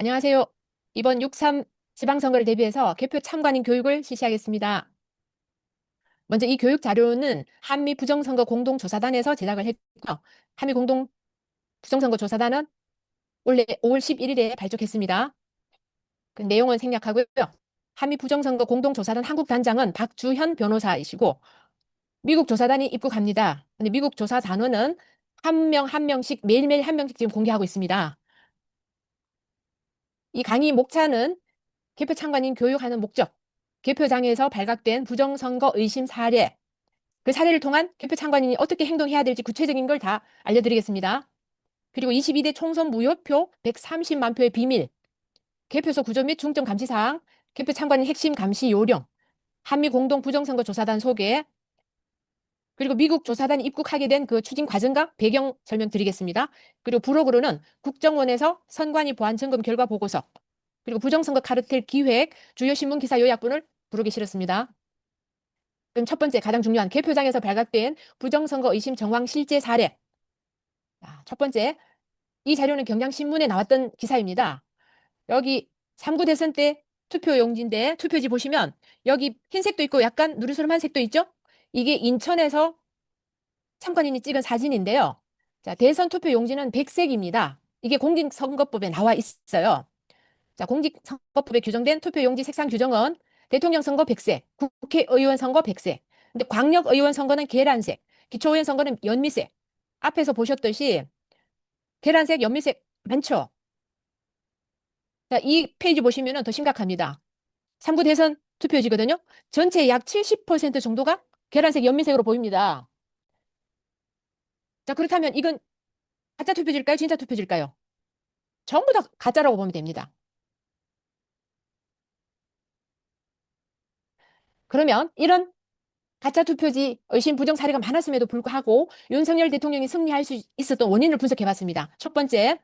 안녕하세요. 이번 6.3 지방선거를 대비해서 개표 참관인 교육을 실시하겠습니다. 먼저 이 교육 자료는 한미 부정선거 공동조사단에서 제작을 했고요. 한미 공동 부정선거 조사단은 올해 5월 11일에 발족했습니다. 그 내용은 생략하고요. 한미 부정선거 공동조사단 한국단장은 박주현 변호사이시고 미국 조사단이 입국합니다. 근데 미국 조사단원은 한 명 한 명씩 매일매일 한 명씩 지금 공개하고 있습니다. 이 강의 목차는 개표 참관인 교육하는 목적, 개표장에서 발각된 부정선거 의심 사례, 그 사례를 통한 개표 참관인이 어떻게 행동해야 될지 구체적인 걸 다 알려드리겠습니다. 그리고 22대 총선 무효표 130만 표의 비밀, 개표소 구조 및 중점 감시사항, 개표 참관인 핵심 감시 요령, 한미 공동 부정선거 조사단 소개, 그리고 미국 조사단이 입국하게 된 그 추진 과정과 배경 설명드리겠습니다. 그리고 부록으로는 국정원에서 선관위 보안 점검 결과 보고서, 그리고 부정선거 카르텔 기획 주요 신문 기사 요약본을 부록에 실었습니다. 그럼 첫 번째 가장 중요한 개표장에서 발각된 부정선거 의심 정황 실제 사례. 첫 번째, 이 자료는 경향신문에 나왔던 기사입니다. 여기 3구 대선 때 투표용지인데 투표지 보시면 여기 흰색도 있고 약간 누르스름한 색도 있죠? 이게 인천에서 참관인이 찍은 사진인데요. 자, 대선 투표용지는 백색입니다. 이게 공직선거법에 나와 있어요. 자, 공직선거법에 규정된 투표용지 색상 규정은 대통령 선거 백색, 국회의원 선거 백색. 근데 광역의원 선거는 계란색, 기초의원 선거는 연미색. 앞에서 보셨듯이 계란색, 연미색 많죠? 자, 이 페이지 보시면 더 심각합니다. 3구 대선 투표지거든요. 전체 약 70% 정도가 계란색, 연미색으로 보입니다. 자, 그렇다면 이건 가짜 투표지일까요? 진짜 투표지일까요? 전부 다 가짜라고 보면 됩니다. 그러면 이런 가짜 투표지 의심 부정 사례가 많았음에도 불구하고 윤석열 대통령이 승리할 수 있었던 원인을 분석해봤습니다. 첫 번째,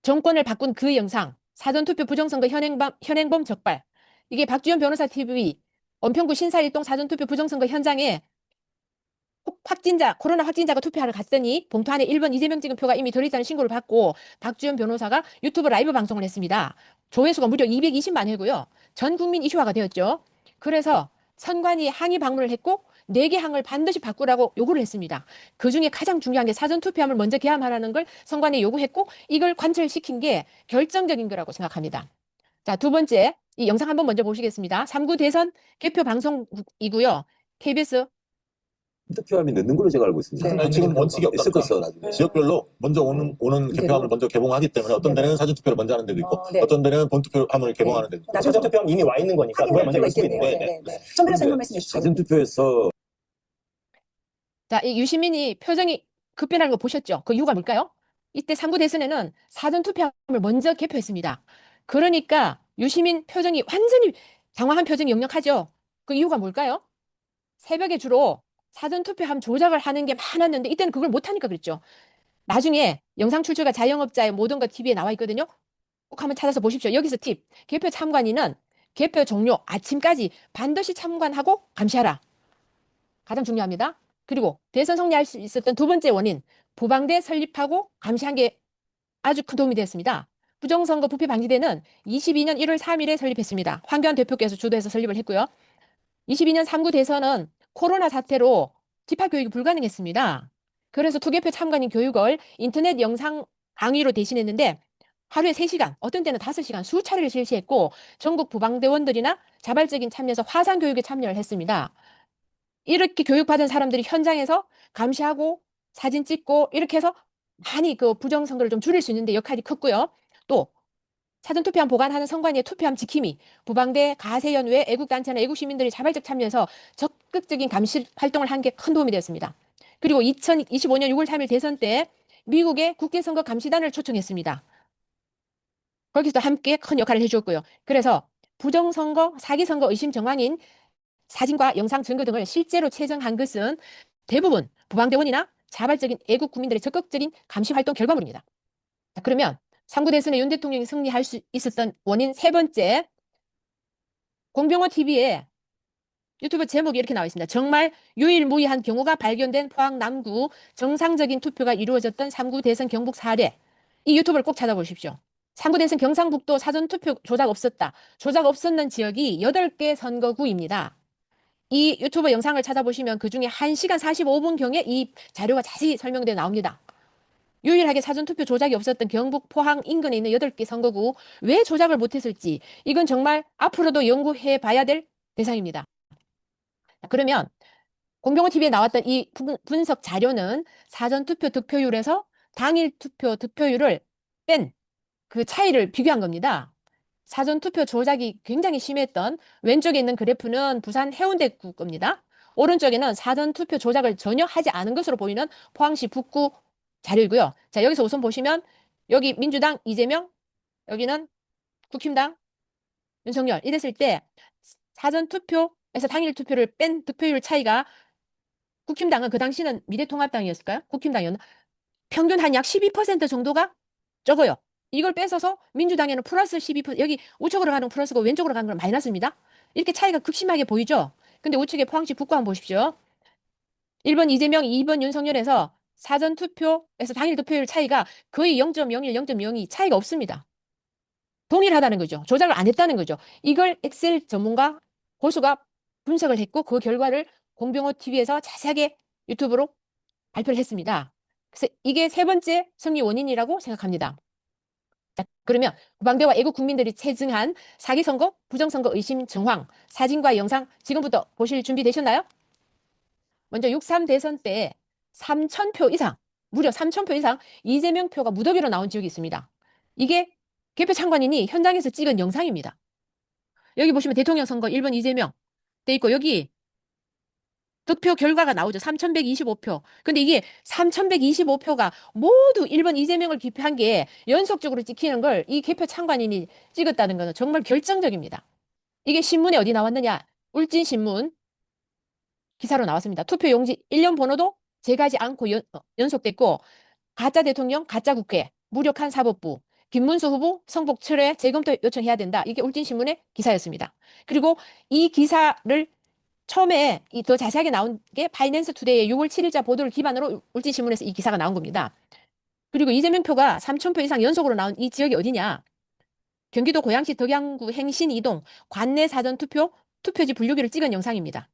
정권을 바꾼 그 영상, 사전투표 부정선거 현행범 적발. 이게 박주현 변호사 TV 은평구 신사일동 사전투표 부정선거 현장에 코로나 확진자가 투표하러 갔더니 봉투 안에 1번 이재명 찍은 표가 이미 들어있다는 신고를 받고 박주현 변호사가 유튜브 라이브 방송을 했습니다. 조회수가 무려 220만 회고요. 전 국민 이슈화가 되었죠. 그래서 선관위 항의 방문을 했고 4개 항을 반드시 바꾸라고 요구를 했습니다. 그중에 가장 중요한 게 사전투표함을 먼저 개함하라는 걸 선관위에 요구했고 이걸 관철시킨 게 결정적인 거라고 생각합니다. 자, 두 번째, 이 영상 한번 먼저 보시겠습니다. 3구 대선 개표 방송이고요. KBS 투표함이 늦는 걸로 제가 알고 있습니다. 네. 지금 원칙이 없다. 있을 것이다 나중에. 지역별로 먼저 오는 개표함을 먼저 개봉하기 때문에 어떤 데는 사전투표를 먼저 하는 데도 있고 네. 어떤 데는 본투표함을 개봉하는 데도 있고. 사전투표함 이미 와 있는 거니까 그걸 먼저 할 수도 있는데. 네. 전 변호사님 말씀해 주시죠. 사전 투표에서 자, 이 유시민이 표정이 급변하는 거 보셨죠? 그 이유가 뭘까요? 이때 3구 대선에는 사전투표함을 먼저 개표했습니다. 그러니까 유시민 표정이 완전히 당황한 표정이 역력하죠? 그 이유가 뭘까요? 새벽에 주로 사전투표함 조작을 하는 게 많았는데 이때는 그걸 못하니까 그랬죠. 나중에 영상 출처가 자영업자의 모든 것 TV에 나와 있거든요. 꼭 한번 찾아서 보십시오. 여기서 팁. 개표 참관인은 개표 종료 아침까지 반드시 참관하고 감시하라. 가장 중요합니다. 그리고 대선 승리할 수 있었던 두 번째 원인, 부방대 설립하고 감시한 게 아주 큰 도움이 됐습니다. 부정선거 부패 방지대는 22년 1월 3일에 설립했습니다. 황교안 대표께서 주도해서 설립을 했고요. 22년 3구 대선은 코로나 사태로 집합교육이 불가능했습니다. 그래서 투개표 참관인 교육을 인터넷 영상 강의로 대신했는데 하루에 3시간, 어떤 때는 5시간 수차례를 실시했고 전국 부방대원들이나 자발적인 참여에서 화상교육에 참여를 했습니다. 이렇게 교육받은 사람들이 현장에서 감시하고 사진 찍고 이렇게 해서 많이 그 부정선거를 좀 줄일 수 있는데 역할이 컸고요. 또 사전투표함 보관하는 선관위의 투표함 지킴이, 부방대, 가세연외, 애국단체나 애국시민들이 자발적 참여해서 적극적인 감시 활동을 한 게 큰 도움이 되었습니다. 그리고 2025년 6월 3일 대선 때 미국의 국제선거 감시단을 초청했습니다. 거기서 함께 큰 역할을 해주었고요. 그래서 부정선거, 사기선거 의심 정황인 사진과 영상 증거 등을 실제로 채정한 것은 대부분 부방대원이나 자발적인 애국 국민들의 적극적인 감시 활동 결과물입니다. 자, 그러면 3구 대선에 윤 대통령이 승리할 수 있었던 원인 세 번째, 공병호 TV에 유튜브 제목이 이렇게 나와 있습니다. 정말 유일무이한 경우가 발견된 포항 남구 정상적인 투표가 이루어졌던 3구 대선 경북 사례. 이 유튜브를 꼭 찾아보십시오. 3구 대선 경상북도 사전투표 조작 없었다. 조작 없었는 지역이 8개 선거구입니다. 이 유튜브 영상을 찾아보시면 그중에 1시간 45분경에 이 자료가 자세히 설명되어 나옵니다. 유일하게 사전투표 조작이 없었던 경북 포항 인근에 있는 8개 선거구 왜 조작을 못했을지 이건 정말 앞으로도 연구해 봐야 될 대상입니다. 그러면 공병호TV에 나왔던 이 분석 자료는 사전투표 득표율에서 당일 투표 득표율을 뺀 그 차이를 비교한 겁니다. 사전투표 조작이 굉장히 심했던 왼쪽에 있는 그래프는 부산 해운대구 겁니다. 오른쪽에는 사전투표 조작을 전혀 하지 않은 것으로 보이는 포항시 북구 자료이고요. 자, 여기서 우선 보시면 여기 민주당 이재명, 여기는 국힘당 윤석열 이랬을 때 사전투표에서 당일 투표를 뺀 득표율 차이가 국힘당은 그 당시는 미래통합당이었을까요? 국힘당이었나? 평균 한 약 12% 정도가 적어요. 이걸 뺏어서 민주당에는 플러스 12%, 여기 우측으로 가는 플러스고 왼쪽으로 가는 건 마이너스입니다. 이렇게 차이가 극심하게 보이죠? 근데 우측에 포항시 북구 한번 보십시오. 1번 이재명, 2번 윤석열에서 사전투표에서 당일 득표율 차이가 거의 0.01, 0.02 차이가 없습니다. 동일하다는 거죠. 조작을 안 했다는 거죠. 이걸 엑셀 전문가 고수가 분석을 했고 그 결과를 공병호TV에서 자세하게 유튜브로 발표를 했습니다. 그래서 이게 세 번째 승리 원인이라고 생각합니다. 자, 그러면 국방대와 애국 국민들이 체증한 사기선거, 부정선거 의심 정황, 사진과 영상 지금부터 보실 준비 되셨나요? 먼저 6.3 대선 때 3,000표 이상, 무려 3,000표 이상 이재명 표가 무더기로 나온 지역이 있습니다. 이게 개표 참관인이 현장에서 찍은 영상입니다. 여기 보시면 대통령 선거 1번 이재명 돼 있고 여기 득표 결과가 나오죠. 3,125표. 근데 이게 3,125표가 모두 1번 이재명을 기표한 게 연속적으로 찍히는 걸 이 개표 참관인이 찍었다는 것은 정말 결정적입니다. 이게 신문에 어디 나왔느냐? 울진신문 기사로 나왔습니다. 투표 용지 1년 번호도 제가지 않고 연속됐고 가짜 대통령, 가짜 국회, 무력한 사법부, 김문수 후보 성폭 철회 재검토 요청해야 된다. 이게 울진신문의 기사였습니다. 그리고 이 기사를 처음에 더 자세하게 나온 게 파이낸스 투데이의 6월 7일자 보도를 기반으로 울진신문에서 이 기사가 나온 겁니다. 그리고 이재명 표가 3,000표 이상 연속으로 나온 이 지역이 어디냐? 경기도 고양시 덕양구 행신 이동 관내 사전투표 투표지 분류기를 찍은 영상입니다.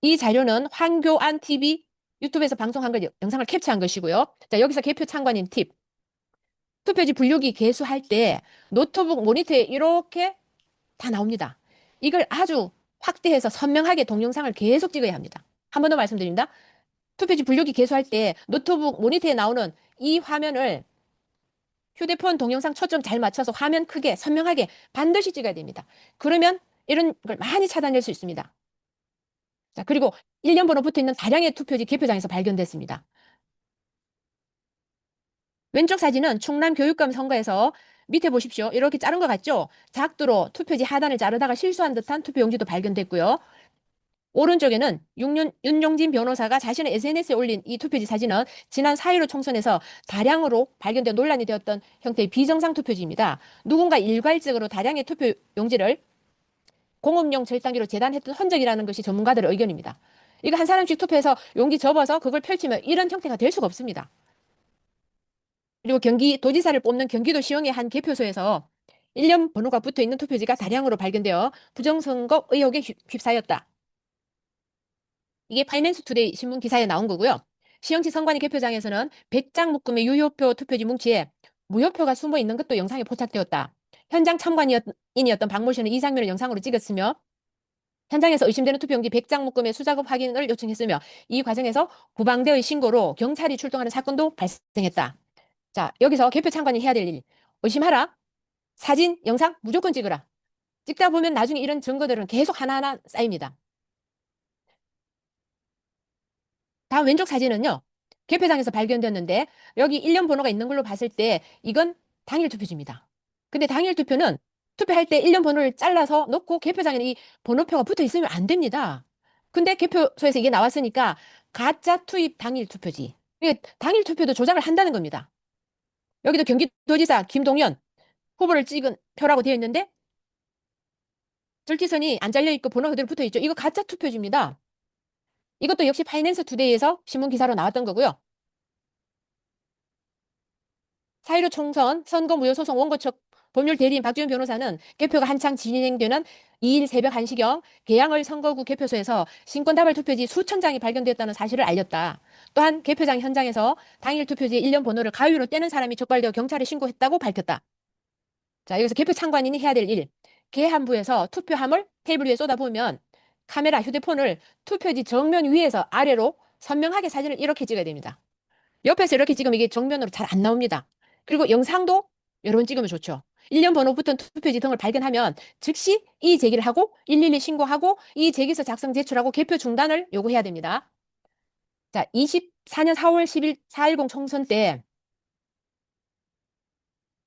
이 자료는 황교안 TV 유튜브에서 방송한 걸 영상을 캡처한 것이고요. 자, 여기서 개표 참관인 팁. 투표지 분류기 개수할 때 노트북 모니터에 이렇게 다 나옵니다. 이걸 아주 확대해서 선명하게 동영상을 계속 찍어야 합니다. 한 번 더 말씀드립니다. 투표지 분류기 개수할 때 노트북 모니터에 나오는 이 화면을 휴대폰 동영상 초점 잘 맞춰서 화면 크게 선명하게 반드시 찍어야 됩니다. 그러면 이런 걸 많이 찾아낼 수 있습니다. 자, 그리고 1년 번호 붙어 있는 다량의 투표지 개표장에서 발견됐습니다. 왼쪽 사진은 충남 교육감 선거에서 밑에 보십시오. 이렇게 자른 것 같죠? 작두로 투표지 하단을 자르다가 실수한 듯한 투표용지도 발견됐고요. 오른쪽에는 윤용진 변호사가 자신의 SNS에 올린 이 투표지 사진은 지난 4.15 총선에서 다량으로 발견된 논란이 되었던 형태의 비정상 투표지입니다. 누군가 일괄적으로 다량의 투표용지를 공업용 절단기로 재단했던 흔적이라는 것이 전문가들의 의견입니다. 이거 한 사람씩 투표해서 용기 접어서 그걸 펼치면 이런 형태가 될 수가 없습니다. 그리고 경기도지사를 뽑는 경기도 시흥의 한 개표소에서 1년 번호가 붙어 있는 투표지가 다량으로 발견되어 부정선거 의혹에 휩싸였다. 이게 파이낸스 투데이 신문 기사에 나온 거고요. 시흥시 선관위 개표장에서는 100장 묶음의 유효표 투표지 뭉치에 무효표가 숨어 있는 것도 영상에 포착되었다. 현장 참관인이었던 박모 씨는 이 장면을 영상으로 찍었으며 현장에서 의심되는 투표용지 100장 묶음의 수작업 확인을 요청했으며 이 과정에서 구방대의 신고로 경찰이 출동하는 사건도 발생했다. 자, 여기서 개표 참관이 해야 될 일. 의심하라. 사진, 영상 무조건 찍으라. 찍다 보면 나중에 이런 증거들은 계속 하나하나 쌓입니다. 다음 왼쪽 사진은요. 개표장에서 발견됐는데 여기 1년 번호가 있는 걸로 봤을 때 이건 당일 투표지입니다. 근데 당일 투표는 투표할 때 1년 번호를 잘라서 넣고 개표장에는 이 번호표가 붙어 있으면 안 됩니다. 근데 개표소에서 이게 나왔으니까 가짜 투입 당일 투표지. 이게 당일 투표도 조작을 한다는 겁니다. 여기도 경기도지사 김동연 후보를 찍은 표라고 되어 있는데 절지선이 안 잘려있고 번호 그대로 붙어있죠. 이거 가짜 투표지입니다. 이것도 역시 파이낸스 투데이에서 신문 기사로 나왔던 거고요. 4.15 총선 선거무효소송 원고 측 법률 대리인 박지원 변호사는 개표가 한창 진행되는 2일 새벽 1시경 계양을 선거구 개표소에서 신권다발 투표지 수천 장이 발견됐다는 사실을 알렸다. 또한 개표장 현장에서 당일 투표지의 일련 번호를 가위로 떼는 사람이 적발되어 경찰에 신고했다고 밝혔다. 자, 여기서 개표 참관인이 해야 될 일. 계한부에서 투표함을 테이블 위에 쏟아부으면 카메라, 휴대폰을 투표지 정면 위에서 아래로 선명하게 사진을 이렇게 찍어야 됩니다. 옆에서 이렇게 찍으면 이게 정면으로 잘 안 나옵니다. 그리고 영상도 여러 번 찍으면 좋죠. 일련 번호 붙은 투표지 등을 발견하면 즉시 이의 제기를 하고 112 신고하고 이의 제기서 작성 제출하고 개표 중단을 요구해야 됩니다. 자, 24년 4월 10일 4.10 총선 때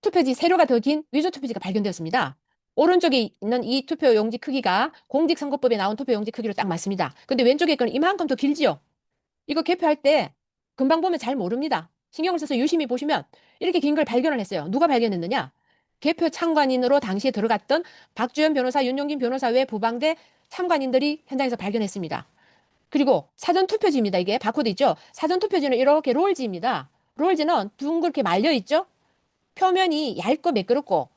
투표지 세로가 더 긴 위조 투표지가 발견되었습니다. 오른쪽에 있는 이 투표용지 크기가 공직선거법에 나온 투표용지 크기로 딱 맞습니다. 근데 왼쪽에 거는 이만큼 더 길지요. 이거 개표할 때 금방 보면 잘 모릅니다. 신경을 써서 유심히 보시면 이렇게 긴 걸 발견을 했어요. 누가 발견했느냐? 개표 참관인으로 당시에 들어갔던 박주연 변호사, 윤용긴 변호사 외 부방대 참관인들이 현장에서 발견했습니다. 그리고 사전투표지입니다. 이게 바코드 있죠? 사전투표지는 이렇게 롤지입니다. 롤지는 둥그렇게 말려있죠? 표면이 얇고 매끄럽고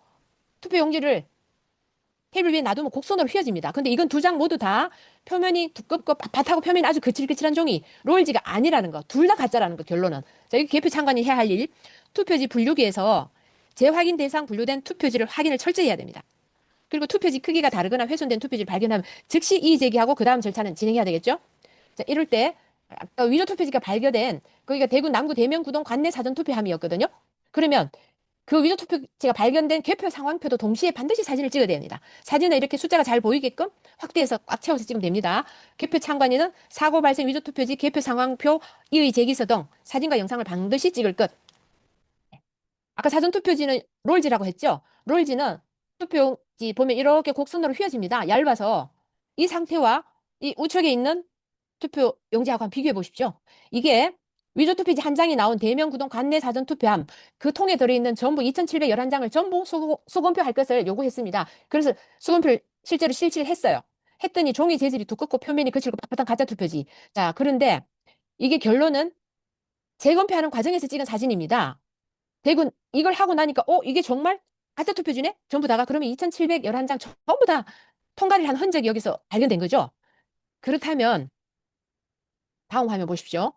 투표용지를 테이블 위에 놔두면 곡선으로 휘어집니다. 근데 이건 두 장 모두 다 표면이 두껍고 빳빳하고 표면이 아주 거칠거칠한 종이 롤지가 아니라는 거. 둘 다 가짜라는 거 결론은. 자, 이게 개표 참관이 해야 할 일. 투표지 분류기에서 재확인 대상 분류된 투표지를 확인을 철저히 해야 됩니다. 그리고 투표지 크기가 다르거나 훼손된 투표지를 발견하면 즉시 이의 제기하고 그 다음 절차는 진행해야 되겠죠. 자, 이럴 때 아까 위조 투표지가 발견된 거기가 대구 남구 대명구동 관내 사전 투표함이었거든요. 그러면 그 위조 투표지가 발견된 개표 상황표도 동시에 반드시 사진을 찍어야 됩니다. 사진에 이렇게 숫자가 잘 보이게끔 확대해서 꽉 채워서 찍으면 됩니다. 개표 참관인은 사고 발생 위조 투표지 개표 상황표 이의 제기서 등 사진과 영상을 반드시 찍을 것. 아까 사전 투표지는 롤지라고 했죠. 롤지는 투표지 보면 이렇게 곡선으로 휘어집니다. 얇아서 이 상태와 이 우측에 있는 투표 용지하고 한번 비교해 보십시오. 이게 위조 투표지 한 장이 나온 대명구동 관내 사전 투표함 그 통에 들어있는 전부 2,711장을 전부 수검표 할 것을 요구했습니다. 그래서 수검표를 실제로 실시를 했어요. 했더니 종이 재질이 두껍고 표면이 거칠고 빳빳한 가짜 투표지. 자, 그런데 이게 결론은 재검표하는 과정에서 찍은 사진입니다. 대군 이걸 하고 나니까 이게 정말 가짜 투표지네? 전부 다가 그러면 2,711장 전부 다 통과를 한 흔적이 여기서 발견된 거죠. 그렇다면 다음 화면 보십시오.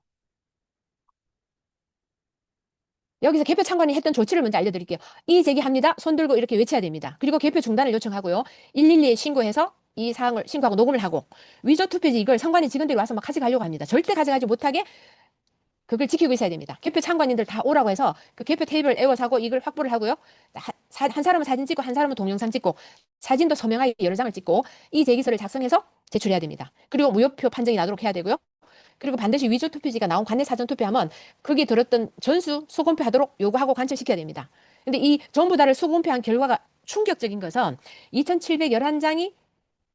여기서 개표 참관이 했던 조치를 먼저 알려드릴게요. 이의 제기합니다. 손 들고 이렇게 외쳐야 됩니다. 그리고 개표 중단을 요청하고요. 112에 신고해서 이 사항을 신고하고 녹음을 하고 위조 투표지 이걸 선관위 직원들이 와서 막 가져가려고 합니다. 절대 가져가지 못하게 그걸 지키고 있어야 됩니다. 개표 참관인들 다 오라고 해서 그 개표 테이블 에워사고 이걸 확보를 하고요. 한 사람은 사진 찍고 한 사람은 동영상 찍고 사진도 서명하게 여러 장을 찍고 이 제기서를 작성해서 제출해야 됩니다. 그리고 무효표 판정이 나도록 해야 되고요. 그리고 반드시 위조 투표지가 나온 관내 사전 투표하면 거기에 들었던 전수 수검표하도록 요구하고 관철시켜야 됩니다. 근데 이 전부 다를 수검표한 결과가 충격적인 것은 2,711장이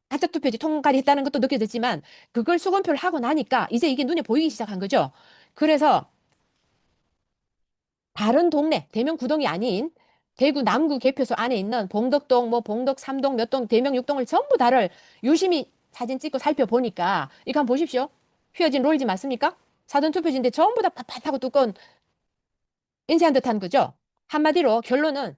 가짜 투표지 통과를 했다는 것도 느껴졌지만 그걸 수검표를 하고 나니까 이제 이게 눈에 보이기 시작한 거죠. 그래서 다른 동네, 대명 구동이 아닌 대구 남구 개표소 안에 있는 봉덕동, 봉덕 3동, 몇 동, 대명 6동을 전부 다를 유심히 사진 찍고 살펴보니까 이거 한번 보십시오. 휘어진 롤지 맞습니까? 사전 투표지인데 전부 다 빳빳하고 두꺼운 인쇄한 듯한 거죠. 한마디로 결론은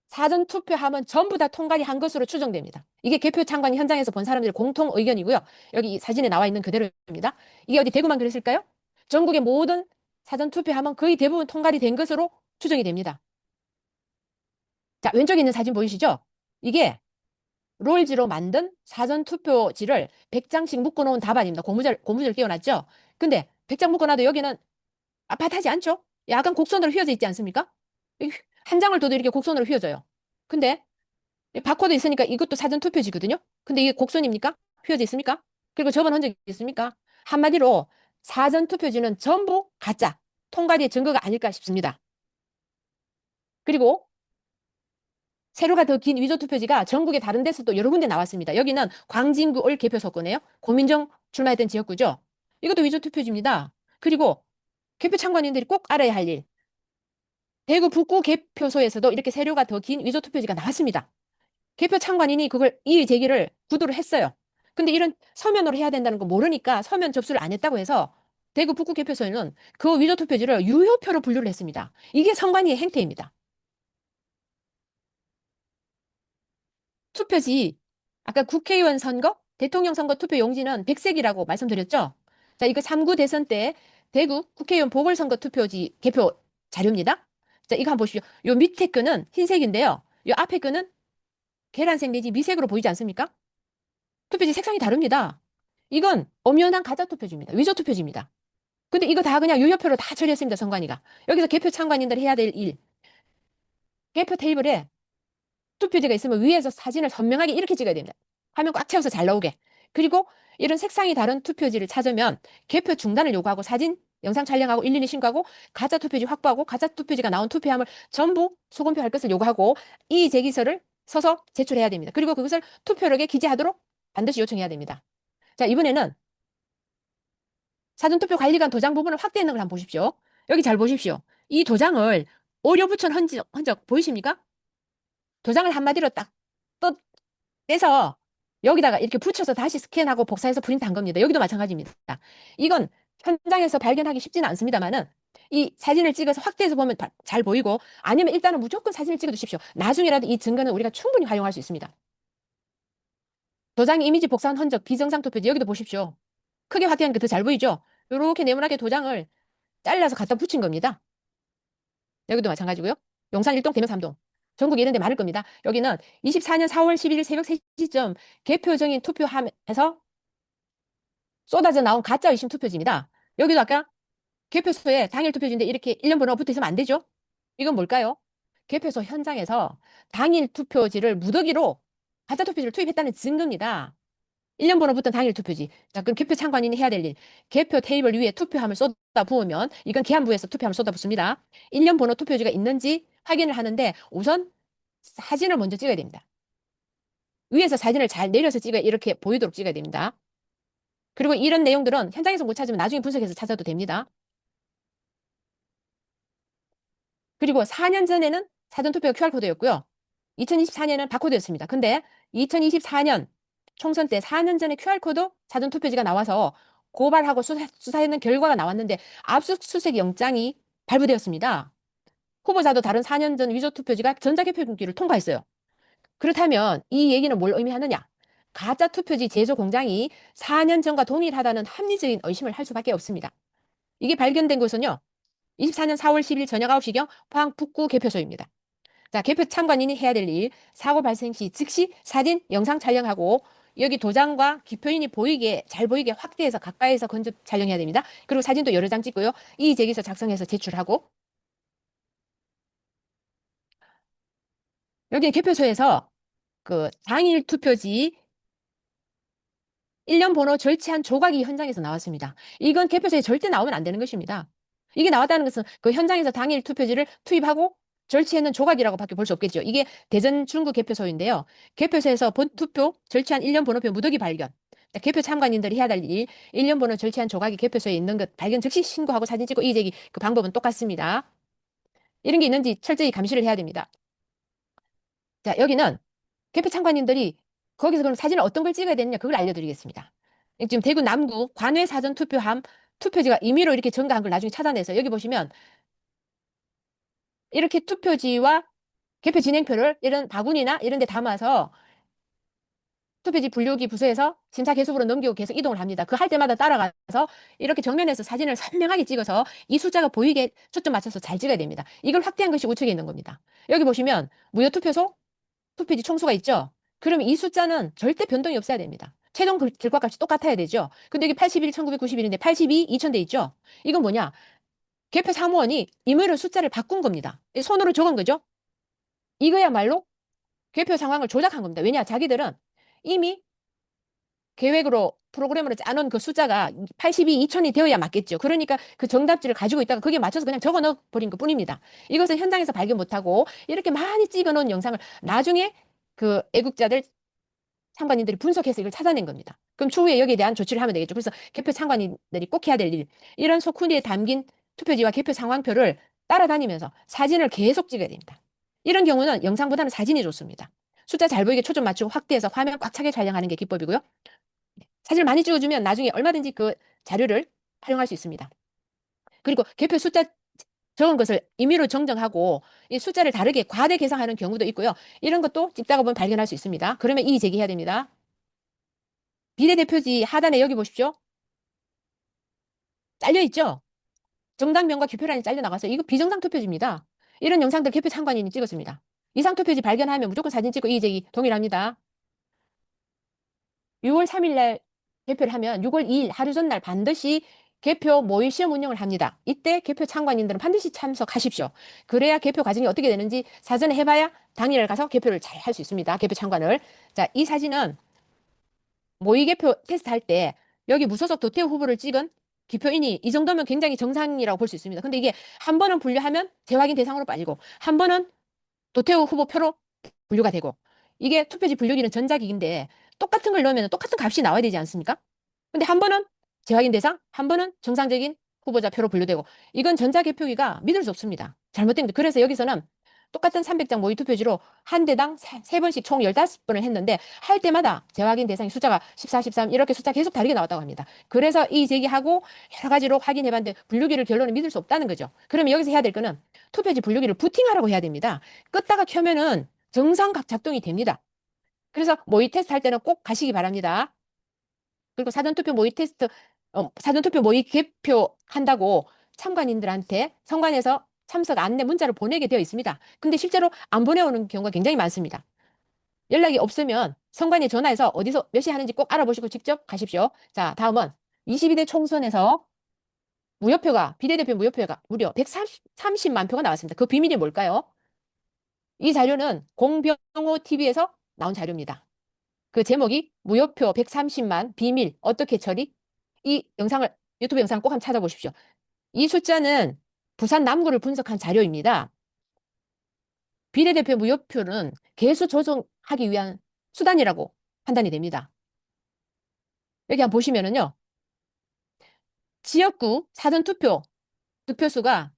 사전 투표하면 전부 다 통과를 한 것으로 추정됩니다. 이게 개표 참관 현장에서 본 사람들의 공통 의견이고요. 여기 사진에 나와 있는 그대로입니다. 이게 어디 대구만 그랬을까요? 전국의 모든 사전 투표하면 거의 대부분 통과이 된 것으로 추정이 됩니다. 자, 왼쪽에 있는 사진 보이시죠? 이게 롤지로 만든 사전 투표지를 100장씩 묶어놓은 답안입니다. 고무줄 끼워놨죠? 근데 100장 묶어놔도 여기는 빳빳하지 않죠? 약간 곡선으로 휘어져 있지 않습니까? 한 장을 둬도 이렇게 곡선으로 휘어져요. 근데 바코드 있으니까 이것도 사전 투표지거든요? 근데 이게 곡선입니까? 휘어져 있습니까? 그리고 접은 흔적이 있습니까? 한마디로 사전 투표지는 전부 가짜, 통과의 증거가 아닐까 싶습니다. 그리고 세로가 더 긴 위조 투표지가 전국의 다른 데서 또 여러 군데 나왔습니다. 여기는 광진구 올 개표소거네요. 고민정 출마했던 지역구죠. 이것도 위조 투표지입니다. 그리고 개표 참관인들이 꼭 알아야 할 일. 대구 북구 개표소에서도 이렇게 세로가 더 긴 위조 투표지가 나왔습니다. 개표 참관인이 그걸 이의 제기를 구두로 했어요. 근데 이런 서면으로 해야 된다는 거 모르니까 서면 접수를 안 했다고 해서 대구 북구 개표소에는 그 위조 투표지를 유효표로 분류를 했습니다. 이게 선관위의 행태입니다. 투표지, 아까 국회의원 선거, 대통령 선거 투표 용지는 백색이라고 말씀드렸죠? 자, 이거 3구 대선 때 대구 국회의원 보궐선거 투표지 개표 자료입니다. 자, 이거 한번 보십시오. 요 밑에 끈은 흰색인데요. 요 앞에 끈은 계란색 내지 미색으로 보이지 않습니까? 투표지 색상이 다릅니다. 이건 엄연한 가짜 투표지입니다. 위조 투표지입니다. 근데 이거 다 그냥 유효표로 다 처리했습니다, 선관위가. 여기서 개표 참관인들이 해야 될 일. 개표 테이블에 투표지가 있으면 위에서 사진을 선명하게 이렇게 찍어야 됩니다. 화면 꽉 채워서 잘 나오게. 그리고 이런 색상이 다른 투표지를 찾으면 개표 중단을 요구하고 사진, 영상 촬영하고 112 신고하고 가짜 투표지 확보하고 가짜 투표지가 나온 투표함을 전부 소검표할 것을 요구하고 이의 제기서를 써서 제출해야 됩니다. 그리고 그것을 투표록에 기재하도록 반드시 요청해야 됩니다. 자, 이번에는 사전투표 관리관 도장 부분을 확대했는 걸 한번 보십시오. 여기 잘 보십시오. 이 도장을 오려 붙인 흔적 보이십니까? 도장을 한마디로 딱 떼서 여기다가 이렇게 붙여서 다시 스캔하고 복사해서 프린트한 겁니다. 여기도 마찬가지입니다. 이건 현장에서 발견하기 쉽지는 않습니다만은 이 사진을 찍어서 확대해서 보면 잘 보이고 아니면 일단은 무조건 사진을 찍어 두십시오. 나중에라도 이 증거는 우리가 충분히 활용할 수 있습니다. 도장 이미지 복사한 흔적 비정상 투표지 여기도 보십시오. 크게 확대하니까 더 잘 보이죠? 이렇게 네모나게 도장을 잘라서 갖다 붙인 겁니다. 여기도 마찬가지고요. 용산 1동, 대명 3동. 전국 이런 데 많을 겁니다. 여기는 24년 4월 11일 새벽 3시쯤 개표정인 투표함에서 쏟아져 나온 가짜 의심 투표지입니다. 여기도 아까 개표소에 당일 투표지인데 이렇게 1년 번호가 붙어 있으면 안 되죠? 이건 뭘까요? 개표소 현장에서 당일 투표지를 무더기로 가짜 투표지를 투입했다는 증거입니다. 1년 번호 붙은 당일 투표지. 자, 그럼 개표 참관인이 해야 될 일. 개표 테이블 위에 투표함을 쏟아 부으면 이건 기한부에서 투표함을 쏟아 붓습니다. 1년 번호 투표지가 있는지 확인을 하는데 우선 사진을 먼저 찍어야 됩니다. 위에서 사진을 잘 내려서 찍어야 이렇게 보이도록 찍어야 됩니다. 그리고 이런 내용들은 현장에서 못 찾으면 나중에 분석해서 찾아도 됩니다. 그리고 4년 전에는 사전투표가 QR코드였고요. 2024년은 바코드였습니다. 근데 2024년 총선 때 4년 전에 QR코드 사전투표지가 나와서 고발하고 수사했는 결과가 나왔는데 압수수색 영장이 발부되었습니다. 후보자도 다른 4년 전 위조 투표지가 전자개표기를 통과했어요. 그렇다면 이 얘기는 뭘 의미하느냐? 가짜 투표지 제조 공장이 4년 전과 동일하다는 합리적인 의심을 할 수밖에 없습니다. 이게 발견된 곳은요. 24년 4월 10일 저녁 9시경 포항 북구 개표소입니다. 자, 개표 참관인이 해야 될 일, 사고 발생 시 즉시 사진, 영상 촬영하고 여기 도장과 기표인이 보이게 잘 보이게 확대해서 가까이서 건져 촬영해야 됩니다. 그리고 사진도 여러 장 찍고요. 이의 제기서 작성해서 제출하고 여기 개표소에서 그 당일 투표지 1년 번호 절취한 조각이 현장에서 나왔습니다. 이건 개표소에 절대 나오면 안 되는 것입니다. 이게 나왔다는 것은 그 현장에서 당일 투표지를 투입하고 절취했는 조각이라고 밖에 볼 수 없겠죠. 이게 대전 중구 개표소인데요. 개표소에서 본투표 절취한 1년 번호표 무더기 발견. 개표 참관인들이 해야 될 일, 1년 번호 절취한 조각이 개표소에 있는 것 발견 즉시 신고하고 사진 찍고 이의제기 그 방법은 똑같습니다. 이런 게 있는지 철저히 감시를 해야 됩니다. 자, 여기는 개표 참관인들이 거기서 그럼 사진을 어떤 걸 찍어야 되느냐 그걸 알려드리겠습니다. 지금 대구 남구 관외 사전 투표함 투표지가 임의로 이렇게 전가한 걸 나중에 찾아내서 여기 보시면 이렇게 투표지와 개표 진행표를 이런 바구니나 이런 데 담아서 투표지 분류기 부서에서 심사 계속으로 넘기고 계속 이동을 합니다. 그 할 때마다 따라가서 이렇게 정면에서 사진을 선명하게 찍어서 이 숫자가 보이게 초점 맞춰서 잘 찍어야 됩니다. 이걸 확대한 것이 우측에 있는 겁니다. 여기 보시면 무효투표소 투표지 총수가 있죠. 그럼 이 숫자는 절대 변동이 없어야 됩니다. 최종 결과값이 똑같아야 되죠. 근데 여기 81, 1991인데 82, 2000돼 있죠. 이건 뭐냐? 개표 사무원이 임의로 숫자를 바꾼 겁니다. 손으로 적은 거죠. 이거야말로 개표 상황을 조작한 겁니다. 왜냐? 자기들은 이미 계획으로 프로그램으로 짜놓은 그 숫자가 82, 2000이 되어야 맞겠죠. 그러니까 그 정답지를 가지고 있다가 거기에 맞춰서 그냥 적어 넣어 버린 것 뿐입니다. 이것은 현장에서 발견 못하고 이렇게 많이 찍어 놓은 영상을 나중에 그 애국자들 참관인들이 분석해서 이걸 찾아낸 겁니다. 그럼 추후에 여기에 대한 조치를 하면 되겠죠. 그래서 개표 참관인들이 꼭 해야 될 일. 이런 소쿠니에 담긴 투표지와 개표 상황표를 따라다니면서 사진을 계속 찍어야 됩니다. 이런 경우는 영상보다는 사진이 좋습니다. 숫자 잘 보이게 초점 맞추고 확대해서 화면 꽉 차게 촬영하는 게 기법이고요. 사진을 많이 찍어주면 나중에 얼마든지 그 자료를 활용할 수 있습니다. 그리고 개표 숫자 적은 것을 임의로 정정하고 이 숫자를 다르게 과대 계산하는 경우도 있고요. 이런 것도 찍다가 보면 발견할 수 있습니다. 그러면 이의 제기해야 됩니다. 비례대표지 하단에 여기 보십시오. 잘려 있죠? 정당명과 개표란이 잘려 나가서 이거 비정상 투표지입니다. 이런 영상들 개표 참관인이 찍었습니다. 이상 투표지 발견하면 무조건 사진 찍고 이의 제기 동일합니다. 6월 3일 날 개표를 하면 6월 2일 하루 전날 반드시 개표 모의 시험 운영을 합니다. 이때 개표 참관인들은 반드시 참석하십시오. 그래야 개표 과정이 어떻게 되는지 사전에 해봐야 당일날 가서 개표를 잘 할 수 있습니다. 개표 참관을. 자, 이 사진은 모의 개표 테스트 할 때 여기 무소속 도태우 후보를 찍은 기표인이 이 정도면 굉장히 정상이라고 볼 수 있습니다. 근데 이게 한 번은 분류하면 재확인 대상으로 빠지고 한 번은 도태우 후보 표로 분류가 되고 이게 투표지 분류기는 전자기기인데 똑같은 걸 넣으면 똑같은 값이 나와야 되지 않습니까? 근데 한 번은 재확인 대상, 한 번은 정상적인 후보자 표로 분류되고 이건 전자개표기가 믿을 수 없습니다. 잘못된 거. 그래서 여기서는 똑같은 300장 모의 투표지로 한 대당 3번씩 총 15번을 했는데 할 때마다 재확인 대상의 숫자가 14, 13 이렇게 숫자 계속 다르게 나왔다고 합니다. 그래서 이 제기하고 여러 가지로 확인해봤는데 분류기를 결론은 믿을 수 없다는 거죠. 그러면 여기서 해야 될 거는 투표지 분류기를 부팅하라고 해야 됩니다. 껐다가 켜면은 정상각 작동이 됩니다. 그래서 모의 테스트 할 때는 꼭 가시기 바랍니다. 그리고 사전투표 모의 테스트, 사전투표 모의 개표한다고 참관인들한테 선관에서 참석 안내 문자를 보내게 되어 있습니다. 근데 실제로 안 보내오는 경우가 굉장히 많습니다. 연락이 없으면 선관위에 전화해서 어디서 몇 시 하는지 꼭 알아보시고 직접 가십시오. 자, 다음은 22대 총선에서 무효표가, 비례대표 무효표가 무려 130만 표가 나왔습니다. 그 비밀이 뭘까요? 이 자료는 공병호 TV에서 나온 자료입니다. 그 제목이 무효표 130만 비밀 어떻게 처리? 이 영상을 유튜브 영상 꼭 한번 찾아보십시오. 이 숫자는 부산 남구를 분석한 자료입니다. 비례대표 무효표는 개수 조정하기 위한 수단이라고 판단이 됩니다. 여기 한번 보시면은요. 지역구 사전투표 득표수가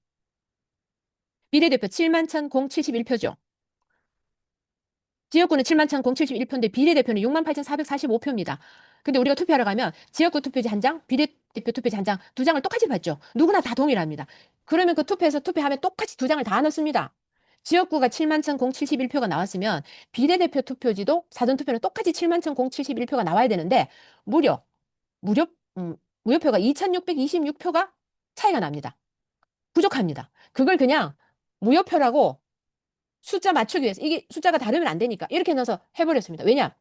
비례대표 71,071표죠. 지역구는 71,071표인데 비례대표는 68,445표입니다. 근데 우리가 투표하러 가면 지역구 투표지 한 장, 비례대표 투표지 한 장, 두 장을 똑같이 받죠. 누구나 다 동일합니다. 그러면 그 투표에서 투표하면 똑같이 두 장을 다 넣습니다. 지역구가 71,071표가 나왔으면 비례대표 투표지도 사전투표는 똑같이 71,071표가 나와야 되는데 무려 무료 무효표가 2,626표가 차이가 납니다. 부족합니다. 그걸 그냥 무효표라고 숫자 맞추기 위해서 이게 숫자가 다르면 안 되니까 이렇게 넣어서 해버렸습니다. 왜냐?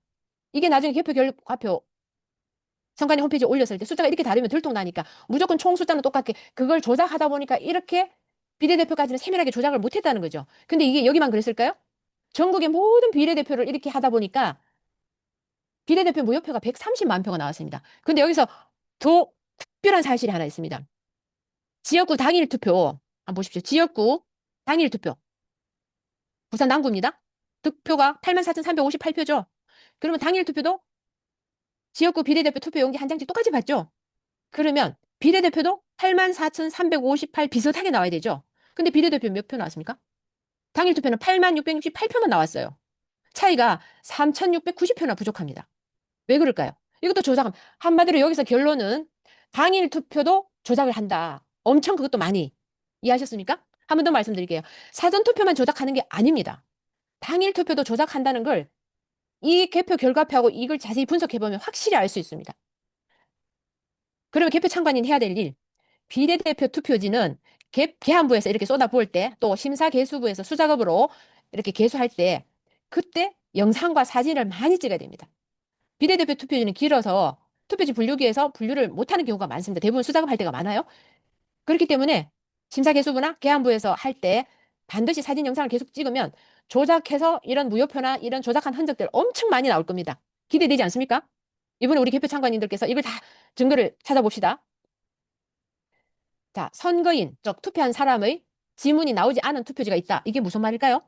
이게 나중에 개표 결과표 선관위 홈페이지에 올렸을 때 숫자가 이렇게 다르면 들통나니까 무조건 총 숫자는 똑같게 그걸 조작하다 보니까 이렇게 비례대표까지는 세밀하게 조작을 못했다는 거죠. 근데 이게 여기만 그랬을까요? 전국의 모든 비례대표를 이렇게 하다 보니까 비례대표 무효표가 130만 표가 나왔습니다. 근데 여기서 더 특별한 사실이 하나 있습니다. 지역구 당일 투표 한번 보십시오. 지역구 당일 투표 부산 남구입니다. 득표가 84,358표죠. 그러면 당일 투표도 지역구 비례대표 투표용지 한 장씩 똑같이 받죠. 그러면 비례대표도 84,358 비슷하게 나와야 되죠. 근데 비례대표 몇 표 나왔습니까? 당일 투표는 86,668표만 나왔어요. 차이가 3,690표나 부족합니다. 왜 그럴까요? 이것도 조작함. 한마디로 여기서 결론은 당일 투표도 조작을 한다. 엄청 그것도 많이. 이해하셨습니까? 한 번 더 말씀드릴게요. 사전 투표만 조작하는 게 아닙니다. 당일 투표도 조작한다는 걸 이 개표 결과표하고 이걸 자세히 분석해보면 확실히 알 수 있습니다. 그러면 개표 참관인 해야 될 일. 비례대표 투표지는 개한부에서 이렇게 쏟아부을 때 또 심사개수부에서 수작업으로 이렇게 개수할 때 그때 영상과 사진을 많이 찍어야 됩니다. 비례대표 투표지는 길어서 투표지 분류기에서 분류를 못하는 경우가 많습니다. 대부분 수작업 할 때가 많아요. 그렇기 때문에 심사개수부나 개한부에서 할 때 반드시 사진 영상을 계속 찍으면 조작해서 이런 무효표나 이런 조작한 흔적들 엄청 많이 나올 겁니다. 기대되지 않습니까? 이번에 우리 개표 참관인들께서 이걸 다 증거를 찾아봅시다. 자, 선거인, 즉 투표한 사람의 지문이 나오지 않은 투표지가 있다. 이게 무슨 말일까요?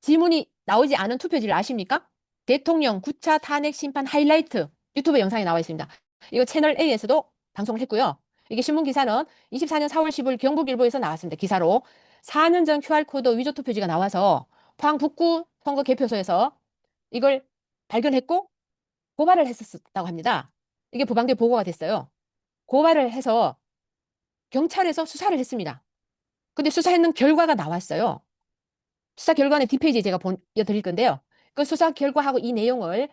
지문이 나오지 않은 투표지를 아십니까? 대통령 9차 탄핵 심판 하이라이트 유튜브 영상에 나와 있습니다. 이거 채널 A에서도 방송을 했고요. 이게 신문 기사는 24년 4월 10일 경북일보에서 나왔습니다. 기사로 4년 전 QR코드 위조 투표지가 나와서 포항 북구 선거 개표소에서 이걸 발견했고 고발을 했었다고 합니다. 이게 부방대 보고가 됐어요. 고발을 해서 경찰에서 수사를 했습니다. 근데 수사했는 결과가 나왔어요. 수사 결과는 뒷페이지에 제가 보여드릴 건데요. 그 수사 결과하고 이 내용을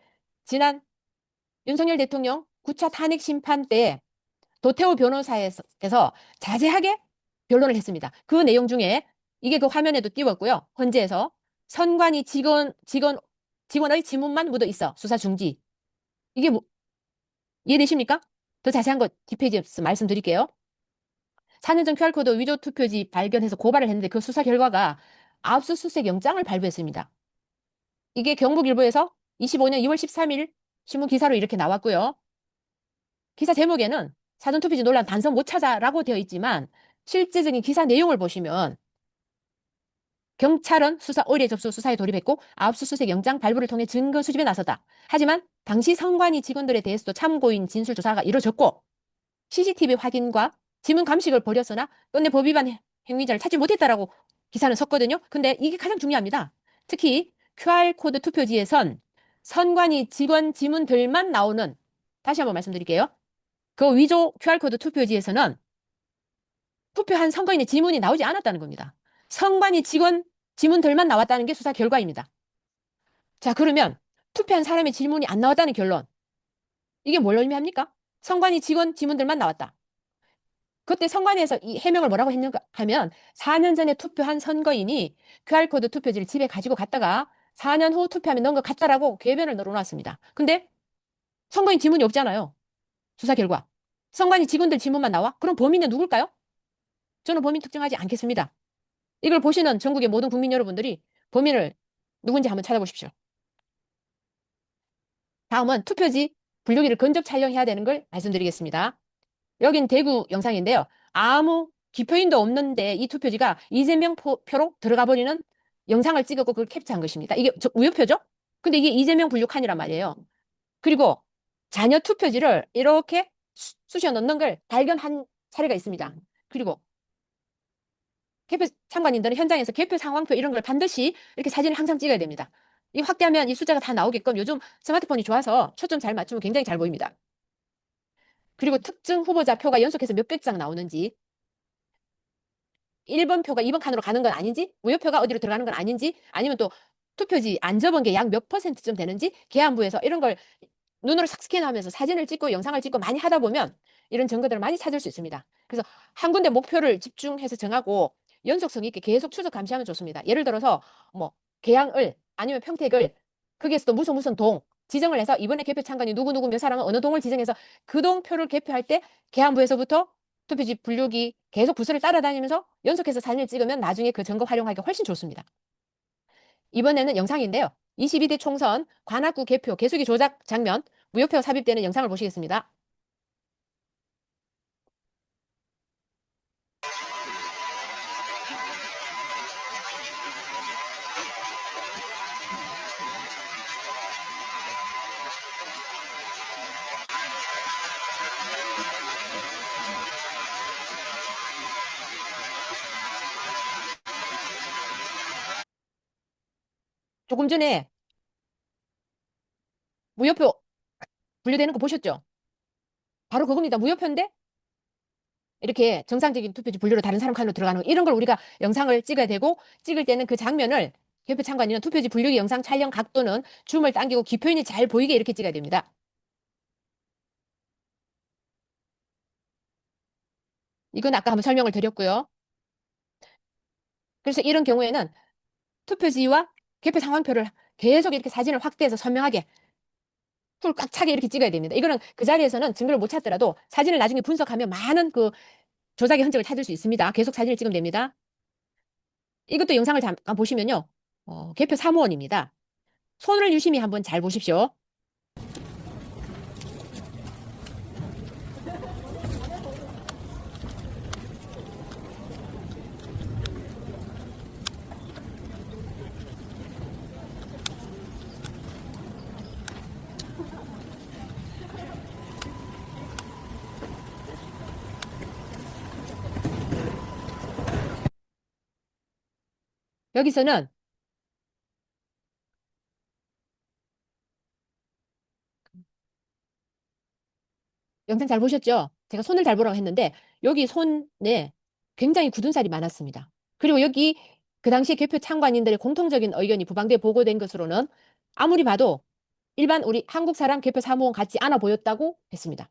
지난 윤석열 대통령 9차 탄핵 심판 때 도태우 변호사에서 자세하게 변론을 했습니다. 그 내용 중에 이게 그 화면에도 띄웠고요. 헌재에서 선관위 직원의 지문만 묻어 있어. 수사 중지. 이게 이해되십니까? 더 자세한 거 뒷페이지에서 말씀드릴게요. 4년 전 QR코드 위조 투표지 발견해서 고발을 했는데 그 수사 결과가 압수수색 영장을 발부했습니다. 이게 경북일보에서 25년 2월 13일 신문 기사로 이렇게 나왔고요. 기사 제목에는 사전투표지 논란 단서 못 찾아라고 되어 있지만 실제적인 기사 내용을 보시면 경찰은 수사 의뢰 접수 수사에 돌입했고 압수수색 영장 발부를 통해 증거 수집에 나섰다. 하지만 당시 선관위 직원들에 대해서도 참고인 진술 조사가 이루어졌고 CCTV 확인과 지문 감식을 벌였으나 끝내 법 위반 행위자를 찾지 못했다라고 기사는 썼거든요. 근데 이게 가장 중요합니다. 특히 QR코드 투표지에선 선관위 직원 지문들만 나오는, 다시 한번 말씀드릴게요. 그 위조 QR코드 투표지에서는 투표한 선거인의 지문이 나오지 않았다는 겁니다. 선관위 직원 지문들만 나왔다는 게 수사 결과입니다. 자, 그러면 투표한 사람의 지문이 안 나왔다는 결론. 이게 뭘 의미합니까? 선관위 직원 지문들만 나왔다. 그때 선관위에서 이 해명을 뭐라고 했는가 하면 4년 전에 투표한 선거인이 QR코드 투표지를 집에 가지고 갔다가 4년 후 투표하면 넣은 것 같다라고 궤변을 넣어놨습니다. 근데 선거인 지문이 없잖아요. 수사 결과. 선관위 직원들 지문만 나와? 그럼 범인은 누굴까요? 저는 범인 특정하지 않겠습니다. 이걸 보시는 전국의 모든 국민 여러분들이 범인을 누군지 한번 찾아보십시오. 다음은 투표지 분류기를 건접 촬영해야 되는 걸 말씀드리겠습니다. 여긴 대구 영상인데요. 아무 기표인도 없는데 이 투표지가 이재명 표로 들어가 버리는 영상을 찍었고 그걸 캡처한 것입니다. 이게 무효표죠? 근데 이게 이재명 분류칸이란 말이에요. 그리고 자녀 투표지를 이렇게 쑤셔 넣는 걸 발견한 사례가 있습니다. 그리고 개표 참관인들은 현장에서 개표 상황표 이런 걸 반드시 이렇게 사진을 항상 찍어야 됩니다. 이 확대하면 이 숫자가 다 나오게끔 요즘 스마트폰이 좋아서 초점 잘 맞추면 굉장히 잘 보입니다. 그리고 특정 후보자 표가 연속해서 몇백 장 나오는지, 1번 표가 2번 칸으로 가는 건 아닌지, 무효표가 어디로 들어가는 건 아닌지, 아니면 또 투표지 안 접은 게 약 몇 퍼센트쯤 되는지 계안부에서 이런 걸 눈으로 싹 스캔하면서 사진을 찍고 영상을 찍고 많이 하다 보면 이런 증거들을 많이 찾을 수 있습니다. 그래서 한 군데 목표를 집중해서 정하고 연속성 있게 계속 추적 감시하면 좋습니다. 예를 들어서 뭐 계양을 아니면 평택을 거기에서 또 무슨 동 지정을 해서 이번에 개표 참관이 누구누구 몇 사람은 어느 동을 지정해서 그 동 표를 개표할 때 계안부에서부터 투표지 분류기 계속 부스를 따라다니면서 연속해서 사진을 찍으면 나중에 그 증거 활용하기가 훨씬 좋습니다. 이번에는 영상인데요. 22대 총선 관악구 개표 개수기 조작 장면, 무효표 삽입되는 영상을 보시겠습니다. 조금 전에 무효표 분류되는 거 보셨죠? 바로 그겁니다. 무효표인데 이렇게 정상적인 투표지 분류로 다른 사람 칸으로 들어가는 거, 이런 걸 우리가 영상을 찍어야 되고, 찍을 때는 그 장면을 개표 참관인은 투표지 분류기 영상 촬영 각도는 줌을 당기고 기표인이 잘 보이게 이렇게 찍어야 됩니다. 이건 아까 한번 설명을 드렸고요. 그래서 이런 경우에는 투표지와 개표 상황표를 계속 이렇게 사진을 확대해서 선명하게 풀 꽉 차게 이렇게 찍어야 됩니다. 이거는 그 자리에서는 증거를 못 찾더라도 사진을 나중에 분석하면 많은 그 조작의 흔적을 찾을 수 있습니다. 계속 사진을 찍으면 됩니다. 이것도 영상을 잠깐 보시면요. 개표 사무원입니다. 손을 유심히 한번 잘 보십시오. 여기서는 영상 잘 보셨죠? 제가 손을 잘 보라고 했는데 여기 손에 굉장히 굳은 살이 많았습니다. 그리고 여기 그 당시 개표 참관인들의 공통적인 의견이 부방대에 보고된 것으로는 아무리 봐도 일반 우리 한국 사람 개표 사무원 같지 않아 보였다고 했습니다.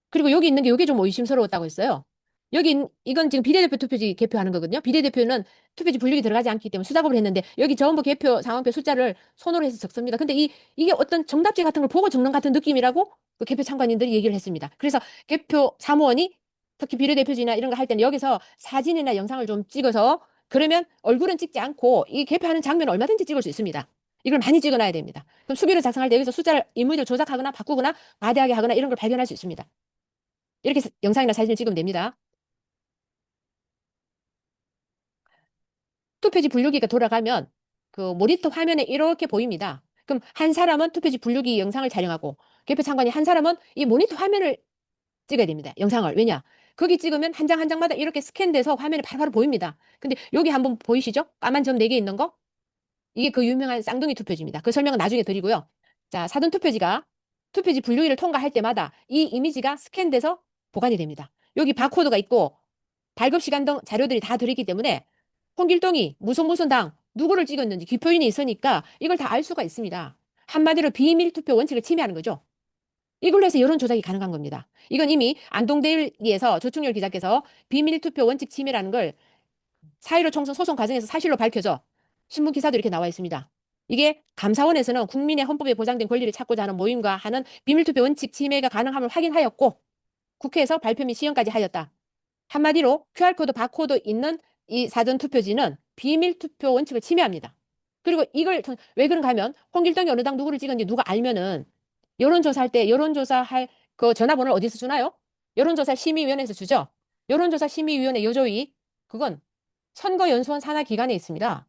그리고 여기 있는 게 이게 좀 의심스러웠다고 했어요. 이건 지금 비례대표 투표지 개표하는 거거든요. 비례대표는 투표지 분류기 들어가지 않기 때문에 수작업을 했는데 여기 전부 개표 상황표 숫자를 손으로 해서 적습니다. 근데 이게 어떤 정답지 같은 걸 보고 적는 같은 느낌이라고 그 개표 참관인들이 얘기를 했습니다. 그래서 개표 사무원이 특히 비례대표지나 이런 거 할 때는 여기서 사진이나 영상을 좀 찍어서 그러면 얼굴은 찍지 않고 이 개표하는 장면을 얼마든지 찍을 수 있습니다. 이걸 많이 찍어놔야 됩니다. 그럼 수비를 작성할 때 여기서 숫자를 인물을 조작하거나 바꾸거나 과대하게 하거나 이런 걸 발견할 수 있습니다. 이렇게 영상이나 사진을 찍으면 됩니다. 투표지 분류기가 돌아가면 그 모니터 화면에 이렇게 보입니다. 그럼 한 사람은 투표지 분류기 영상을 촬영하고 개표 참관인 한 사람은 이 모니터 화면을 찍어야 됩니다. 영상을. 왜냐? 거기 찍으면 한 장 한 장마다 이렇게 스캔돼서 화면에 바로바로 보입니다. 근데 여기 한번 보이시죠? 까만 점 4개 있는 거? 이게 그 유명한 쌍둥이 투표지입니다. 그 설명은 나중에 드리고요. 자, 사전 투표지가 투표지 분류기를 통과할 때마다 이 이미지가 스캔돼서 보관이 됩니다. 여기 바코드가 있고 발급 시간 등 자료들이 다 들어있기 때문에 홍길동이 무슨 당 누구를 찍었는지 기표인이 있으니까 이걸 다 알 수가 있습니다. 한마디로 비밀 투표 원칙을 침해하는 거죠. 이걸로 해서 여론 조작이 가능한 겁니다. 이건 이미 안동데일리에서 조충렬 기자께서 비밀 투표 원칙 침해라는 걸 4.15 총선 소송 과정에서 사실로 밝혀져 신문 기사도 이렇게 나와 있습니다. 이게 감사원에서는 국민의 헌법에 보장된 권리를 찾고자 하는 모임과 하는 비밀투표 원칙 침해가 가능함을 확인하였고 국회에서 발표 및 시연까지 하였다. 한마디로 QR코드, 바코드 있는 이 사전투표지는 비밀투표 원칙을 침해합니다. 그리고 이걸 왜 그런가 하면 홍길동이 어느 당 누구를 찍었는지 누가 알면은 여론조사할 때 여론조사할 그 전화번호를 어디서 주나요? 여론조사 심의위원회에서 주죠. 여론조사 심의위원회 여조위 그건 선거연수원 산하 기관에 있습니다.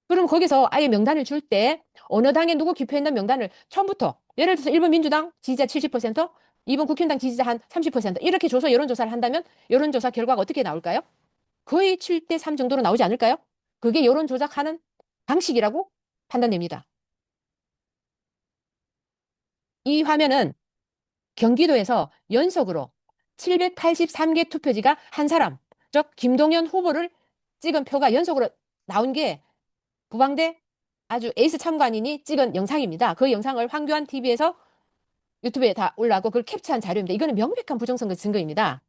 그럼 거기서 아예 명단을 줄 때 어느 당에 누구 기표했는 명단을 처음부터 예를 들어서 1번 민주당 지지자 70%, 2번 국힘당 지지자 한 30% 이렇게 줘서 여론조사를 한다면 여론조사 결과가 어떻게 나올까요? 거의 7대 3 정도로 나오지 않을까요? 그게 여론 조작하는 방식이라고 판단됩니다. 이 화면은 경기도에서 연속으로 783개 투표지가 한 사람, 즉 김동연 후보를 찍은 표가 연속으로 나온 게 부방대 아주 에이스 참관인이 찍은 영상입니다. 그 영상을 황교안 TV에서 유튜브에 다 올라가고 그걸 캡처한 자료입니다. 이거는 명백한 부정선거 증거입니다.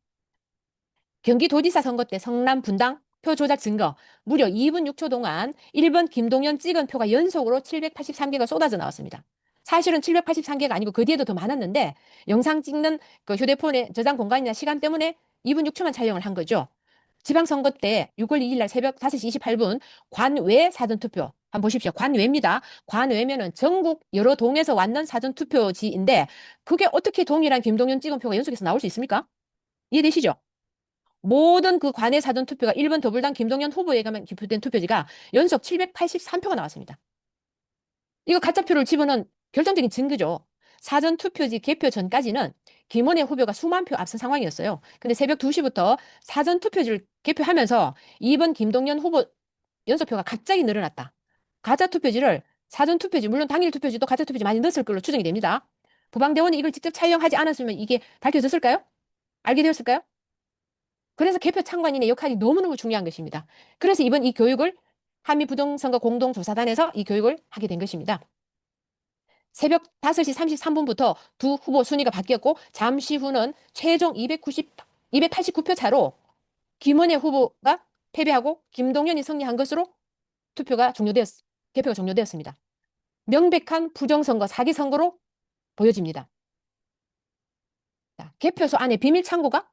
경기도지사 선거 때 성남 분당 표 조작 증거 무려 2분 6초 동안 1번 김동연 찍은 표가 연속으로 783개가 쏟아져 나왔습니다. 사실은 783개가 아니고 그 뒤에도 더 많았는데 영상 찍는 그 휴대폰의 저장 공간이나 시간 때문에 2분 6초만 촬영을 한 거죠. 지방선거 때 6월 2일 날 새벽 5시 28분 관외 사전투표 한번 보십시오. 관외입니다. 관외면은 전국 여러 동에서 왔는 사전투표지인데 그게 어떻게 동일한 김동연 찍은 표가 연속해서 나올 수 있습니까? 이해되시죠? 모든 그 관외 사전투표가 1번 더불당 김동연 후보에게만 기표된 투표지가 연속 783표가 나왔습니다. 이거 가짜표를 집어넣은 결정적인 증거죠. 사전투표지 개표 전까지는 김원혜 후보가 수만 표 앞선 상황이었어요. 근데 새벽 2시부터 사전투표지를 개표하면서 2번 김동연 후보 연소표가 갑자기 늘어났다. 가짜투표지를 사전투표지, 물론 당일 투표지도 가짜투표지 많이 넣었을 걸로 추정이 됩니다. 부방대원이 이걸 직접 촬영하지 않았으면 이게 밝혀졌을까요? 알게 되었을까요? 그래서 개표 참관인의 역할이 너무너무 중요한 것입니다. 그래서 이번 이 교육을 한미부정선거 공동조사단에서 이 교육을 하게 된 것입니다. 새벽 5시 33분부터 두 후보 순위가 바뀌었고 잠시 후는 최종 289표 차로 김원혜 후보가 패배하고 김동연이 승리한 것으로 개표가 종료되었습니다. 명백한 부정선거, 사기선거로 보여집니다. 자, 개표소 안에 비밀 창고가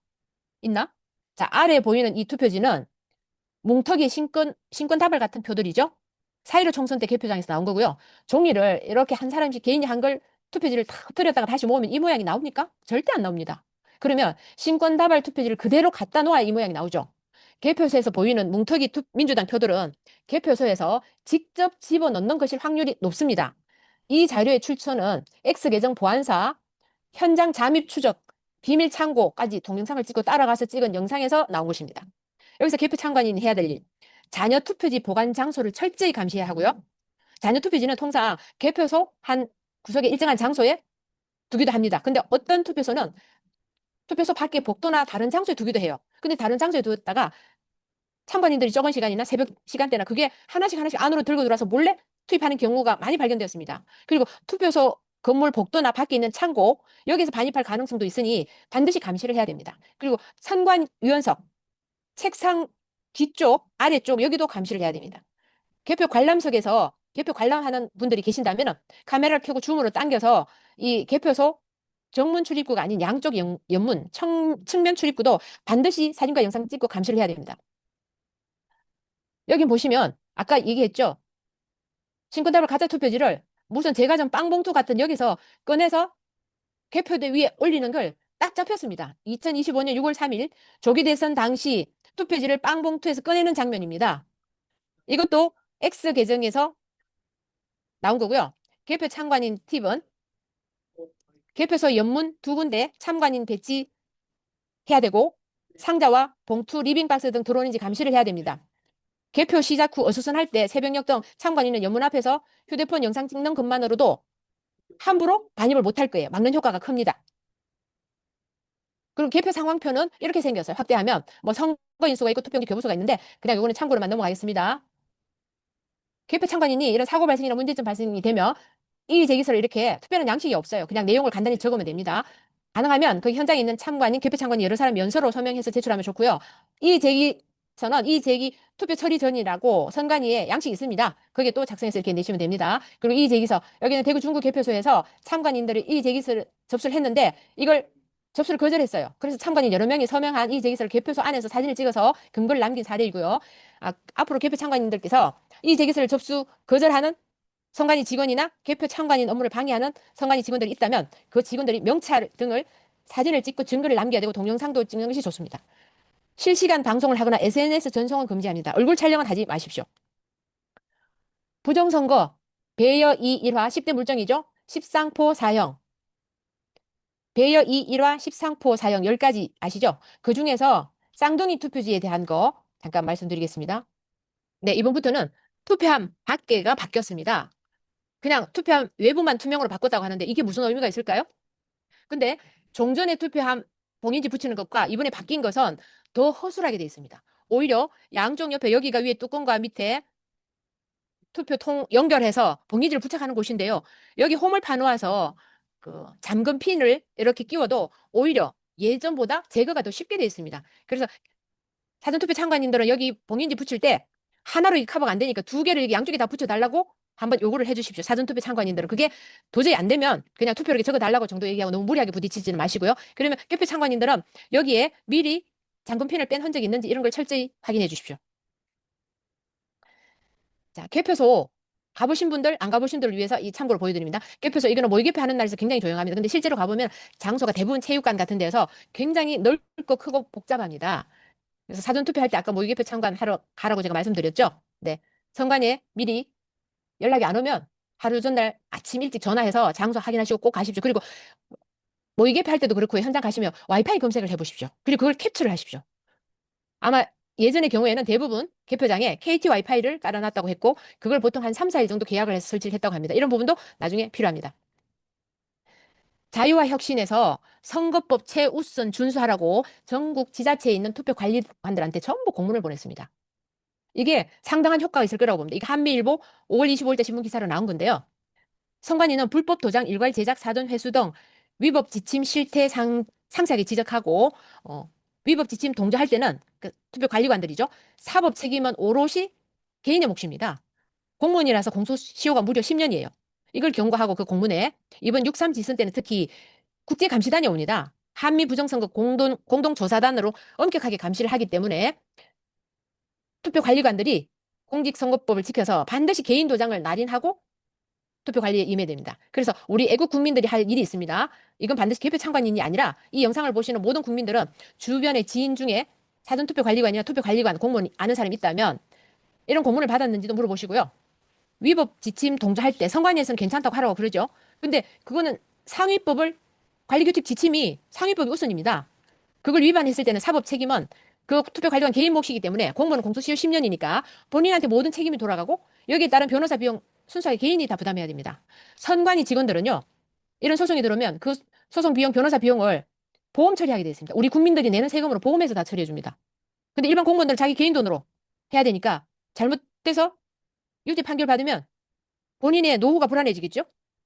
있나? 자, 아래 보이는 이 투표지는 뭉터기 신권 다발 같은 표들이죠. 4.15 총선 때 개표장에서 나온 거고요. 종이를 이렇게 한 사람씩 개인이 한걸 투표지를 다 흩어렸다가 다시 모으면 이 모양이 나옵니까? 절대 안 나옵니다. 그러면 신권다발 투표지를 그대로 갖다 놓아야 이 모양이 나오죠. 개표소에서 보이는 뭉터기 민주당 표들은 개표소에서 직접 집어넣는 것일 확률이 높습니다. 이 자료의 출처는 X계정 보안사, 현장 잠입 추적, 비밀 창고까지 동영상을 찍고 따라가서 찍은 영상에서 나온 것입니다. 여기서 개표 참관인이 해야 될 일. 자녀 투표지 보관 장소를 철저히 감시해야 하고요. 자녀 투표지는 통상 개표소 한 구석에 일정한 장소에 두기도 합니다. 근데 어떤 투표소는 투표소 밖에 복도나 다른 장소에 두기도 해요. 근데 다른 장소에 두었다가 참관인들이 적은 시간이나 새벽 시간대나 그게 하나씩 하나씩 안으로 들고 들어와서 몰래 투입하는 경우가 많이 발견되었습니다. 그리고 투표소 건물 복도나 밖에 있는 창고, 여기서 반입할 가능성도 있으니 반드시 감시를 해야 됩니다. 그리고 선관위원석, 책상 뒤쪽, 아래쪽 여기도 감시를 해야 됩니다. 개표 관람석에서 개표 관람하는 분들이 계신다면 카메라를 켜고 줌으로 당겨서 이 개표소 정문 출입구가 아닌 양쪽 연문, 측면 출입구도 반드시 사진과 영상 찍고 감시를 해야 됩니다. 여기 보시면 아까 얘기했죠. 신권답을 가짜 투표지를 무슨 제가 전 빵봉투 같은 여기서 꺼내서 개표대 위에 올리는 걸 딱 잡혔습니다. 2025년 6월 3일 조기 대선 당시 투표지를 빵봉투에서 꺼내는 장면입니다. 이것도 X 계정에서 나온 거고요. 개표 참관인 팁은 개표소 연문 2군데 참관인 배치해야 되고 상자와 봉투, 리빙박스 등 들어오는지 감시를 해야 됩니다. 개표 시작 후 어수선할 때 새벽녘 등 참관인은 연문 앞에서 휴대폰 영상 찍는 것만으로도 함부로 반입을 못할 거예요. 막는 효과가 큽니다. 그리고 개표 상황표는 이렇게 생겼어요. 확대하면 뭐 선거 인수가 있고 투표용지 교부수가 있는데 그냥 이거는 참고로만 넘어가겠습니다. 개표 참관인이 이런 사고 발생이나 문제점 발생이 되면 이의 제기서를 이렇게 특별한 양식이 없어요. 그냥 내용을 간단히 적으면 됩니다. 가능하면 그 현장에 있는 참관인, 개표 참관인 여러 사람 연서로 서명해서 제출하면 좋고요. 이의 제기서는 이의 제기 투표 처리 전이라고 선관위에 양식이 있습니다. 거기에 또 작성해서 이렇게 내시면 됩니다. 그리고 이의 제기서, 여기는 대구 중구 개표소에서 참관인들이 이의 제기서를 접수를 했는데 이걸 접수를 거절했어요. 그래서 참관인 여러 명이 서명한 이의 제기서를 개표소 안에서 사진을 찍어서 근거를 남긴 사례이고요. 앞으로 개표 참관인들께서 이의 제기서를 접수 거절하는 선관위 직원이나 개표 참관인 업무를 방해하는 선관위 직원들이 있다면 그 직원들이 명찰 등을 사진을 찍고 증거를 남겨야 되고 동영상도 찍는 것이 좋습니다. 실시간 방송을 하거나 SNS 전송은 금지합니다. 얼굴 촬영은 하지 마십시오. 부정선거, 배여 2일화 10대 물정이죠. 10상포 사형. 배여 2일화 10상포 사형 10가지 아시죠? 그 중에서 쌍둥이 투표지에 대한 거 잠깐 말씀드리겠습니다. 네, 이번부터는 투표함 밖에가 바뀌었습니다. 그냥 투표함 외부만 투명으로 바꿨다고 하는데 이게 무슨 의미가 있을까요? 근데 종전에 투표함 봉인지 붙이는 것과 이번에 바뀐 것은 더 허술하게 되어 있습니다. 오히려 양쪽 옆에 여기가 위에 뚜껑과 밑에 투표통 연결해서 봉인지를 부착하는 곳인데요. 여기 홈을 파놓아서 그 잠금 핀을 이렇게 끼워도 오히려 예전보다 제거가 더 쉽게 되어 있습니다. 그래서 사전투표 참관인들은 여기 봉인지 붙일 때 하나로 이 커버가 안 되니까 두 개를 양쪽에 다 붙여달라고 한번 요구를 해주십시오. 사전투표 참관인들은. 그게 도저히 안 되면 그냥 투표를 이렇게 적어달라고 정도 얘기하고 너무 무리하게 부딪히지는 마시고요. 그러면 개표 참관인들은 여기에 미리 잠금핀을 뺀 흔적이 있는지 이런 걸 철저히 확인해 주십시오. 자, 개표소 가보신 분들, 안 가보신 분들을 위해서 이 참고를 보여드립니다. 개표소, 이거는 모의개표 하는 날에서 굉장히 조용합니다. 근데 실제로 가보면 장소가 대부분 체육관 같은 데서 굉장히 넓고 크고 복잡합니다. 그래서 사전투표할 때 아까 모의개표 참관하러 가라고 제가 말씀드렸죠. 네. 선관위에 미리 연락이 안 오면 하루 전날 아침 일찍 전화해서 장소 확인하시고 꼭 가십시오. 그리고 모의개표 할 때도 그렇고 현장 가시면 와이파이 검색을 해보십시오. 그리고 그걸 캡처를 하십시오. 아마 예전의 경우에는 대부분 개표장에 KT 와이파이를 깔아놨다고 했고 그걸 보통 한 3, 4일 정도 계약을 해서 설치를 했다고 합니다. 이런 부분도 나중에 필요합니다. 자유와 혁신에서 선거법 최우선 준수하라고 전국 지자체에 있는 투표관리관들한테 전부 공문을 보냈습니다. 이게 상당한 효과가 있을 거라고 봅니다. 이게 한미일보 5월 25일 때 신문 기사로 나온 건데요. 선관위는 불법 도장, 일괄 제작, 사전 회수 등 위법 지침 실태 상세하게 지적하고 위법 지침 동조할 때는 그 투표 관리관들이죠. 사법 책임은 오롯이 개인의 몫입니다. 공무원이라서 공소시효가 무려 10년이에요. 이걸 경고하고 그 공문에 이번 6.3 지선 때는 특히 국제감시단이 옵니다. 한미 부정선거 공동조사단으로 엄격하게 감시를 하기 때문에 투표 관리관들이 공직선거법을 지켜서 반드시 개인 도장을 날인하고 투표 관리에 임해야 됩니다. 그래서 우리 애국 국민들이 할 일이 있습니다. 이건 반드시 개표 참관인이 아니라 이 영상을 보시는 모든 국민들은 주변의 지인 중에 사전투표 관리관이나 투표 관리관 공무원 아는 사람이 있다면 이런 공문을 받았는지도 물어보시고요. 위법 지침 동조할 때 선관위에서는 괜찮다고 하라고 그러죠. 근데 그거는 상위법을 관리규칙 지침이 상위법이 우선입니다. 그걸 위반했을 때는 사법 책임은 그 투표 관리관 개인 몫이기 때문에 공무원은 공소시효 10년이니까 본인한테 모든 책임이 돌아가고 여기에 따른 변호사 비용 순수하게 개인이 다 부담해야 됩니다. 선관위 직원들은요. 이런 소송이 들어오면 그 소송 비용, 변호사 비용을 보험 처리하게 되어 있습니다. 우리 국민들이 내는 세금으로 보험에서 다 처리해 줍니다. 근데 일반 공무원들은 자기 개인 돈으로 해야 되니까 잘못돼서 유죄 판결 받으면 본인의 노후가 불안해지겠죠?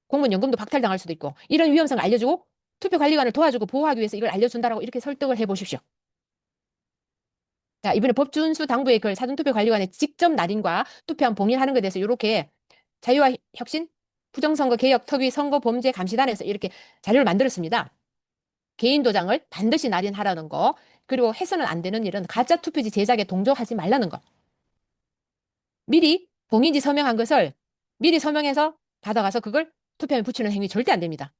공무원 연금도 박탈당할 수도 있고 이런 위험성을 알려주고 투표관리관을 도와주고 보호하기 위해서 이걸 알려준다라고 이렇게 설득을 해보십시오. 자, 이번에 법준수 당부의 글 사전투표관리관의 직접 날인과 투표함 봉인하는 것에 대해서 이렇게 자유와 혁신, 부정선거 개혁 특위 선거범죄 감시단에서 이렇게 자료를 만들었습니다. 개인 도장을 반드시 날인하라는 거, 그리고 해서는 안 되는 일은 가짜 투표지 제작에 동조하지 말라는 거. 미리 봉인지 서명한 것을 미리 서명해서 받아가서 그걸 투표함에 붙이는 행위 절대 안 됩니다.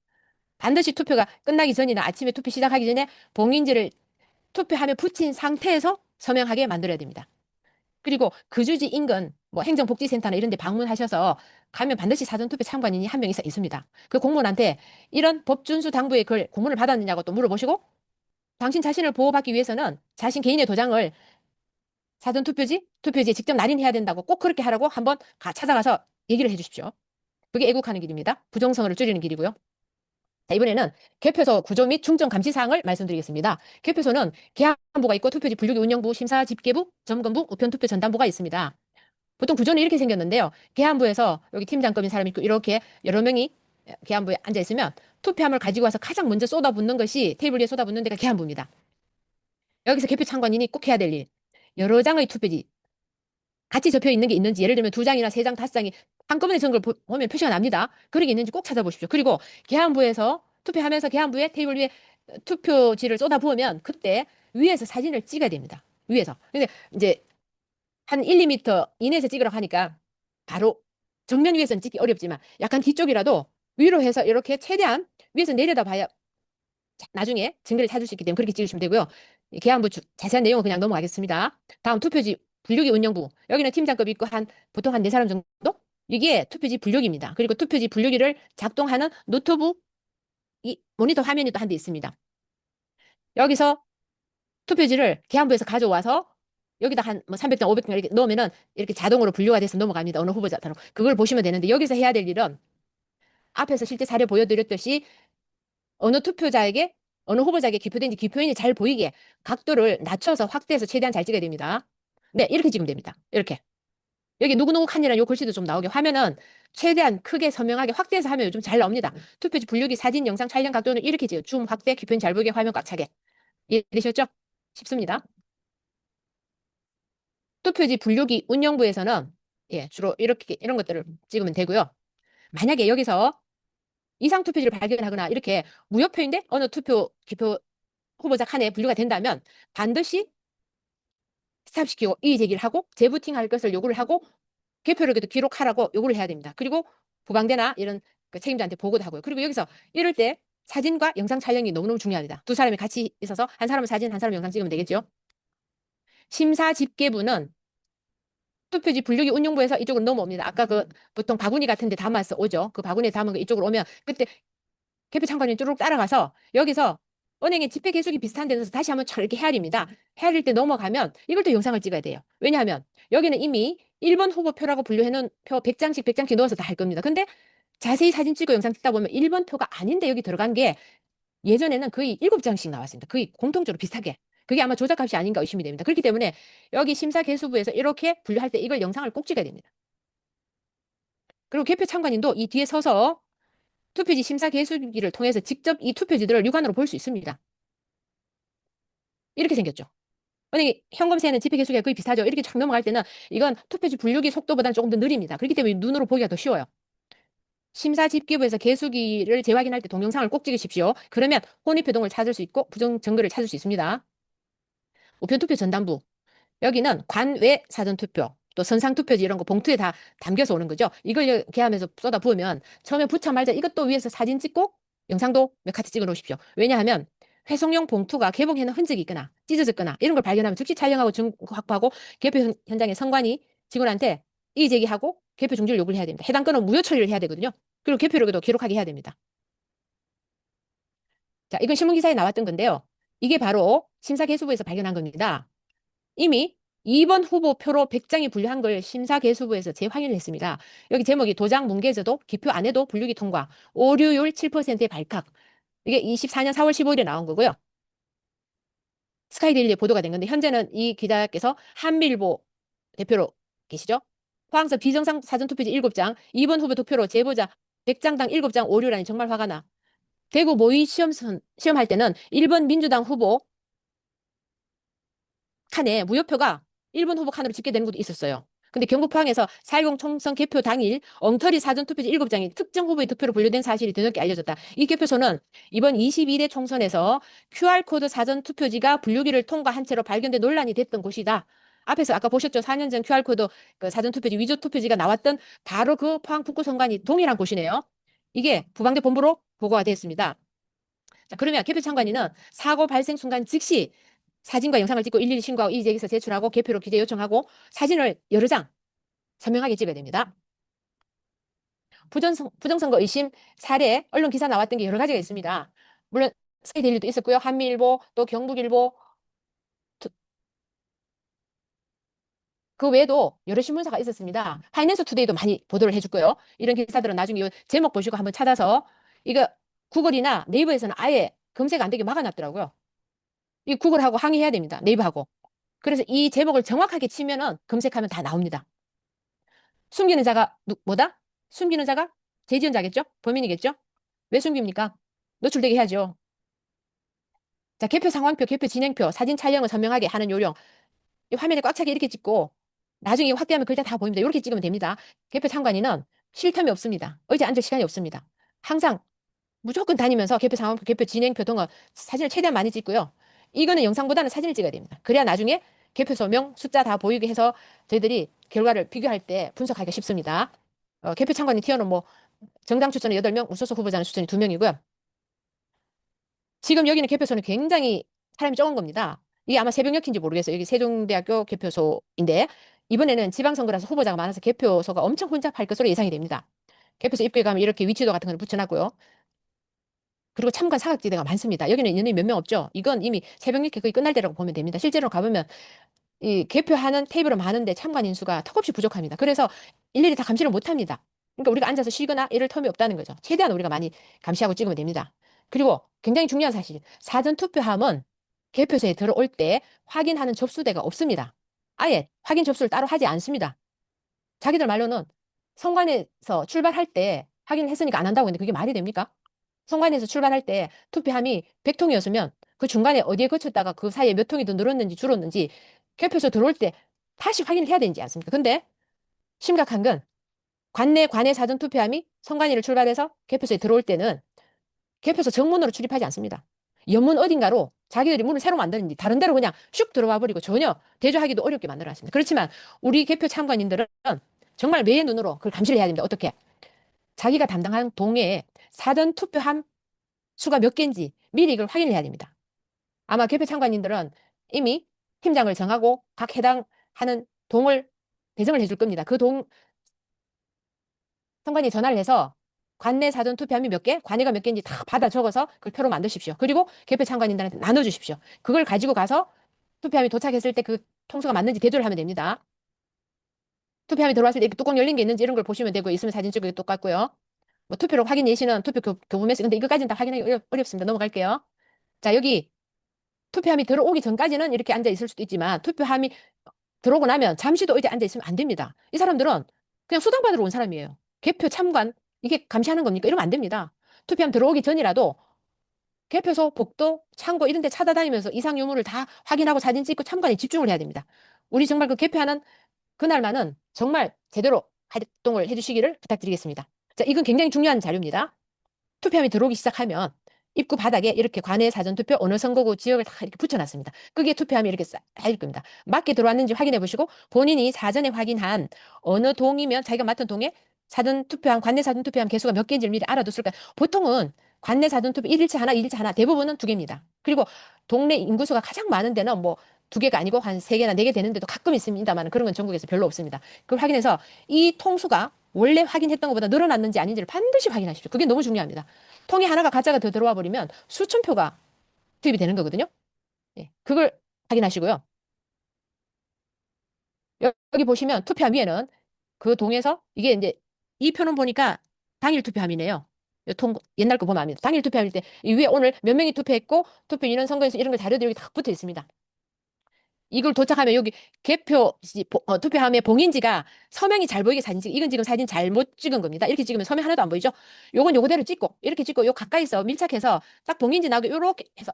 반드시 투표가 끝나기 전이나 아침에 투표 시작하기 전에 봉인지를 투표함에 붙인 상태에서 서명하게 만들어야 됩니다. 그리고 거주지 인근 뭐 행정복지센터나 이런 데 방문하셔서 가면 반드시 사전투표 참관인이 한 명 이상 있습니다. 그 공무원한테 이런 법준수 당부의 글 공문을 받았느냐고 또 물어보시고 당신 자신을 보호받기 위해서는 자신 개인의 도장을 투표지에 직접 날인해야 된다고 꼭 그렇게 하라고 한번 찾아가서 얘기를 해주십시오. 그게 애국하는 길입니다. 부정선거를 줄이는 길이고요. 자, 이번에는 개표소 구조 및 충정 감시 사항을 말씀드리겠습니다. 개표소는 계안부가 있고 투표지 분류기 운영부, 심사 집계부, 점검부, 우편투표 전담부가 있습니다. 보통 구조는 이렇게 생겼는데요. 계안부에서 여기 팀장급인 사람이 있고 이렇게 여러 명이 계안부에 앉아 있으면 투표함을 가지고 와서 가장 먼저 쏟아붓는 것이 테이블 위에 쏟아붓는 데가 계안부입니다. 여기서 개표 참관인이 꼭 해야 될 일. 여러 장의 투표지 같이 접혀 있는 게 있는지 예를 들면 2장이나 3장, 5장이 한꺼번에 적은 걸 보면 표시가 납니다. 그런 게 있는지 꼭 찾아보십시오. 그리고 계안부에서 투표하면서 계안부에 테이블 위에 투표지를 쏟아부으면 그때 위에서 사진을 찍어야 됩니다. 위에서. 근데 이제 한 1, 2m 이내에서 찍으라고 하니까 바로 정면 위에서는 찍기 어렵지만 약간 뒤쪽이라도 위로 해서 이렇게 최대한 위에서 내려다 봐야 나중에 증거를 찾을 수 있기 때문에 그렇게 찍으시면 되고요. 계안부 자세한 내용은 그냥 넘어가겠습니다. 다음 투표지 분류기 운영부. 여기는 팀장급이 있고 보통 한 4사람 정도? 이게 투표지 분류기입니다. 그리고 투표지 분류기를 작동하는 노트북 모니터 화면이 또 한 대 있습니다. 여기서 투표지를 계안부에서 가져와서 여기다 한 뭐 300장, 500장 이렇게 넣으면은 이렇게 자동으로 분류가 돼서 넘어갑니다. 어느 후보자처럼. 그걸 보시면 되는데 여기서 해야 될 일은 앞에서 실제 사례 보여드렸듯이 어느 투표자에게 어느 후보자에게 기표된지 기표인이 잘 보이게 각도를 낮춰서 확대해서 최대한 잘 찍어야 됩니다. 네, 이렇게 찍으면 됩니다. 이렇게. 여기 누구누구 칸이라는 요 글씨도 좀 나오게 화면은 최대한 크게 선명하게 확대해서 하면 요즘 잘 나옵니다. 투표지 분류기 사진, 영상 촬영 각도는 이렇게 찍어요. 줌 확대, 기표인 잘 보이게 화면 꽉 차게. 이해되셨죠? 쉽습니다. 투표지 분류기 운영부에서는 주로 이렇게 이런 것들을 찍으면 되고요. 만약에 여기서 이상 투표지를 발견하거나 이렇게 무효표인데 어느 기표 후보자 칸에 분류가 된다면 반드시 스탑시키고 이의 제기를 하고 재부팅할 것을 요구를 하고 개표록에도 기록하라고 요구를 해야 됩니다. 그리고 부방대나 이런 그 책임자한테 보고도 하고요. 그리고 여기서 이럴 때 사진과 영상 촬영이 너무너무 중요합니다. 두 사람이 같이 있어서 한 사람은 사진, 한 사람은 영상 찍으면 되겠죠. 심사 집계부는 투표지 분류기 운영부에서 이쪽으로 넘어옵니다. 아까 그 보통 바구니 같은 데 담아서 오죠. 그 바구니에 담은 거 이쪽으로 오면 그때 개표 참관인이 쭉 따라가서 여기서 은행의 지폐 개수기 비슷한 데서 다시 한번 이렇게 헤아립니다. 헤아릴 때 넘어가면 이걸 또 영상을 찍어야 돼요. 왜냐하면 여기는 이미 1번 후보표라고 분류해놓은 표 100장씩 넣어서 다 할 겁니다. 근데 자세히 사진 찍고 영상 찍다 보면 1번 표가 아닌데 여기 들어간 게 예전에는 거의 7장씩 나왔습니다. 거의 공통적으로 비슷하게. 그게 아마 조작값이 아닌가 의심이 됩니다. 그렇기 때문에 여기 심사개수부에서 이렇게 분류할 때 이걸 영상을 꼭 찍어야 됩니다. 그리고 개표 참관인도 이 뒤에 서서 투표지 심사 개수기를 통해서 직접 이 투표지들을 육안으로 볼 수 있습니다. 이렇게 생겼죠. 은행이 현금세는 지폐 개수기가 거의 비슷하죠. 이렇게 쫙 넘어갈 때는 이건 투표지 분류기 속도보다는 조금 더 느립니다. 그렇기 때문에 눈으로 보기가 더 쉬워요. 심사 집계부에서 개수기를 재확인할 때 동영상을 꼭 찍으십시오. 그러면 혼입표동을 찾을 수 있고 부정 증거를 찾을 수 있습니다. 우편투표 전담부. 여기는 관외 사전투표, 또 선상투표지 이런 거 봉투에 다 담겨서 오는 거죠. 이걸 이렇게 하면서 쏟아 부으면 처음에 붙자마자 이것도 위에서 사진 찍고 영상도 몇 카트 찍어 놓으십시오. 왜냐하면 회송용 봉투가 개봉해놓은 흔적이 있거나 찢어졌거나 이런 걸 발견하면 즉시 촬영하고 증거 확보하고 개표 현장의 선관위 직원한테 이의 제기하고 개표 중지를 요구를 해야 됩니다. 해당 건은 무효 처리를 해야 되거든요. 그리고 개표록에도 기록하게 해야 됩니다. 자, 이건 신문기사에 나왔던 건데요. 이게 바로 심사개수부에서 발견한 겁니다. 이미 2번 후보표로 100장이 분류한 걸 심사개수부에서 재확인을 했습니다. 여기 제목이 도장 뭉개져도 기표 안에도 분류기 통과, 오류율 7%의 발칵. 이게 24년 4월 15일에 나온 거고요. 스카이데일리에 보도가 된 건데 현재는 이 기자께서 한미일보 대표로 계시죠. 포항서 비정상 사전투표지 7장, 2번 후보 득표로 제보자 100장당 7장 오류라니 정말 화가 나. 대구 모의 시험할 때는 1번 민주당 후보 칸에 무효표가 1번 후보 칸으로 집계되는 것도 있었어요. 근데 경북 포항에서 4.10 총선 개표 당일 엉터리 사전투표지 7장이 특정 후보의 득표로 분류된 사실이 뒤늦게 알려졌다. 이 개표소는 이번 22대 총선에서 QR코드 사전투표지가 분류기를 통과한 채로 발견돼 논란이 됐던 곳이다. 앞에서 아까 보셨죠? 4년 전 QR코드 그 사전투표지 위조 투표지가 나왔던 바로 그 포항 북구선관위 동일한 곳이네요. 이게 부방대 본부로 보고가 됐습니다. 자, 그러면 개표 참관인은 사고 발생 순간 즉시 사진과 영상을 찍고 일일이 신고하고 이재기서 제출하고 개표로 기재 요청하고 사진을 여러 장 선명하게 찍어야 됩니다. 부정선거 의심 사례 언론 기사 나왔던 게 여러 가지가 있습니다. 물론 스카이데일리도 있었고요. 한미일보 또 경북일보 그 외에도 여러 신문사가 있었습니다. 파이낸스 투데이도 많이 보도를 해줬고요. 이런 기사들은 나중에 이 제목 보시고 한번 찾아서 이거 구글이나 네이버에서는 아예 검색 안 되게 막아놨더라고요. 이 구글하고 항의해야 됩니다. 네이버하고. 그래서 이 제목을 정확하게 치면은 검색하면 다 나옵니다. 숨기는 자가 뭐다? 숨기는 자가 재지연자겠죠? 범인이겠죠? 왜 숨깁니까? 노출되게 해야죠. 자, 개표 상황표, 개표 진행표, 사진 촬영을 선명하게 하는 요령. 이 화면에 꽉 차게 이렇게 찍고 나중에 확대하면 글자 다 보입니다. 이렇게 찍으면 됩니다. 개표 참관인은 쉴 틈이 없습니다. 의자 앉을 시간이 없습니다. 항상 무조건 다니면서 개표 상황표, 개표 진행표 등을 사진을 최대한 많이 찍고요. 이거는 영상보다는 사진을 찍어야 됩니다. 그래야 나중에 개표 소명, 숫자 다 보이게 해서 저희들이 결과를 비교할 때 분석하기가 쉽습니다. 개표 참관인 티어는 뭐 정당 추천은 8명, 무소속 후보자는 추천이 2명이고요. 지금 여기는 개표소는 굉장히 사람이 적은 겁니다. 이게 아마 새벽녘인지 모르겠어요. 여기 세종대학교 개표소인데 이번에는 지방선거라서 후보자가 많아서 개표소가 엄청 혼잡할 것으로 예상이 됩니다. 개표소 입구에 가면 이렇게 위치도 같은 걸 붙여놨고요. 그리고 참관 사각지대가 많습니다. 여기는 인원이 몇 명 없죠. 이건 이미 새벽녘에 거의 끝날 때라고 보면 됩니다. 실제로 가보면 이 개표하는 테이블은 많은데 참관 인수가 턱없이 부족합니다. 그래서 일일이 다 감시를 못합니다. 그러니까 우리가 앉아서 쉬거나 이럴 텀이 없다는 거죠. 최대한 우리가 많이 감시하고 찍으면 됩니다. 그리고 굉장히 중요한 사실, 사전투표함은 개표소에 들어올 때 확인하는 접수대가 없습니다. 아예 확인 접수를 따로 하지 않습니다. 자기들 말로는 선관에서 출발할 때 확인을 했으니까 안 한다고 했는데 그게 말이 됩니까? 선관에서 출발할 때 투표함이 100통이었으면 그 중간에 어디에 거쳤다가 그 사이에 몇 통이 더 늘었는지 줄었는지 개표소 들어올 때 다시 확인을 해야 되지 않습니까? 근데 심각한 건 관내 사전 투표함이 선관위를 출발해서 개표소에 들어올 때는 개표소 정문으로 출입하지 않습니다. 연문 어딘가로 자기들이 문을 새로 만드는지 다른 데로 그냥 슉 들어와 버리고 전혀 대조하기도 어렵게 만들어 놨습니다. 그렇지만 우리 개표 참관인들은 정말 매의 눈으로 그걸 감시를 해야 됩니다. 어떻게? 자기가 담당한 동에 사전 투표함 수가 몇 개인지 미리 이걸 확인을 해야 됩니다. 아마 개표 참관인들은 이미 팀장을 정하고 각 해당하는 동을 배정을 해줄 겁니다. 그 동 선관위 전화를 해서 관내 사전 투표함이 몇 개, 관내가 몇 개인지 다 받아 적어서 그걸 표로 만드십시오. 그리고 개표 참관인들한테 나눠주십시오. 그걸 가지고 가서 투표함이 도착했을 때 그 통수가 맞는지 대조를 하면 됩니다. 투표함이 들어왔을 때 뚜껑 열린 게 있는지 이런 걸 보시면 되고 있으면 사진 찍기 똑같고요. 뭐 투표로 확인 예시는 투표 교부 메시지. 근데 이거까지는 다 확인하기 어렵습니다. 넘어갈게요. 자, 여기 투표함이 들어오기 전까지는 이렇게 앉아 있을 수도 있지만 투표함이 들어오고 나면 잠시도 의자에 앉아 있으면 안 됩니다. 이 사람들은 그냥 수당 받으러 온 사람이에요. 개표 참관 이게 감시하는 겁니까? 이러면 안 됩니다. 투표함 들어오기 전이라도 개표소, 복도, 창고 이런 데 찾아다니면서 이상 유무를 다 확인하고 사진 찍고 참관에 집중을 해야 됩니다. 우리 정말 그 개표하는 그날만은 정말 제대로 활동을 해주시기를 부탁드리겠습니다. 자, 이건 굉장히 중요한 자료입니다. 투표함이 들어오기 시작하면 입구 바닥에 이렇게 관내 사전투표 어느 선거구 지역을 다 이렇게 붙여놨습니다. 그게 투표함이 이렇게 쌓일 겁니다. 맞게 들어왔는지 확인해 보시고 본인이 사전에 확인한 어느 동이면 자기가 맡은 동에 사전투표함, 관내 사전투표함 개수가 몇 개인지를 미리 알아뒀을까요? 보통은 관내 사전투표 1일차 하나, 2일차 하나, 대부분은 2개입니다. 그리고 동네 인구수가 가장 많은 데는 뭐 2개가 아니고 한 3개나 4개 되는 데도 가끔 있습니다만 그런 건 전국에서 별로 없습니다. 그걸 확인해서 이 통수가 원래 확인했던 것보다 늘어났는지 아닌지를 반드시 확인하십시오. 그게 너무 중요합니다. 통이 하나가 가짜가 더 들어와 버리면 수천 표가 투입이 되는 거거든요. 예, 그걸 확인하시고요. 여기 보시면 투표함 위에는 그 동에서 이게 이제 이 표는 보니까 당일 투표함이네요. 옛날 거 보면 압니다. 당일 투표할 때 이 위에 오늘 몇 명이 투표했고 투표 인원 선거에서 이런 걸 자료들이 다 붙어 있습니다. 이걸 도착하면 여기 투표함의 봉인지가 서명이 잘 보이게 사진 찍. 이건 지금 사진 잘못 찍은 겁니다. 이렇게 찍으면 서명 하나도 안 보이죠? 요건 요거대로 찍고 이렇게 찍고 요 가까이서 밀착해서 딱 봉인지 나오게 요렇게 해서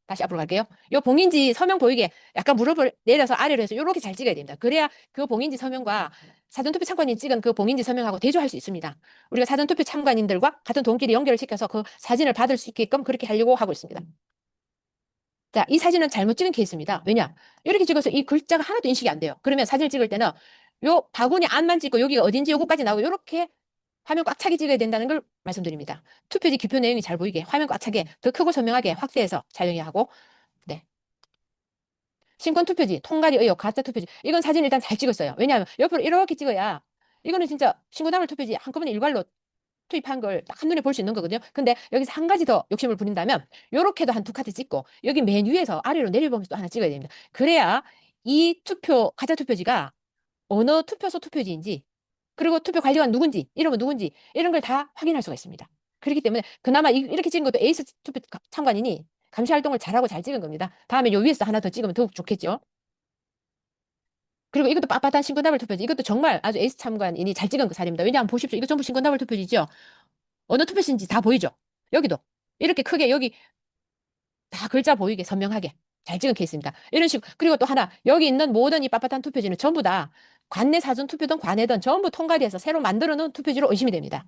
다시 앞으로 갈게요. 요 봉인지 서명 보이게 약간 무릎을 내려서 아래로 해서 요렇게 잘 찍어야 됩니다. 그래야 그 봉인지 서명과 사전투표 참관인이 찍은 그 봉인지 서명하고 대조할 수 있습니다. 우리가 사전투표 참관인들과 같은 돈끼리 연결을 시켜서 그 사진을 받을 수 있게끔 그렇게 하려고 하고 있습니다. 자, 이 사진은 잘못 찍은 케이스입니다. 왜냐? 이렇게 찍어서 이 글자가 하나도 인식이 안 돼요. 그러면 사진을 찍을 때는 요 바구니 안만 찍고 여기가 어딘지 요거까지 나오고 요렇게 화면 꽉 차게 찍어야 된다는 걸 말씀드립니다. 투표지 기표 내용이 잘 보이게 화면 꽉 차게 더 크고 선명하게 확대해서 촬영해야 하고 네. 신권 투표지, 통과리 의혹, 가짜 투표지 이건 사진 일단 잘 찍었어요. 왜냐하면 옆으로 이렇게 찍어야 이거는 진짜 신고당물 투표지 한꺼번에 일괄로 투입한 걸 딱 한눈에 볼 수 있는 거거든요. 근데 여기서 한 가지 더 욕심을 부린다면 요렇게도 한 두 카드 찍고 여기 맨 위에서 아래로 내려보면서 또 하나 찍어야 됩니다. 그래야 이 가짜 투표지가 어느 투표소 투표지인지 그리고 투표 관리관 누군지 이름은 누군지 이런 걸 다 확인할 수가 있습니다. 그렇기 때문에 그나마 이렇게 찍은 것도 에이스 투표 참관인이 감시 활동을 잘하고 잘 찍은 겁니다. 다음에 요 위에서 하나 더 찍으면 더욱 좋겠죠. 그리고 이것도 빳빳한 신권다발 투표지. 이것도 정말 아주 에이스 참관인이 잘 찍은 그 사례입니다. 왜냐하면 보십시오. 이거 전부 신권다발 투표지죠. 어느 투표지인지 다 보이죠? 여기도 이렇게 크게 여기 다 글자 보이게 선명하게 잘 찍은 케이스입니다. 이런 식으로 그리고 또 하나 여기 있는 모든 이 빳빳한 투표지는 전부 다 관내 사전 투표든 관내든 전부 통과돼서 새로 만들어 놓은 투표지로 의심이 됩니다.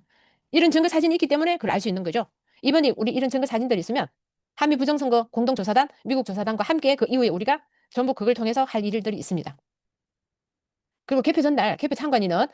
이런 증거 사진이 있기 때문에 그걸 알 수 있는 거죠. 이번에 우리 이런 증거 사진들이 있으면 한미 부정선거 공동조사단, 미국 조사단과 함께 그 이후에 우리가 전부 그걸 통해서 할 일들이 있습니다. 그리고 개표 전날 개표 참관인은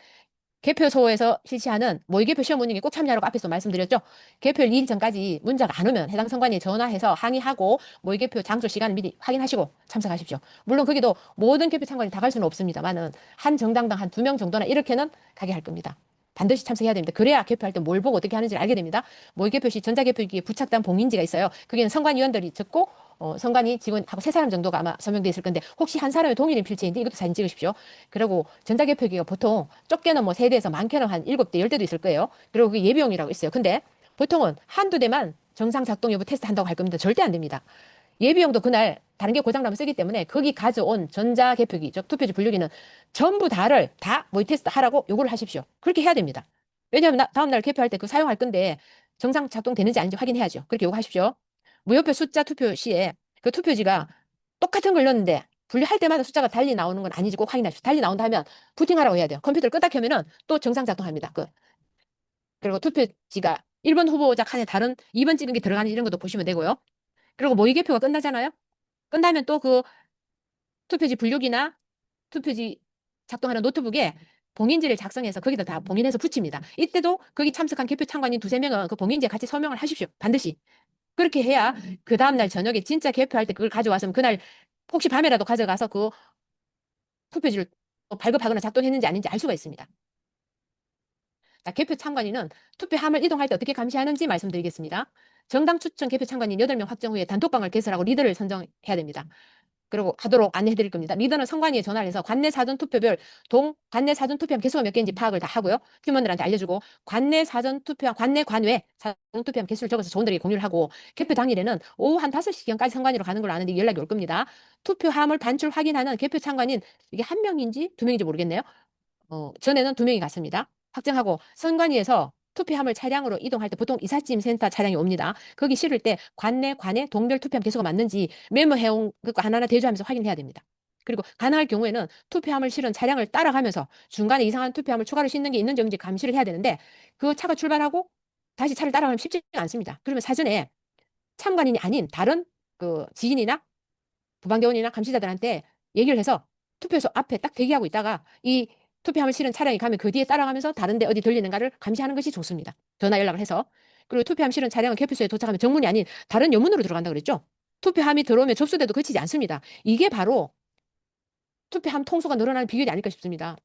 개표소에서 실시하는 모의개표 시험 운영에 꼭 참여하라고 앞에서 말씀드렸죠. 개표일 2일 전까지 문자가 안 오면 해당 선관위에 전화해서 항의하고 모의개표 장소 시간을 미리 확인하시고 참석하십시오. 물론 거기도 모든 개표 참관이 다 갈 수는 없습니다만은 한 정당당 한 2명 정도나 이렇게는 가게 할 겁니다. 반드시 참석해야 됩니다. 그래야 개표할 때 뭘 보고 어떻게 하는지를 알게 됩니다. 모의개표 시 전자개표기에 부착된 봉인지가 있어요. 거기는 선관위원들이 적고 선관위 직원하고 3사람 정도가 아마 서명돼 있을 건데 혹시 한 사람의 동일인 필체인데 이것도 사진 찍으십시오. 그리고 전자개표기가 보통 적게는 뭐 3대에서 많게는 한 7대, 10대도 있을 거예요. 그리고 그게 예비용이라고 있어요. 근데 보통은 한두 대만 정상 작동 여부 테스트 한다고 할 겁니다. 절대 안 됩니다. 예비용도 그날 다른 게 고장나면 쓰기 때문에 거기 가져온 전자개표기, 즉 투표지 분류기는 전부 다를 다 모의 테스트 하라고 요구를 하십시오. 그렇게 해야 됩니다. 왜냐하면 다음날 개표할 때 그 사용할 건데 정상 작동되는지 아닌지 확인해야죠. 그렇게 요구하십시오. 무효표 숫자 투표 시에 그 투표지가 똑같은 걸 넣었는데 분류할 때마다 숫자가 달리 나오는 건 아닌지 꼭 확인하십시오. 달리 나온다 하면 부팅하라고 해야 돼요. 컴퓨터를 끄다 켜면은 또 정상 작동합니다. 그리고 투표지가 1번 후보자 칸에 다른 2번 찍은 게 들어가는지 이런 것도 보시면 되고요. 그리고 모의 개표가 끝나잖아요. 끝나면 또 그 투표지 분류기나 투표지 작동하는 노트북에 봉인지를 작성해서 거기다 다 봉인해서 붙입니다. 이때도 거기 참석한 개표 참관인 2~3명은 그 봉인지에 같이 서명을 하십시오. 반드시. 그렇게 해야 그 다음날 저녁에 진짜 개표할 때 그걸 가져와서 그날 혹시 밤에라도 가져가서 그 투표지를 발급하거나 작동했는지 아닌지 알 수가 있습니다. 자, 개표 참관인은 투표함을 이동할 때 어떻게 감시하는지 말씀드리겠습니다. 정당 추천 개표 참관인 8명 확정 후에 단톡방을 개설하고 리더를 선정해야 됩니다. 그리고 하도록 안내해 드릴 겁니다. 리더는 선관위에 전화를 해서 관내 사전 투표별 관내 사전 투표함 개수가 몇 개인지 파악을 다 하고요. 팀원들한테 알려주고 관내 사전 투표함, 관내 관외 사전 투표함 개수를 적어서 조원들에게 공유를 하고 개표 당일에는 오후 한 5시경까지 선관위로 가는 걸로 아는데 연락이 올 겁니다. 투표함을 반출 확인하는 개표 참관인 이게 1명인지 2명인지 모르겠네요. 전에는 2명이 갔습니다. 확정하고 선관위에서 투표함을 차량으로 이동할 때 보통 이삿짐 센터 차량이 옵니다. 거기 실을 때 관내 동별 투표함 개수가 맞는지 메모해온 그거 하나하나 대조하면서 확인해야 됩니다. 그리고 가능할 경우에는 투표함을 실은 차량을 따라가면서 중간에 이상한 투표함을 추가로 싣는 게 있는지 없는지 감시를 해야 되는데 그 차가 출발하고 다시 차를 따라가면 쉽지 않습니다. 그러면 사전에 참관인이 아닌 다른 그 지인이나 부방대원이나 감시자들한테 얘기를 해서 투표소 앞에 딱 대기하고 있다가 이 투표함을 실은 차량이 가면 그 뒤에 따라가면서 다른 데 어디 들리는가를 감시하는 것이 좋습니다. 전화 연락을 해서. 그리고 투표함 실은 차량은 개표소에 도착하면 정문이 아닌 다른 여문으로 들어간다고 그랬죠. 투표함이 들어오면 접수돼도 그치지 않습니다. 이게 바로 투표함 통수가 늘어나는 비결이 아닐까 싶습니다.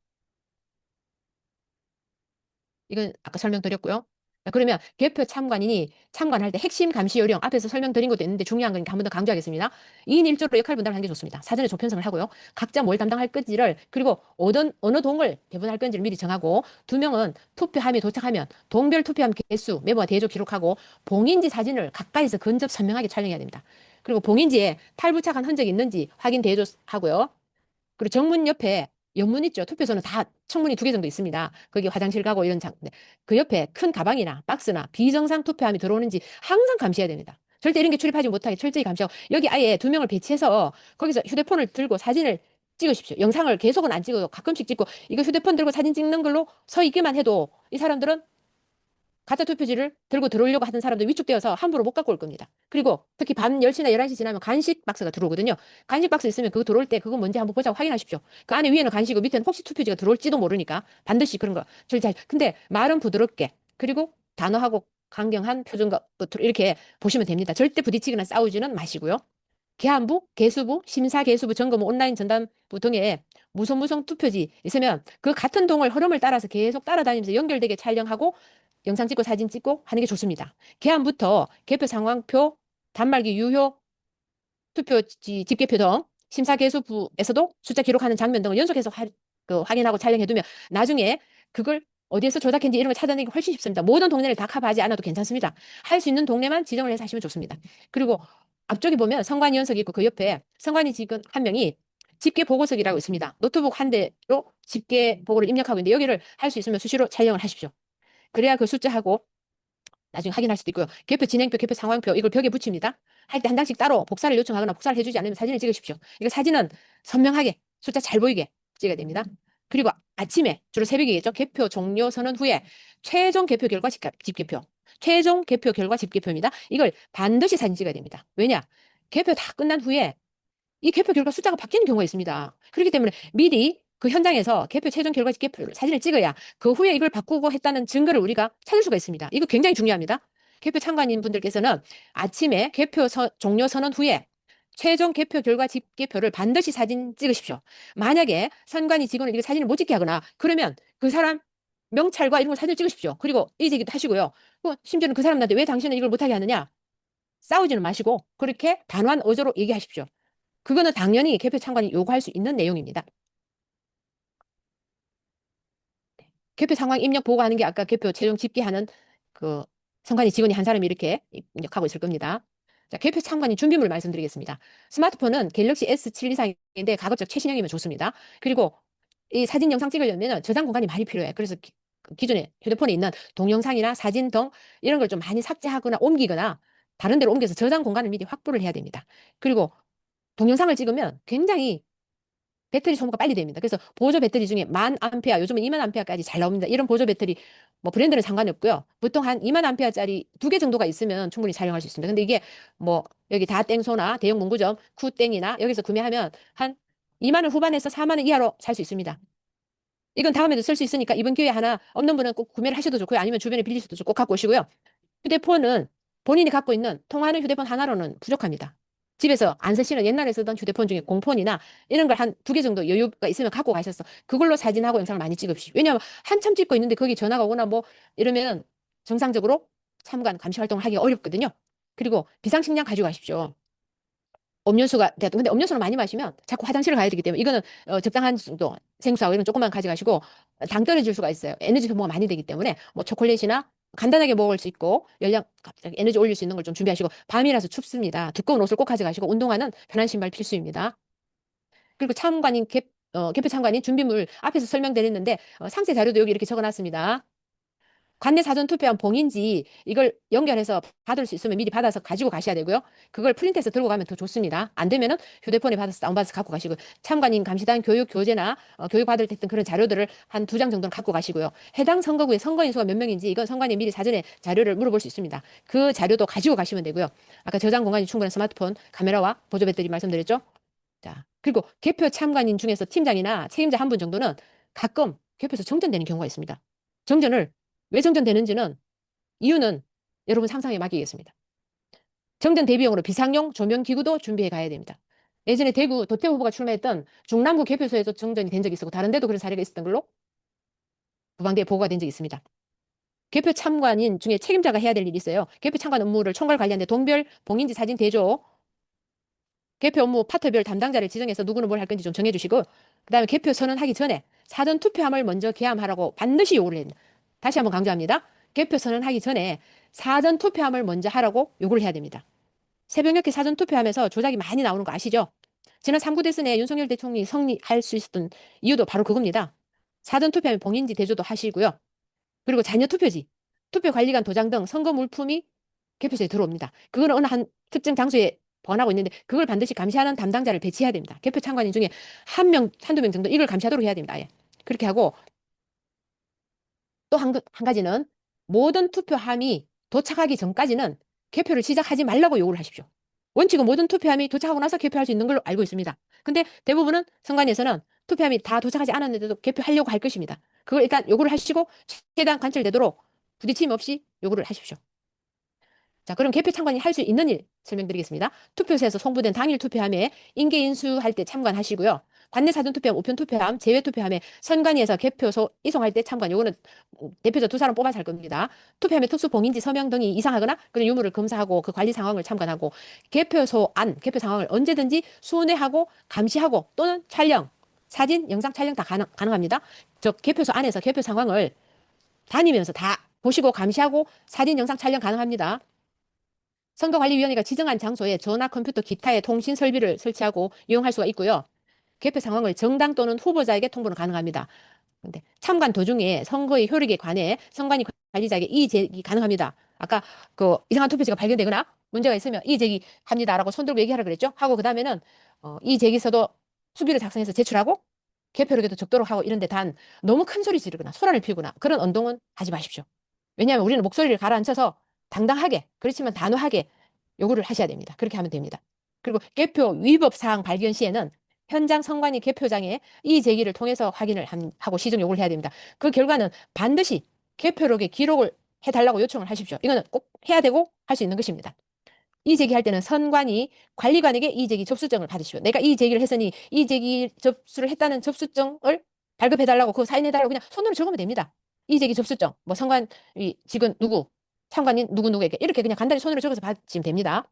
이건 아까 설명드렸고요. 그러면 개표 참관인이 참관할 때 핵심 감시 요령 앞에서 설명드린 것도 있는데 중요한 거니까 한 번 더 강조하겠습니다. 2인 1조로 역할 분담을 하는 게 좋습니다. 사전에 조편성을 하고요. 각자 뭘 담당할 건지를 그리고 어느 동을 배분할 건지를 미리 정하고 2명은 투표함이 도착하면 동별 투표함 개수 메모와 대조 기록하고 봉인지 사진을 가까이서 근접 선명하게 촬영해야 됩니다. 그리고 봉인지에 탈부착한 흔적이 있는지 확인 대조하고요. 그리고 정문 옆에 옆문 있죠. 투표소는 다 청문이 2개 정도 있습니다. 거기 화장실 가고 이런 그 옆에 큰 가방이나 박스나 비정상 투표함이 들어오는지 항상 감시해야 됩니다. 절대 이런 게 출입하지 못하게 철저히 감시하고 여기 아예 2명을 배치해서 거기서 휴대폰을 들고 사진을 찍으십시오. 영상을 계속은 안 찍어도 가끔씩 찍고 이거 휴대폰 들고 사진 찍는 걸로 서 있기만 해도 이 사람들은 가짜 투표지를 들고 들어오려고 하던 사람들 위축되어서 함부로 못 갖고 올 겁니다. 그리고 특히 밤 10시나 11시 지나면 간식 박스가 들어오거든요. 간식 박스 있으면 그거 들어올 때 그거 뭔지 한번 보자고 확인하십시오. 그 안에 위에는 간식이고 밑에는 혹시 투표지가 들어올지도 모르니까 반드시 그런 거. 근데 말은 부드럽게 그리고 단호하고 강경한 표정과 이렇게 보시면 됩니다. 절대 부딪히거나 싸우지는 마시고요. 계안부, 개수부, 심사개수부, 점검, 온라인 전담부 등에 무소무성 투표지 있으면 그 같은 동을 흐름을 따라서 계속 따라다니면서 연결되게 촬영하고 영상 찍고 사진 찍고 하는 게 좋습니다. 개안부터 개표 상황표, 단말기 유효 투표지 집계표 등 심사개수부에서도 숫자 기록하는 장면 등을 연속해서 확인하고 촬영해두면 나중에 그걸 어디에서 조작했는지 이런 걸 찾아내기 훨씬 쉽습니다. 모든 동네를 다 커버하지 않아도 괜찮습니다. 할 수 있는 동네만 지정을 해서 하시면 좋습니다. 그리고 앞쪽에 보면 선관위 연석이 있고 그 옆에 선관위 직원 한 명이 집계 보고석이라고 있습니다. 노트북 한 대로 집계 보고를 입력하고 있는데 여기를 할 수 있으면 수시로 촬영을 하십시오. 그래야 그 숫자하고 나중에 확인할 수도 있고요. 개표 진행표, 개표 상황표 이걸 벽에 붙입니다. 할 때 한 장씩 따로 복사를 요청하거나 복사를 해주지 않으면 사진을 찍으십시오. 이거 사진은 선명하게 숫자 잘 보이게 찍어야 됩니다. 그리고 아침에 주로 새벽이겠죠. 개표 종료 선언 후에 최종 개표 결과 집계표. 최종 개표 결과 집계표입니다. 이걸 반드시 사진 찍어야 됩니다. 왜냐? 개표 다 끝난 후에 이 개표 결과 숫자가 바뀌는 경우가 있습니다. 그렇기 때문에 미리 그 현장에서 개표 최종 결과 집계표를 사진을 찍어야 그 후에 이걸 바꾸고 했다는 증거를 우리가 찾을 수가 있습니다. 이거 굉장히 중요합니다. 개표 참관인 분들께서는 아침에 개표 종료 선언 후에 최종 개표 결과 집계표를 반드시 사진 찍으십시오. 만약에 선관위 직원을 이거 사진을 못 찍게 하거나 그러면 그 사람 명찰과 이런 걸 사진을 찍으십시오. 그리고 이제기도 하시고요. 심지어는 그 사람한테 왜 당신은 이걸 못하게 하느냐? 싸우지는 마시고 그렇게 단호한 어조로 얘기하십시오. 그거는 당연히 개표 참관이 요구할 수 있는 내용입니다. 개표 상황 입력 보고하는 게 아까 개표 최종 집계하는 그 선관위 직원이 한 사람이 이렇게 입력하고 있을 겁니다. 자, 개표 참관인 준비물 말씀드리겠습니다. 스마트폰은 갤럭시 S7 이상인데 가급적 최신형이면 좋습니다. 그리고 이 사진 영상 찍으려면 저장 공간이 많이 필요해요. 그래서 기존에 휴대폰에 있는 동영상이나 사진 등 이런 걸 좀 많이 삭제하거나 옮기거나 다른 데로 옮겨서 저장 공간을 미리 확보를 해야 됩니다. 그리고 동영상을 찍으면 굉장히 배터리 소모가 빨리 됩니다. 그래서 보조 배터리 중에 10,000A, 요즘은 20,000A까지 잘 나옵니다. 이런 보조 배터리, 뭐 브랜드는 상관이 없고요. 보통 한 20,000A짜리 2개 정도가 있으면 충분히 촬영할 수 있습니다. 근데 이게 뭐 여기 다 땡소나 대형 문구점, 쿠땡이나 여기서 구매하면 한 2만 원 후반에서 4만 원 이하로 살 수 있습니다. 이건 다음에도 쓸 수 있으니까 이번 기회에 하나 없는 분은 꼭 구매를 하셔도 좋고요. 아니면 주변에 빌릴 수도 좋고 꼭 갖고 오시고요. 휴대폰은 본인이 갖고 있는 통화하는 휴대폰 하나로는 부족합니다. 집에서 안 쓰시는 옛날에 쓰던 휴대폰 중에 공폰이나 이런 걸 한 2개 정도 여유가 있으면 갖고 가셔서 그걸로 사진하고 영상을 많이 찍으십시오. 왜냐하면 한참 찍고 있는데 거기 전화가 오거나 뭐 이러면 정상적으로 참관, 감시 활동을 하기가 어렵거든요. 그리고 비상식량 가지고 가십시오. 음료수가 근데 음료수를 많이 마시면 자꾸 화장실을 가야 되기 때문에 이거는 적당한 정도 생수하고 이런 조금만 가져가시고 당 떨어질 수가 있어요. 에너지 소모가 많이 되기 때문에 뭐 초콜릿이나 간단하게 먹을 수 있고 갑자기 에너지 올릴 수 있는 걸 좀 준비하시고 밤이라서 춥습니다. 두꺼운 옷을 꼭 가져가시고 운동화는 편한 신발 필수입니다. 그리고 개표 참관인 준비물 앞에서 설명드렸는데 상세 자료도 여기 이렇게 적어놨습니다. 관내 사전 투표한 봉인지 이걸 연결해서 받을 수 있으면 미리 받아서 가지고 가셔야 되고요. 그걸 프린트해서 들고 가면 더 좋습니다. 안 되면은 휴대폰에 받아서 다운받아서 갖고 가시고 참관인 감시단 교육 교재나 교육 받을 때 했던 그런 자료들을 한 2장 정도는 갖고 가시고요. 해당 선거구의 선거인 수가 몇 명인지 이건 선관위 미리 사전에 자료를 물어볼 수 있습니다. 그 자료도 가지고 가시면 되고요. 아까 저장 공간이 충분한 스마트폰, 카메라와 보조 배터리 말씀드렸죠. 자, 그리고 개표 참관인 중에서 팀장이나 책임자 한 분 정도는 가끔 개표에서 정전되는 경우가 있습니다. 왜 정전되는지는 이유는 여러분 상상에 맡기겠습니다. 정전 대비용으로 비상용 조명 기구도 준비해 가야 됩니다. 예전에 대구 도태우 후보가 출마했던 중남구 개표소에도 정전이 된 적이 있었고 다른 데도 그런 사례가 있었던 걸로 부방대에 보고가 된 적이 있습니다. 개표 참관인 중에 책임자가 해야 될 일이 있어요. 개표 참관 업무를 총괄 관리하는데 동별 봉인지 사진 대조 개표 업무 파트별 담당자를 지정해서 누구는 뭘 할 건지 좀 정해주시고 그다음에 개표 선언하기 전에 사전 투표함을 먼저 개함하라고 반드시 요구를 해야 됩니다. 다시 한번 강조합니다. 개표 선언하기 전에 사전 투표함을 먼저 하라고 요구를 해야 됩니다. 새벽녘에 사전 투표하면서 조작이 많이 나오는 거 아시죠? 지난 3구 대선에 윤석열 대통령이 승리할 수 있었던 이유도 바로 그겁니다. 사전 투표하면 봉인지 대조도 하시고요. 그리고 잔여 투표지, 투표 관리관 도장 등 선거 물품이 개표소에 들어옵니다. 그거는 어느 한 특정 장소에 번하고 있는데 그걸 반드시 감시하는 담당자를 배치해야 됩니다. 개표 참관인 중에 한 명, 한두 명 정도 이걸 감시하도록 해야 됩니다. 예. 그렇게 하고 또 한 가지는 모든 투표함이 도착하기 전까지는 개표를 시작하지 말라고 요구를 하십시오. 원칙은 모든 투표함이 도착하고 나서 개표할 수 있는 걸로 알고 있습니다. 근데 대부분은 선관위에서는 투표함이 다 도착하지 않았는데도 개표하려고 할 것입니다. 그걸 일단 요구를 하시고 최대한 관철되도록 부딪힘 없이 요구를 하십시오. 자, 그럼 개표 참관이 할 수 있는 일 설명드리겠습니다. 투표소에서 송부된 당일 투표함에 인계 인수할 때 참관하시고요. 관내 사전 투표함, 우편 투표함, 제외 투표함에 선관위에서 개표소 이송할 때 참관. 요거는 대표자 2사람 뽑아서 할 겁니다. 투표함의 특수 봉인지 서명 등이 이상하거나 그런 유무를 검사하고 그 관리 상황을 참관하고 개표소 안, 개표 상황을 언제든지 순회하고 감시하고 또는 촬영, 사진, 영상 촬영 다 가능합니다. 즉 개표소 안에서 개표 상황을 다니면서 다 보시고 감시하고 사진, 영상 촬영 가능합니다. 선거관리위원회가 지정한 장소에 전화, 컴퓨터, 기타의 통신 설비를 설치하고 이용할 수가 있고요. 개표 상황을 정당 또는 후보자에게 통보는 가능합니다. 근데 참관 도중에 선거의 효력에 관해 선관위 관리자에게 이의 제기 가능합니다. 아까 그 이상한 투표지가 발견되거나 문제가 있으면 이의 제기합니다라고 손 들고 얘기하라 그랬죠. 하고 그 다음에는 이의 제기서도 수비를 작성해서 제출하고 개표록에도 적도록 하고 이런데 단 너무 큰 소리 지르거나 소란을 피우거나 그런 언동은 하지 마십시오. 왜냐하면 우리는 목소리를 가라앉혀서 당당하게 그렇지만 단호하게 요구를 하셔야 됩니다. 그렇게 하면 됩니다. 그리고 개표 위법 사항 발견 시에는 현장 선관위 개표장에 이의 제기를 통해서 확인을 하고 시정 요구를 해야 됩니다. 그 결과는 반드시 개표록에 기록을 해달라고 요청을 하십시오. 이거는 꼭 해야 되고 할 수 있는 것입니다. 이의 제기할 때는 선관위 관리관에게 이의 제기 접수증을 받으시오. 내가 이의 제기를 했으니 이의 제기 접수를 했다는 접수증을 발급해달라고 그거 사인해달라고 그냥 손으로 적으면 됩니다. 이의 제기 접수증, 뭐 선관위 직원 누구, 참관인 누구누구에게 이렇게 그냥 간단히 손으로 적어서 받으시면 됩니다.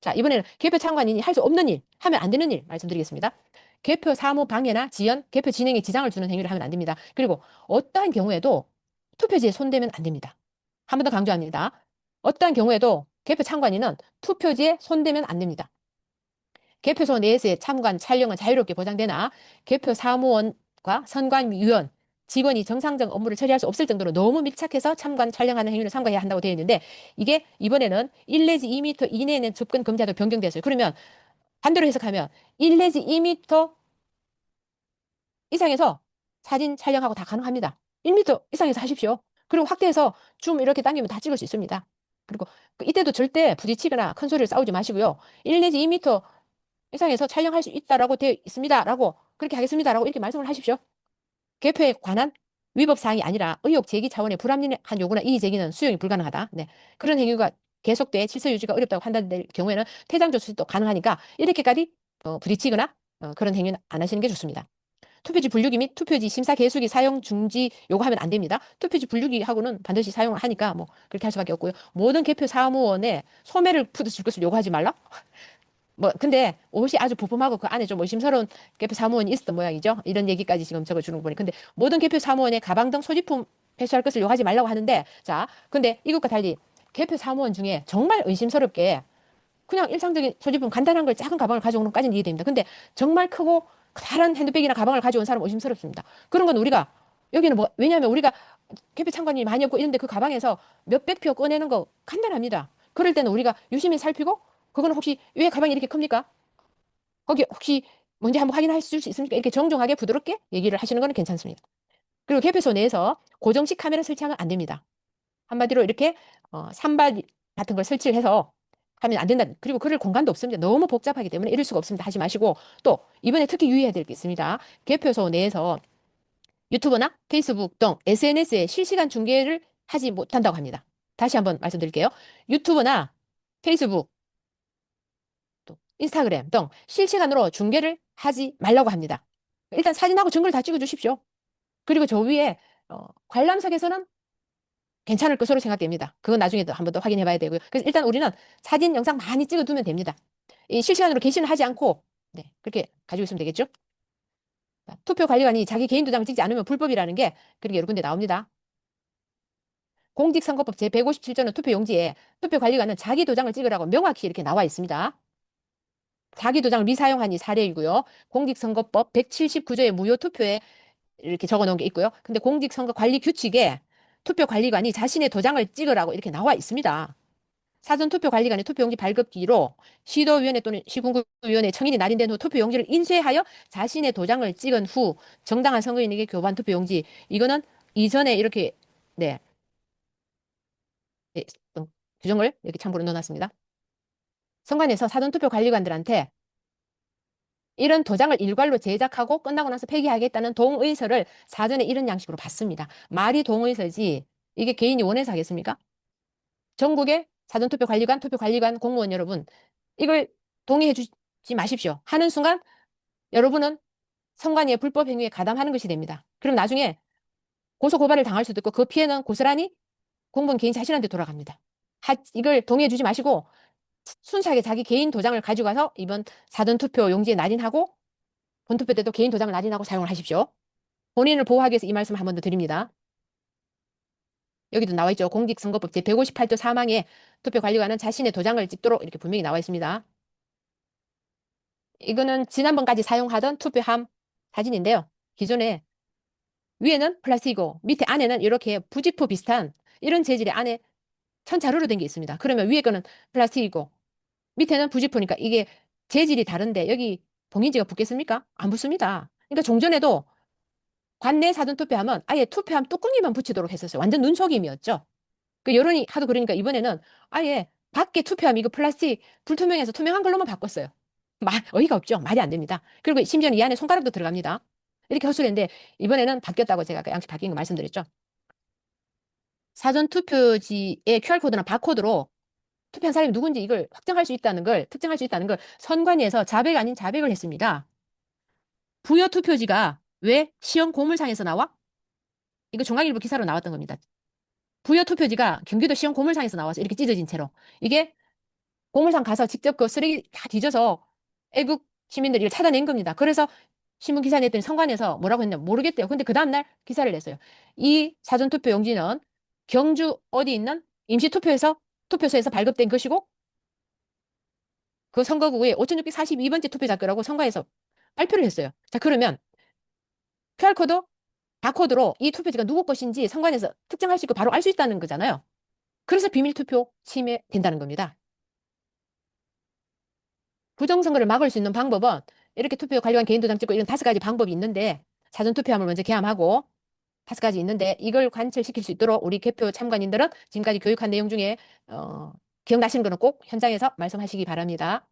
자, 이번에는 개표 참관인이 할 수 없는 일, 하면 안 되는 일 말씀드리겠습니다. 개표 사무 방해나 지연, 개표 진행에 지장을 주는 행위를 하면 안 됩니다. 그리고 어떠한 경우에도 투표지에 손대면 안 됩니다. 한 번 더 강조합니다. 어떠한 경우에도 개표 참관인은 투표지에 손대면 안 됩니다. 개표소 내에서의 참관, 촬영은 자유롭게 보장되나 개표 사무원과 선관위원, 직원이 정상적 업무를 처리할 수 없을 정도로 너무 밀착해서 참관, 촬영하는 행위를 삼가해야 한다고 되어 있는데 이게 이번에는 1 내지 2m 이내에는 접근 금지도 변경됐어요. 그러면 반대로 해석하면 1 내지 2m 이상에서 사진 촬영하고 다 가능합니다. 1m 이상에서 하십시오. 그리고 확대해서 줌 이렇게 당기면 다 찍을 수 있습니다. 그리고 이때도 절대 부딪히거나 큰 소리를 싸우지 마시고요. 1 내지 2m 이상에서 촬영할 수 있다라고 되어 있습니다라고 그렇게 하겠습니다라고 이렇게 말씀을 하십시오. 개표에 관한 위법 사항이 아니라 의혹 제기 차원의 불합리한 요구나 이의 제기는 수용이 불가능하다. 네. 그런 행위가 계속돼 질서 유지가 어렵다고 판단될 경우에는 퇴장 조치도 가능하니까 이렇게까지 부딪히거나 그런 행위는 안 하시는 게 좋습니다. 투표지 분류기 및 투표지 심사 개수기 사용 중지 요구하면 안 됩니다. 투표지 분류기하고는 반드시 사용을 하니까 뭐 그렇게 할 수밖에 없고요. 모든 개표 사무원에 소매를 풀어줄 것을 요구하지 말라. 뭐 근데 옷이 아주 부품하고 그 안에 좀 의심스러운 개표 사무원이 있었던 모양이죠. 이런 얘기까지 지금 적어주는 거 보니. 근데 모든 개표 사무원의 가방 등 소지품 회수할 것을 요구하지 말라고 하는데 자, 근데 이것과 달리 개표 사무원 중에 정말 의심스럽게 그냥 일상적인 소지품 간단한 걸 작은 가방을 가져오는 것까지는 이해됩니다. 근데 정말 크고 다른 핸드백이나 가방을 가져온 사람은 의심스럽습니다. 그런 건 우리가 여기는 뭐 왜냐하면 우리가 개표 참관이 많이 없고 이런데 그 가방에서 몇백 표 꺼내는 거 간단합니다. 그럴 때는 우리가 유심히 살피고 그거는 혹시 왜 가방이 이렇게 큽니까? 거기 혹시 뭔지 한번 확인할 수 있습니까? 이렇게 정중하게 부드럽게 얘기를 하시는 거는 괜찮습니다. 그리고 개표소 내에서 고정식 카메라 설치하면 안 됩니다. 한마디로 이렇게 산발 같은 걸 설치를 해서 하면 안 된다. 그리고 그럴 공간도 없습니다. 너무 복잡하기 때문에 이럴 수가 없습니다. 하지 마시고 또 이번에 특히 유의해야 될 게 있습니다. 개표소 내에서 유튜브나 페이스북 등 SNS에 실시간 중계를 하지 못한다고 합니다. 다시 한번 말씀드릴게요. 유튜브나 페이스북 또 인스타그램 등 실시간으로 중계를 하지 말라고 합니다. 일단 사진하고 증거를 다 찍어 주십시오. 그리고 저 위에 관람석에서는 괜찮을 것으로 생각됩니다. 그건 나중에 한 번 더 확인해 봐야 되고요. 그래서 일단 우리는 사진, 영상 많이 찍어두면 됩니다. 이 실시간으로 게시는 하지 않고, 네, 그렇게 가지고 있으면 되겠죠? 자, 투표관리관이 자기 개인 도장을 찍지 않으면 불법이라는 게 그렇게 여러 군데 나옵니다. 공직선거법 제157조는 투표용지에 투표관리관은 자기 도장을 찍으라고 명확히 이렇게 나와 있습니다. 자기 도장을 미사용하니 사례이고요. 공직선거법 179조의 무효투표에 이렇게 적어 놓은 게 있고요. 근데 공직선거관리규칙에 투표관리관이 자신의 도장을 찍으라고 이렇게 나와 있습니다. 사전투표관리관의 투표용지 발급기로 시도위원회 또는 시군구위원회 청인이 날인된 후 투표용지를 인쇄하여 자신의 도장을 찍은 후 정당한 선거인에게 교부한 투표용지. 이거는 이전에 이렇게 네, 네, 규정을 이렇게 참고로 넣어놨습니다. 선관위에서 사전투표관리관들한테 이런 도장을 일괄로 제작하고 끝나고 나서 폐기하겠다는 동의서를 사전에 이런 양식으로 받습니다. 말이 동의서지 이게 개인이 원해서 하겠습니까? 전국의 사전투표관리관, 투표관리관 공무원 여러분, 이걸 동의해 주지 마십시오. 하는 순간 여러분은 선관위의 불법 행위에 가담하는 것이 됩니다. 그럼 나중에 고소 고발을 당할 수도 있고 그 피해는 고스란히 공무원 개인 자신한테 돌아갑니다. 이걸 동의해 주지 마시고 순수하게 자기 개인 도장을 가져가서 이번 사전투표 용지에 날인하고 본투표 때도 개인 도장을 날인하고 사용을 하십시오. 본인을 보호하기 위해서 이 말씀 한 번 더 드립니다. 여기도 나와 있죠. 공직선거법 제158조 3항에 투표관리관은 자신의 도장을 찍도록 이렇게 분명히 나와 있습니다. 이거는 지난번까지 사용하던 투표함 사진인데요. 기존에 위에는 플라스틱이고 밑에 안에는 이렇게 부직포 비슷한 이런 재질의 안에 천자루로 된 게 있습니다. 그러면 위에 거는 플라스틱이고 밑에는 부직포니까 이게 재질이 다른데 여기 봉인지가 붙겠습니까? 안 붙습니다. 그러니까 종전에도 관내 사전투표함은 아예 투표함 뚜껑이만 붙이도록 했었어요. 완전 눈속임이었죠. 그 여론이 하도 그러니까 이번에는 아예 밖에 투표함 이거 플라스틱 불투명해서 투명한 걸로만 바꿨어요. 어이가 없죠. 말이 안 됩니다. 그리고 심지어는 이 안에 손가락도 들어갑니다. 이렇게 헛소리인데 이번에는 바뀌었다고 제가 아까 양식 바뀐 거 말씀드렸죠. 사전투표지의 QR코드나 바코드로 투표한 사람이 누군지 이걸 확정할 수 있다는 걸, 특정할 수 있다는 걸 선관위에서 자백 아닌 자백을 했습니다. 부여 투표지가 왜 시험 고물상에서 나와? 이거 중앙일보 기사로 나왔던 겁니다. 부여 투표지가 경기도 시험 고물상에서 나와서 이렇게 찢어진 채로. 이게 고물상 가서 직접 그 쓰레기 다 뒤져서 애국 시민들이 이걸 찾아낸 겁니다. 그래서 신문 기사 냈더니 선관위에서 뭐라고 했냐 모르겠대요. 근데 그 다음날 기사를 냈어요. 이 사전투표 용지는 경주 어디 있는 임시투표소에서 발급된 것이고 그 선거구에 5642번째 투표자 거라고 선관위에서 발표를 했어요. 자, 그러면 QR코드, 바코드로 이 투표지가 누구 것인지 선관위에서 특정할 수 있고 바로 알 수 있다는 거잖아요. 그래서 비밀투표 침해된다는 겁니다. 부정선거를 막을 수 있는 방법은 이렇게 투표 관련 개인 도장 찍고 이런 5가지 방법이 있는데 사전투표함을 먼저 개함하고 5가지 있는데 이걸 관철시킬 수 있도록 우리 개표 참관인들은 지금까지 교육한 내용 중에 기억나시는 거는 꼭 현장에서 말씀하시기 바랍니다.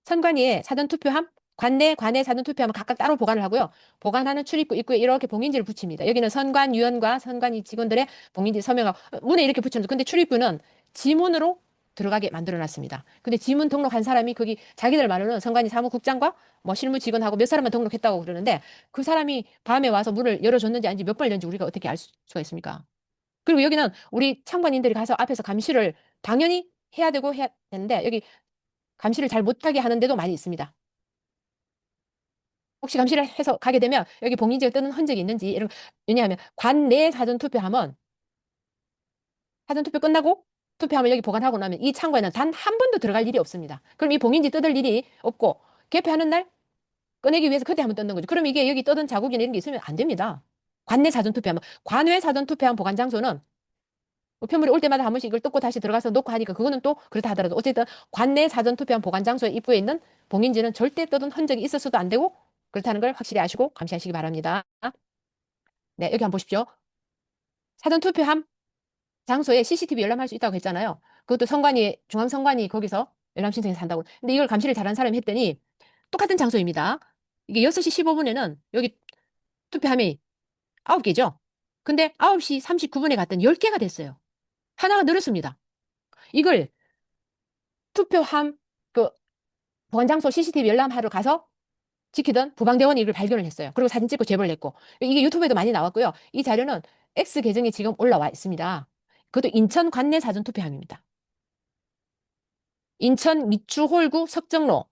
선관위에 사전투표함, 관내 사전투표함을 각각 따로 보관을 하고요. 보관하는 출입구 입구에 이렇게 봉인지를 붙입니다. 여기는 선관위원과 선관위 직원들의 봉인지 서명하고 문에 이렇게 붙여놓죠. 근데 출입구는 지문으로 들어가게 만들어놨습니다. 근데 지문 등록한 사람이 거기 자기들 말로는 선관위 사무국장과 뭐 실무 직원하고 몇 사람만 등록했다고 그러는데 그 사람이 밤에 와서 문을 열어줬는지 아닌지 몇 번 열는지 우리가 어떻게 알 수가 있습니까? 그리고 여기는 우리 참관인들이 가서 앞에서 감시를 당연히 해야 되고 해야 되는데 여기 감시를 잘 못하게 하는 데도 많이 있습니다. 혹시 감시를 해서 가게 되면 여기 봉인지가 뜨는 흔적이 있는지 이런 왜냐하면 관내 사전투표함은 사전투표 끝나고 투표함을 여기 보관하고 나면 이 창고에는 단 한 번도 들어갈 일이 없습니다. 그럼 이 봉인지 뜯을 일이 없고 개표하는 날 꺼내기 위해서 그때 한번 뜯는 거죠. 그럼 이게 여기 떠든 자국이나 이런 게 있으면 안 됩니다. 관내 사전투표함은 관외 사전투표함 보관 장소는 우편물이 올 때마다 한 번씩 이걸 뜯고 다시 들어가서 놓고 하니까 그거는 또 그렇다 하더라도 어쨌든 관내 사전투표함 보관 장소의 입구에 있는 봉인지는 절대 뜯은 흔적이 있어서도 안 되고 그렇다는 걸 확실히 아시고 감시하시기 바랍니다. 네, 여기 한번 보십시오. 사전투표함 장소에 CCTV 열람할 수 있다고 했잖아요. 그것도 중앙선관위 거기서 열람 신청해서 한다고. 근데 이걸 감시를 잘한 사람이 했더니 똑같은 장소입니다. 이게 6시 15분에는 여기 투표함이 9개죠. 근데 9시 39분에 갔더니 10개가 됐어요. 하나가 늘었습니다. 이걸 투표함 그 보관 장소 CCTV 열람하러 가서 지키던 부방대원이 이걸 발견을 했어요. 그리고 사진 찍고 제보를 했고 이게 유튜브에도 많이 나왔고요. 이 자료는 X 계정이 지금 올라와 있습니다. 그것도 인천 관내 사전투표함입니다. 인천 미추홀구 석정로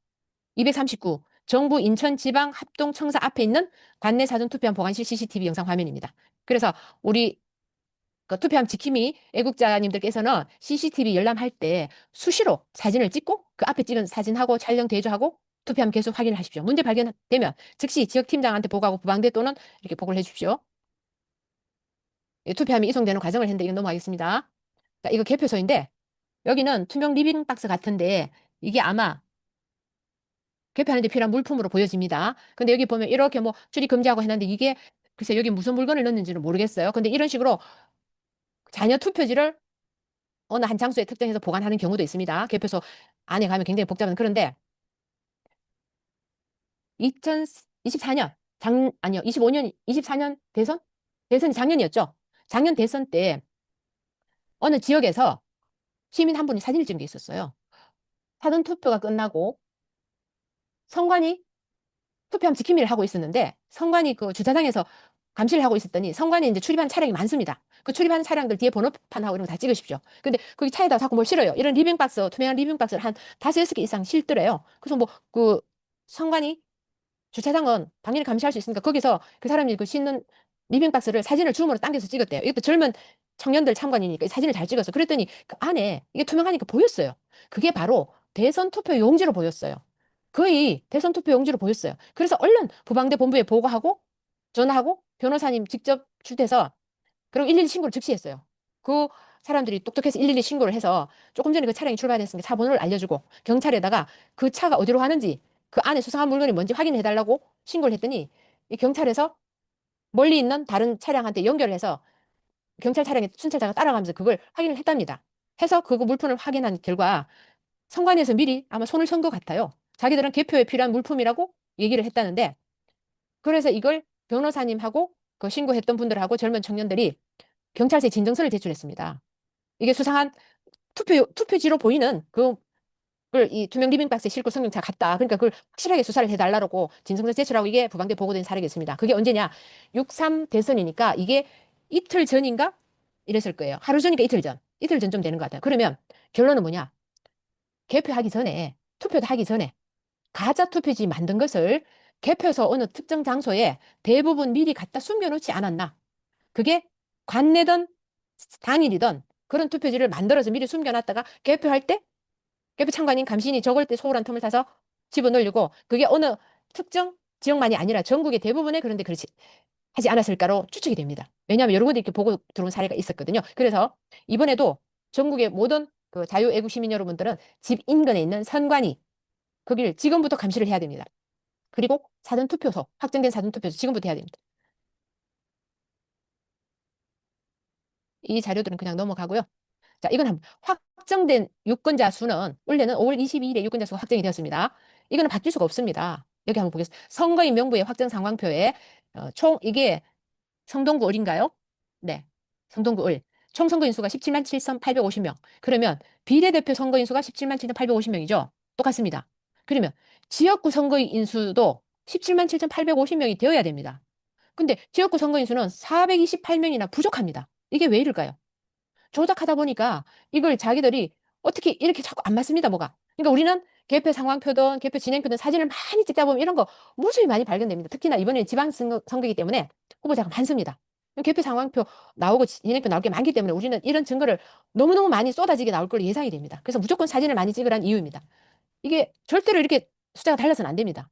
239 정부 인천지방합동청사 앞에 있는 관내 사전투표함 보관실 CCTV 영상 화면입니다. 그래서 우리 그 투표함 지킴이 애국자님들께서는 CCTV 열람할 때 수시로 사진을 찍고 그 앞에 찍은 사진하고 촬영 대조하고 투표함 계속 확인을 하십시오. 문제 발견되면 즉시 지역팀장한테 보고하고 부방대 또는 이렇게 보고를 해주십시오. 투표함이 이송되는 과정을 했는데 이건 넘어가겠습니다. 자, 이거 개표소인데 여기는 투명 리빙박스 같은데 이게 아마 개표하는 데 필요한 물품으로 보여집니다. 근데 여기 보면 이렇게 뭐 출입 금지하고 했는데 이게 글쎄 여기 무슨 물건을 넣는지는 모르겠어요. 근데 이런 식으로 자녀 투표지를 어느 한 장소에 특정해서 보관하는 경우도 있습니다. 개표소 안에 가면 굉장히 복잡한 그런데 2024년 아니요 25년 24년 대선이 작년이었죠. 작년 대선 때 어느 지역에서 시민 한 분이 사진을 찍은 게 있었어요. 사전 투표가 끝나고 선관위 투표함 지킴이를 하고 있었는데 선관위 그 주차장에서 감시를 하고 있었더니 선관위에 이제 출입하는 차량이 많습니다. 그 출입하는 차량들 뒤에 번호판하고 이런 거 다 찍으십시오. 근데 거기 차에다 자꾸 뭘 실어요. 이런 리빙박스, 투명한 리빙박스를 한 5-6개 이상 실더래요. 그래서 뭐 그 선관위 주차장은 당연히 감시할 수 있으니까 거기서 그 사람이 그 싣는 리빙박스를 사진을 줌으로 당겨서 찍었대요. 이것도 젊은 청년들 참관이니까 이 사진을 잘 찍었어. 그랬더니 그 안에 이게 투명하니까 보였어요. 그게 바로 대선 투표 용지로 보였어요. 거의 대선 투표 용지로 보였어요. 그래서 얼른 부방대 본부에 보고하고 전화하고 변호사님 직접 출대해서 그리고 112 신고를 즉시 했어요. 그 사람들이 똑똑해서 112 신고를 해서 조금 전에 그 차량이 출발했으니까 차 번호를 알려주고 경찰에다가 그 차가 어디로 가는지 그 안에 수상한 물건이 뭔지 확인해달라고 신고를 했더니 이 경찰에서 멀리 있는 다른 차량한테 연결을 해서 경찰 차량의 순찰자가 따라가면서 그걸 확인을 했답니다. 해서 그거 물품을 확인한 결과 선관위에서 미리 아마 손을 선 것 같아요. 자기들은 개표에 필요한 물품이라고 얘기를 했다는데 그래서 이걸 변호사님하고 그 신고했던 분들하고 젊은 청년들이 경찰서에 진정서를 제출했습니다. 이게 수상한 투표지로 보이는 그걸 이 투명 리빙박스에 싣고 성경차 갔다. 그러니까 그걸 확실하게 수사를 해달라고 진정서 제출하고 이게 부방대 보고된 사례가 있습니다. 그게 언제냐? 6.3 대선이니까 이게 이틀 전인가? 이랬을 거예요. 하루 전이니까 이틀 전. 이틀 전 좀 되는 것 같아요. 그러면 결론은 뭐냐? 개표하기 전에, 투표도 하기 전에 가짜 투표지 만든 것을 개표소 어느 특정 장소에 대부분 미리 갖다 숨겨놓지 않았나? 그게 관내든 당일이든 그런 투표지를 만들어서 미리 숨겨놨다가 개표할 때 개표 참관인 감시인이 적을 때 소홀한 틈을 타서 집어넣으려고 그게 어느 특정 지역만이 아니라 전국의 대부분의 그런데 그렇지 하지 않았을까로 추측이 됩니다. 왜냐하면 여러 군데 이렇게 보고 들어온 사례가 있었거든요. 그래서 이번에도 전국의 모든 그 자유애국 시민 여러분들은 집 인근에 있는 선관위 거기를 지금부터 감시를 해야 됩니다. 그리고 사전투표소, 확정된 사전투표소 지금부터 해야 됩니다. 이 자료들은 그냥 넘어가고요. 자, 이건 확정된 유권자 수는 원래는 5월 22일에 유권자 수가 확정이 되었습니다. 이거는 바뀔 수가 없습니다. 여기 한번 보겠습니다. 선거인 명부의 확정 상황표에 총 이게 성동구 을인가요? 네. 성동구 을. 총 선거인 수가 17만 7,850명. 그러면 비례대표 선거인 수가 17만 7,850명이죠. 똑같습니다. 그러면 지역구 선거인 수도 17만 7,850명이 되어야 됩니다. 근데 지역구 선거인 수는 428명이나 부족합니다. 이게 왜 이럴까요? 조작하다 보니까 이걸 자기들이 어떻게 이렇게 자꾸 안 맞습니다, 뭐가. 그러니까 우리는 개표 상황표든 개표 진행표든 사진을 많이 찍다 보면 이런 거 무수히 많이 발견됩니다. 특히나 이번에 지방선거이기 때문에 후보자가 많습니다. 개표 상황표 나오고 진행표 나올 게 많기 때문에 우리는 이런 증거를 너무너무 많이 쏟아지게 나올 걸로 예상이 됩니다. 그래서 무조건 사진을 많이 찍으라는 이유입니다. 이게 절대로 이렇게 숫자가 달라서는 안 됩니다.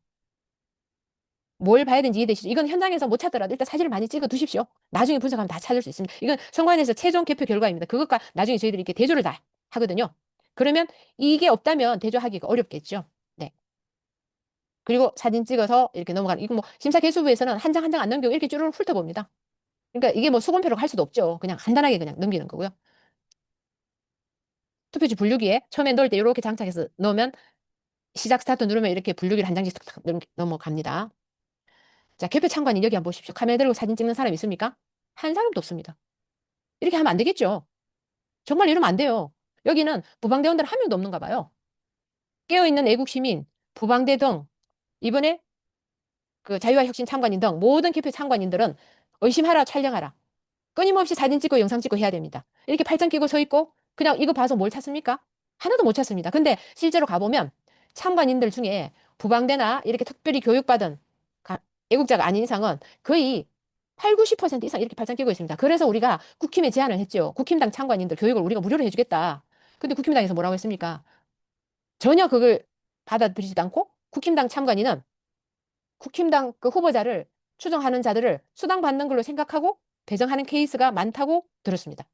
뭘 봐야 되는지 이해되시죠? 이건 현장에서 못 찾더라도 일단 사진을 많이 찍어 두십시오. 나중에 분석하면 다 찾을 수 있습니다. 이건 선관위에서 최종 개표 결과입니다. 그것과 나중에 저희들이 이렇게 대조를 다 하거든요. 그러면 이게 없다면 대조하기가 어렵겠죠. 네. 그리고 사진 찍어서 이렇게 넘어가는, 이거 뭐 심사개수부에서는 한 장 한 장 안 넘기고 이렇게 쭈르륵 훑어봅니다. 그러니까 이게 뭐 수검표로 할 수도 없죠. 그냥 간단하게 그냥 넘기는 거고요. 투표지 분류기에 처음에 넣을 때 이렇게 장착해서 넣으면 시작 스타트 누르면 이렇게 분류기를 한 장씩 탁탁 넘어갑니다. 자, 개표 참관인 여기 한번 보십시오. 카메라 들고 사진 찍는 사람 있습니까? 한 사람도 없습니다. 이렇게 하면 안 되겠죠. 정말 이러면 안 돼요. 여기는 부방대원들 한 명도 없는가 봐요. 깨어있는 애국 시민, 부방대 등 이번에 그 자유와 혁신 참관인 등 모든 개표 참관인들은 의심하라 촬영하라. 끊임없이 사진 찍고 영상 찍고 해야 됩니다. 이렇게 팔짱 끼고 서 있고 그냥 이거 봐서 뭘 찾습니까? 하나도 못 찾습니다. 근데 실제로 가보면 참관인들 중에 부방대나 이렇게 특별히 교육받은 애국자가 아닌 이상은 거의 8, 90% 이상 이렇게 팔짱 끼고 있습니다. 그래서 우리가 국힘에 제안을 했죠. 국힘당 참관인들 교육을 우리가 무료로 해주겠다. 근데 국힘당에서 뭐라고 했습니까? 전혀 그걸 받아들이지도 않고 국힘당 참관인은 국힘당 그 후보자를 추정하는 자들을 수당받는 걸로 생각하고 배정하는 케이스가 많다고 들었습니다.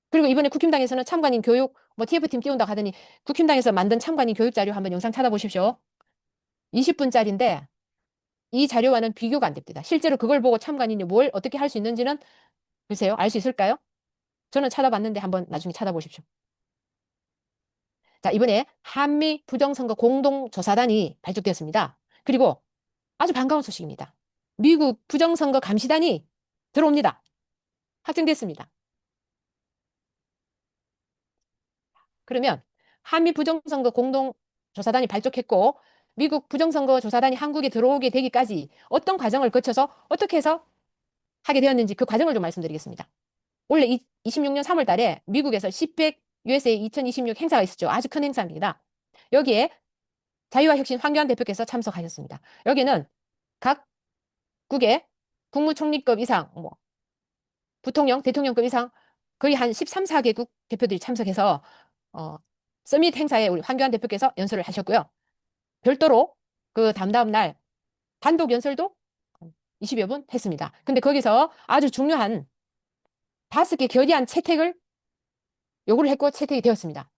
그리고 이번에 국힘당에서는 참관인 교육 뭐 TF팀 띄운다고 하더니 국힘당에서 만든 참관인 교육 자료 한번 영상 찾아보십시오. 20분짜리인데 이 자료와는 비교가 안 됩니다. 실제로 그걸 보고 참관인이 뭘 어떻게 할 수 있는지는 글쎄요, 알 수 있을까요? 저는 찾아봤는데 한번 나중에 찾아보십시오. 자, 이번에 한미 부정선거 공동조사단이 발족되었습니다. 그리고 아주 반가운 소식입니다. 미국 부정선거 감시단이 들어옵니다. 확정됐습니다. 그러면 한미 부정선거 공동조사단이 발족했고 미국 부정선거 조사단이 한국에 들어오게 되기까지 어떤 과정을 거쳐서 어떻게 해서 하게 되었는지 그 과정을 좀 말씀드리겠습니다. 원래 26년 3월 달에 미국에서 CPEC USA 2026 행사가 있었죠. 아주 큰 행사입니다. 여기에 자유와 혁신 황교안 대표께서 참석하셨습니다. 여기는 각국의 국무총리급 이상, 뭐 부통령, 대통령급 이상 거의 한 13, 14개국 대표들이 참석해서 서밋 행사에 우리 황교안 대표께서 연설을 하셨고요. 별도로 그 다음 날 단독 연설도 20여 분 했습니다. 근데 거기서 아주 중요한 5개 결의안 채택을 요구를 했고 채택이 되었습니다.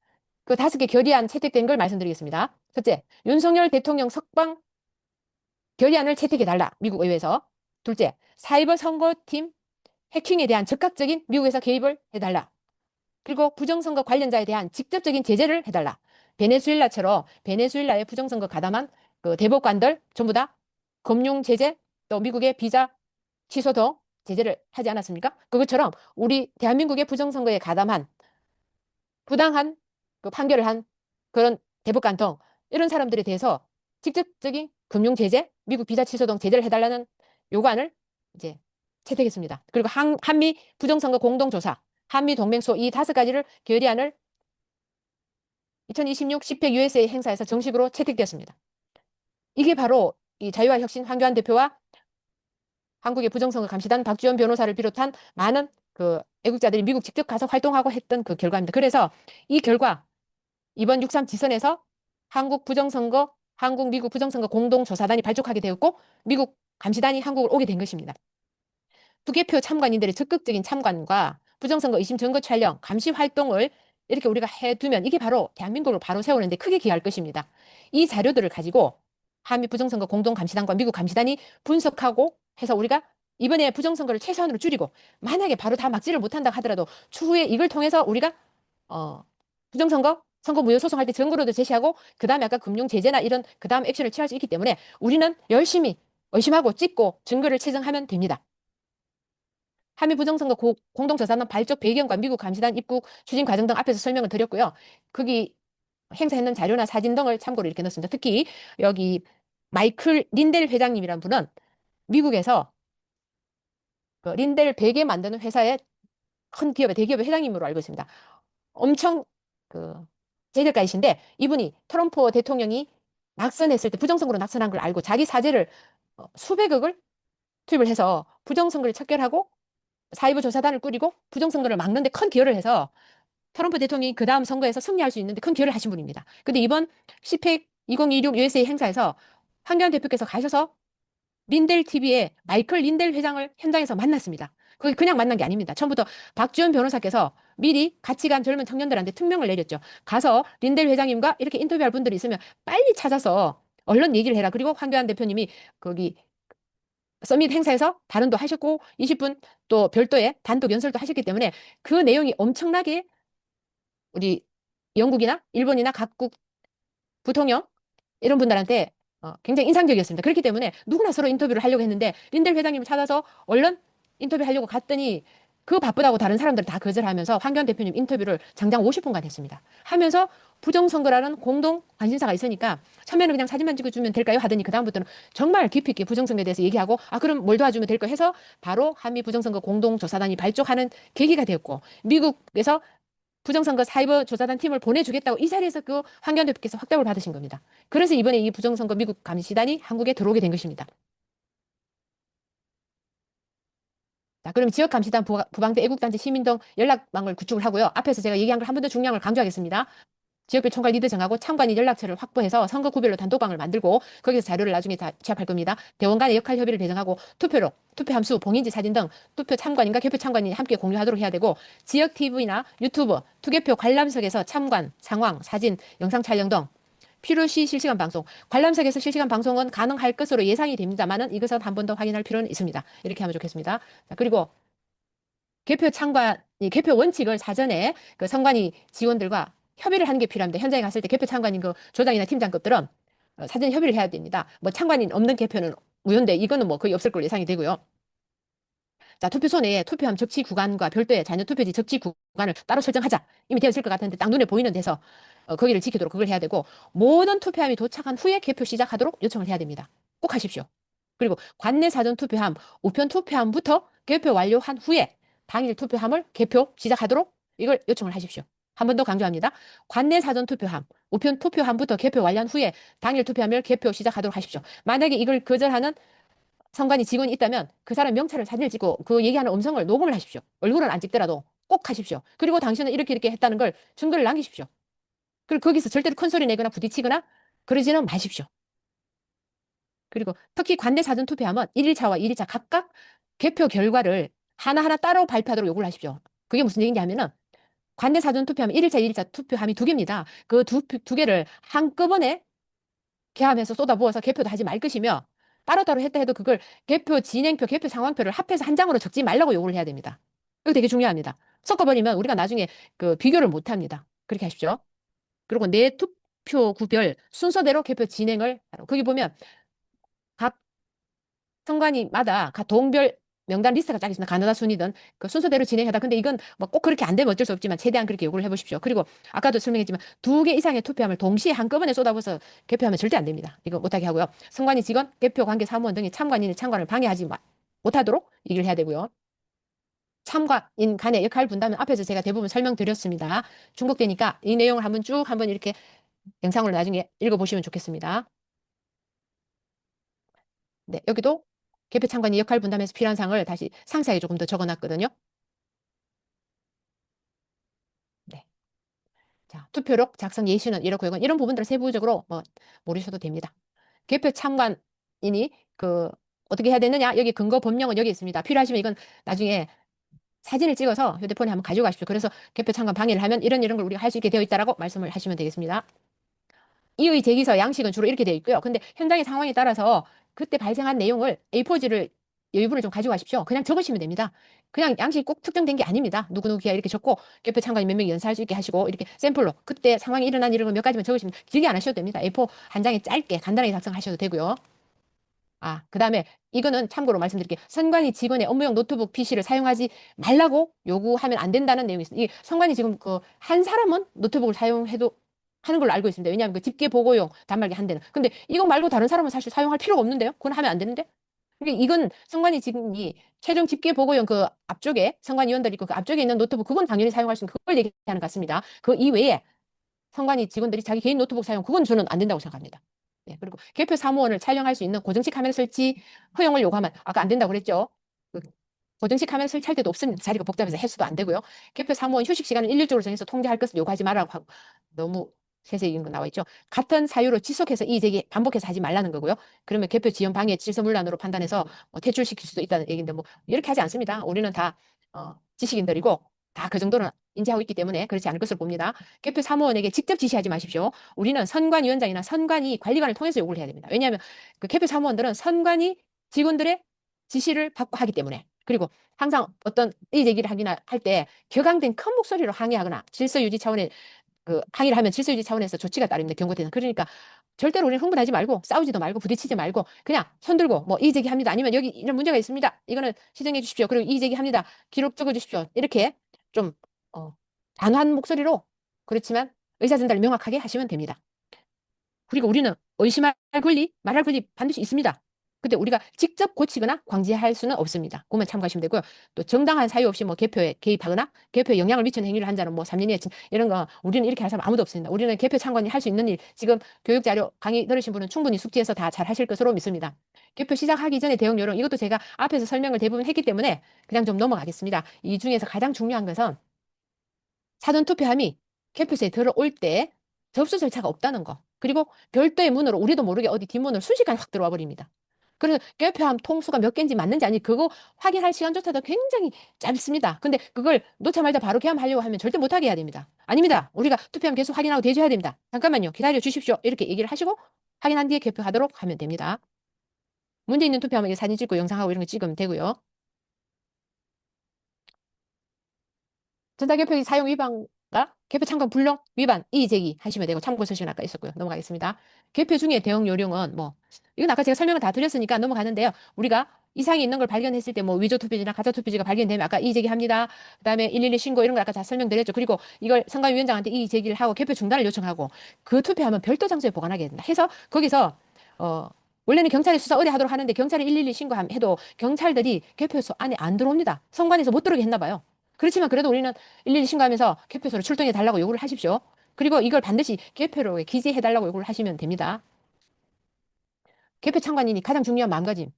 그 5개 결의안 채택된 걸 말씀드리겠습니다. 첫째, 윤석열 대통령 석방 결의안을 채택해달라. 미국 의회에서. 둘째, 사이버 선거팀 해킹에 대한 적극적인 미국에서 개입을 해달라. 그리고 부정선거 관련자에 대한 직접적인 제재를 해달라. 베네수엘라처럼 베네수엘라의 부정선거 가담한 그 대법관들 전부 다 금융 제재 또 미국의 비자 취소 등 제재를 하지 않았습니까? 그것처럼 우리 대한민국의 부정선거에 가담한 부당한 그 판결을 한 그런 대법관 등 이런 사람들에 대해서 직접적인 금융 제재, 미국 비자 취소 등 제재를 해달라는 요구안을 이제 채택했습니다. 그리고 한미 부정선거 공동조사, 한미 동맹소 이 5가지를 결의안을 2026 10회 USA 행사에서 정식으로 채택되었습니다. 이게 바로 이 자유와 혁신 황교안 대표와 한국의 부정선거 감시단 박지원 변호사를 비롯한 많은 그 애국자들이 미국 직접 가서 활동하고 했던 그 결과입니다. 그래서 이 결과 이번 6.3 지선에서 미국 부정선거 공동조사단이 발족하게 되었고 미국 감시단이 한국을 오게 된 것입니다. 투개표 참관인들의 적극적인 참관과 부정선거 의심 증거 촬영, 감시 활동을 이렇게 우리가 해두면 이게 바로 대한민국을 바로 세우는데 크게 기여할 것입니다. 이 자료들을 가지고 한미 부정선거 공동감시단과 미국 감시단이 분석하고 해서 우리가 이번에 부정선거를 최소한으로 줄이고 만약에 바로 다 막지를 못한다 하더라도 추후에 이걸 통해서 우리가 부정선거 선거 무효 소송할 때 증거로도 제시하고 그다음에 아까 금융 제재나 이런 그다음 액션을 취할 수 있기 때문에 우리는 열심히 의심하고 찍고 증거를 채증하면 됩니다. 한미 부정선거 공동조사단 발족 배경과 미국 감시단 입국 추진 과정 등 앞에서 설명을 드렸고요. 거기 행사했는 자료나 사진 등을 참고로 이렇게 넣었습니다. 특히 여기 마이클 린델 회장님이란 분은 미국에서 그 린델 베개 만드는 회사의 큰 기업의 대기업의 회장님으로 알고 있습니다. 엄청 그 재력가이신데 이분이 트럼프 대통령이 낙선했을 때 부정선거로 낙선한 걸 알고 자기 사재를 수백억을 투입을 해서 부정선거를 척결하고 사이버 조사단을 꾸리고 부정선거를 막는데 큰 기여를 해서 트럼프 대통령이 그 다음 선거에서 승리할 수 있는데 큰 기여를 하신 분입니다. 근데 이번 CPEC 2026 USA 행사에서 황교안 대표께서 가셔서 린델 TV의 마이클 린델 회장을 현장에서 만났습니다. 그게 그냥 만난 게 아닙니다. 처음부터 박지원 변호사께서 미리 같이 간 젊은 청년들한테 특명을 내렸죠. 가서 린델 회장님과 이렇게 인터뷰할 분들이 있으면 빨리 찾아서 얼른 얘기를 해라. 그리고 황교안 대표님이 거기 서밋 행사에서 발언도 하셨고 20분 또 별도의 단독 연설도 하셨기 때문에 그 내용이 엄청나게 우리 영국이나 일본이나 각국 부통령 이런 분들한테 굉장히 인상적이었습니다. 그렇기 때문에 누구나 서로 인터뷰를 하려고 했는데 린델 회장님을 찾아서 얼른 인터뷰하려고 갔더니 그 바쁘다고 다른 사람들 다 거절하면서 황교안 대표님 인터뷰를 장장 50분간 했습니다. 하면서 부정선거라는 공동 관심사가 있으니까 처음에는 그냥 사진만 찍어주면 될까요? 하더니 그다음부터는 정말 깊이 있게 부정선거에 대해서 얘기하고 그럼 뭘 도와주면 될까 해서 바로 한미 부정선거 공동조사단이 발족하는 계기가 되었고 미국에서 부정선거 사이버 조사단 팀을 보내주겠다고 이 자리에서 그 황교안 대표께서 확답을 받으신 겁니다. 그래서 이번에 이 부정선거 미국 감시단이 한국에 들어오게 된 것입니다. 자, 그럼 지역감시단 부방대 애국단체 시민동 연락망을 구축을 하고요. 앞에서 제가 얘기한 걸 한 번 더 중요한 걸 강조하겠습니다. 지역별 총괄 리더 정하고 참관인 연락처를 확보해서 선거 구별로 단톡방을 만들고 거기서 자료를 나중에 다 취합할 겁니다. 대원 간의 역할 협의를 배정하고 투표로 투표 함수, 봉인지 사진 등 투표 참관인과 개표 참관인이 함께 공유하도록 해야 되고 지역 TV나 유튜브, 투개표 관람석에서 참관, 상황, 사진, 영상 촬영 등 필요시 실시간 방송. 관람석에서 실시간 방송은 가능할 것으로 예상이 됩니다만은 이것은 한 번 더 확인할 필요는 있습니다. 이렇게 하면 좋겠습니다. 자, 그리고 개표 참관이 개표 원칙을 사전에 그 선관위 직원들과 협의를 하는 게 필요합니다. 현장에 갔을 때 개표 참관인 그 조장이나 팀장급들은 사전 협의를 해야 됩니다. 뭐 참관인 없는 개표는 무효인데 이거는 뭐 거의 없을 걸로 예상이 되고요. 자, 투표소 내에 투표함 적치 구간과 별도의 잔여 투표지 적치 구간을 따로 설정하자. 이미 되었을 것 같은데 딱 눈에 보이는 데서 거기를 지키도록 그걸 해야 되고 모든 투표함이 도착한 후에 개표 시작하도록 요청을 해야 됩니다. 꼭 하십시오. 그리고 관내 사전 투표함, 우편 투표함부터 개표 완료한 후에 당일 투표함을 개표 시작하도록 이걸 요청을 하십시오. 한 번 더 강조합니다. 관내 사전 투표함, 우편 투표함부터 개표 완료한 후에 당일 투표함을 개표 시작하도록 하십시오. 만약에 이걸 거절하는 선관위 직원이 있다면 그 사람 명찰을 사진을 찍고 그 얘기하는 음성을 녹음을 하십시오. 얼굴은 안 찍더라도 꼭 하십시오. 그리고 당신은 이렇게 했다는 걸 증거를 남기십시오. 그리고 거기서 절대로 큰 소리 내거나 부딪히거나 그러지는 마십시오. 그리고 특히 관내 사전 투표함은 1일차와 2일차 각각 개표 결과를 하나하나 따로 발표하도록 요구를 하십시오. 그게 무슨 얘기냐 하면은 관내 사전 투표함 1일차, 2일차 투표함이 두 개입니다. 그 두 개를 한꺼번에 개함해서 쏟아부어서 개표도 하지 말 것이며 따로따로 했다 해도 그걸 개표 진행표, 개표 상황표를 합해서 한 장으로 적지 말라고 요구를 해야 됩니다. 이거 되게 중요합니다. 섞어버리면 우리가 나중에 그 비교를 못 합니다. 그렇게 하십시오. 그리고 내 투표구별 순서대로 개표 진행을 거기 보면 각 선관위마다 각 동별 명단 리스트가 쫙 있습니다. 가나다 순이든 그 순서대로 진행하다. 근데 이건 뭐 꼭 그렇게 안 되면 어쩔 수 없지만 최대한 그렇게 요구를 해보십시오. 그리고 아까도 설명했지만 2개 이상의 투표함을 동시에 한꺼번에 쏟아부어서 개표하면 절대 안 됩니다. 이거 못하게 하고요. 선관위 직원, 개표 관계 사무원 등이 참관인의 참관을 방해하지 못하도록 얘기를 해야 되고요. 참관인 간의 역할 분담은 앞에서 제가 대부분 설명드렸습니다. 중복되니까 이 내용을 한번 이렇게 영상으로 나중에 읽어보시면 좋겠습니다. 네, 여기도 개표 참관인 역할 분담에서 필요한 사항을 다시 상세하게 조금 더 적어놨거든요. 네. 자, 투표록 작성 예시는 이렇고 이런 부분들을 세부적으로 모르셔도 됩니다. 개표 참관인이 어떻게 해야 되느냐? 여기 근거 법령은 여기 있습니다. 필요하시면 이건 나중에 사진을 찍어서 휴대폰에 한번 가져가십시오. 그래서 개표 참관 방해를 하면 이런 걸 우리가 할 수 있게 되어 있다라고 말씀을 하시면 되겠습니다. 이의 제기서 양식은 주로 이렇게 되어 있고요. 근데 현장의 상황에 따라서 그때 발생한 내용을 A4지를 여유분을 좀 가져가십시오. 그냥 적으시면 됩니다. 그냥 양식이 꼭 특정된 게 아닙니다. 누구누구야 이렇게 적고 개표 참관인 몇 명이 연사할 수 있게 하시고 이렇게 샘플로 그때 상황이 일어난 이런 거 몇 가지만 적으시면 길게 안 하셔도 됩니다. A4 한 장에 짧게 간단하게 작성하셔도 되고요. 그 다음에 이거는 참고로 말씀드릴게요. 선관위 직원의 업무용 노트북 PC를 사용하지 말라고 요구하면 안 된다는 내용이 있습니다. 이 선관위 지금 한 사람은 노트북을 사용해도 하는 걸로 알고 있습니다. 왜냐하면 그 집계 보고용 단말기 한 대는. 근데 이거 말고 다른 사람은 사실 사용할 필요가 없는데요. 그건 하면 안 되는데. 그러니까 이건 선관위 직원이 최종 집계 보고용 그 앞쪽에 선관위원들이 있고 그 앞쪽에 있는 노트북 그건 당연히 사용할 수 있는 그걸 얘기하는 것 같습니다. 그 이외에 선관위 직원들이 자기 개인 노트북 사용 그건 저는 안 된다고 생각합니다. 네, 그리고 개표 사무원을 촬영할 수 있는 고정식 카메라 설치 허용을 요구하면 아까 안 된다고 그랬죠. 고정식 카메라 설치할 때도 없으면 자리가 복잡해서 해수도 안 되고요. 개표 사무원 휴식 시간을 일률적으로 정해서 통제할 것을 요구하지 말라고 하고 너무 세세히 이런 거 나와 있죠. 같은 사유로 지속해서 이의 제기 반복해서 하지 말라는 거고요. 그러면 개표 지연 방해 질서문란으로 판단해서 퇴출시킬 수도 있다는 얘기인데 이렇게 하지 않습니다. 우리는 다 지식인들이고 다 그 정도는 인지하고 있기 때문에 그렇지 않을 것으로 봅니다. 개표 사무원에게 직접 지시하지 마십시오. 우리는 선관위원장이나 선관위 관리관을 통해서 요구를 해야 됩니다. 왜냐하면 그 개표 사무원들은 선관위 직원들의 지시를 받고 하기 때문에 그리고 항상 어떤 이의 제기를 하기나 할 때 격앙된 큰 목소리로 항의하거나 질서 유지 차원의 항의를 하면 질서 유지 차원에서 조치가 따릅니다. 경고되는. 그러니까 절대로 우리는 흥분하지 말고 싸우지도 말고 부딪히지 말고 그냥 손 들고 뭐 이의 제기합니다. 아니면 여기 이런 문제가 있습니다. 이거는 시정해 주십시오. 그리고 이의 제기합니다. 기록 적어 주십시오. 이렇게 좀 단호한 목소리로 그렇지만 의사 전달을 명확하게 하시면 됩니다. 그리고 우리는 의심할 권리, 말할 권리 반드시 있습니다. 근데 우리가 직접 고치거나 강제할 수는 없습니다. 그것만 참고하시면 되고요. 또 정당한 사유 없이 뭐 개표에 개입하거나 개표에 영향을 미치는 행위를 한 자는 뭐 3년 이하 이런 거 우리는 이렇게 할 사람 아무도 없습니다. 우리는 개표 참관이 할 수 있는 일 지금 교육 자료 강의 들으신 분은 충분히 숙지해서 다 잘 하실 것으로 믿습니다. 개표 시작하기 전에 대응 요령 이것도 제가 앞에서 설명을 대부분 했기 때문에 그냥 좀 넘어가겠습니다. 이 중에서 가장 중요한 것은 사전투표함이 개표소에 들어올 때 접수 절차가 없다는 거. 그리고 별도의 문으로 우리도 모르게 어디 뒷문으로 순식간에 확 들어와 버립니다. 그래서 개표함 통수가 몇 개인지 맞는지 아닌지 그거 확인할 시간조차도 굉장히 짧습니다. 근데 그걸 놓자 말자 바로 개함하려고 하면 절대 못하게 해야 됩니다. 아닙니다. 우리가 투표함 계속 확인하고 대조해야 됩니다. 잠깐만요. 기다려 주십시오. 이렇게 얘기를 하시고 확인한 뒤에 개표하도록 하면 됩니다. 문제 있는 투표함은 사진 찍고 영상하고 이런 거 찍으면 되고요. 전자개표기 사용 위반과 개표 참관 불능 위반 이의 제기 하시면 되고 참고 서식은 아까 있었고요. 넘어가겠습니다. 개표 중에 대응 요령은 뭐 이건 아까 제가 설명을 다 드렸으니까 넘어가는데요. 우리가 이상이 있는 걸 발견했을 때 뭐 위조 투표지나 가짜 투표지가 발견되면 아까 이의 제기합니다. 그다음에 112 신고 이런 거 아까 다 설명드렸죠. 그리고 이걸 선관위원장한테 이의 제기를 하고 개표 중단을 요청하고 그 투표하면 별도 장소에 보관하게 된다. 해서 거기서 원래는 경찰에 수사 의뢰하도록 하는데 경찰에 112 신고해도 경찰들이 개표소 안에 안 들어옵니다. 선관위에서 못 들어오게 했나 봐요. 그렇지만 그래도 우리는 112 신고하면서 개표소로 출동해 달라고 요구를 하십시오. 그리고 이걸 반드시 개표로에 기재해 달라고 요구를 하시면 됩니다. 개표 참관인이 가장 중요한 마음가짐.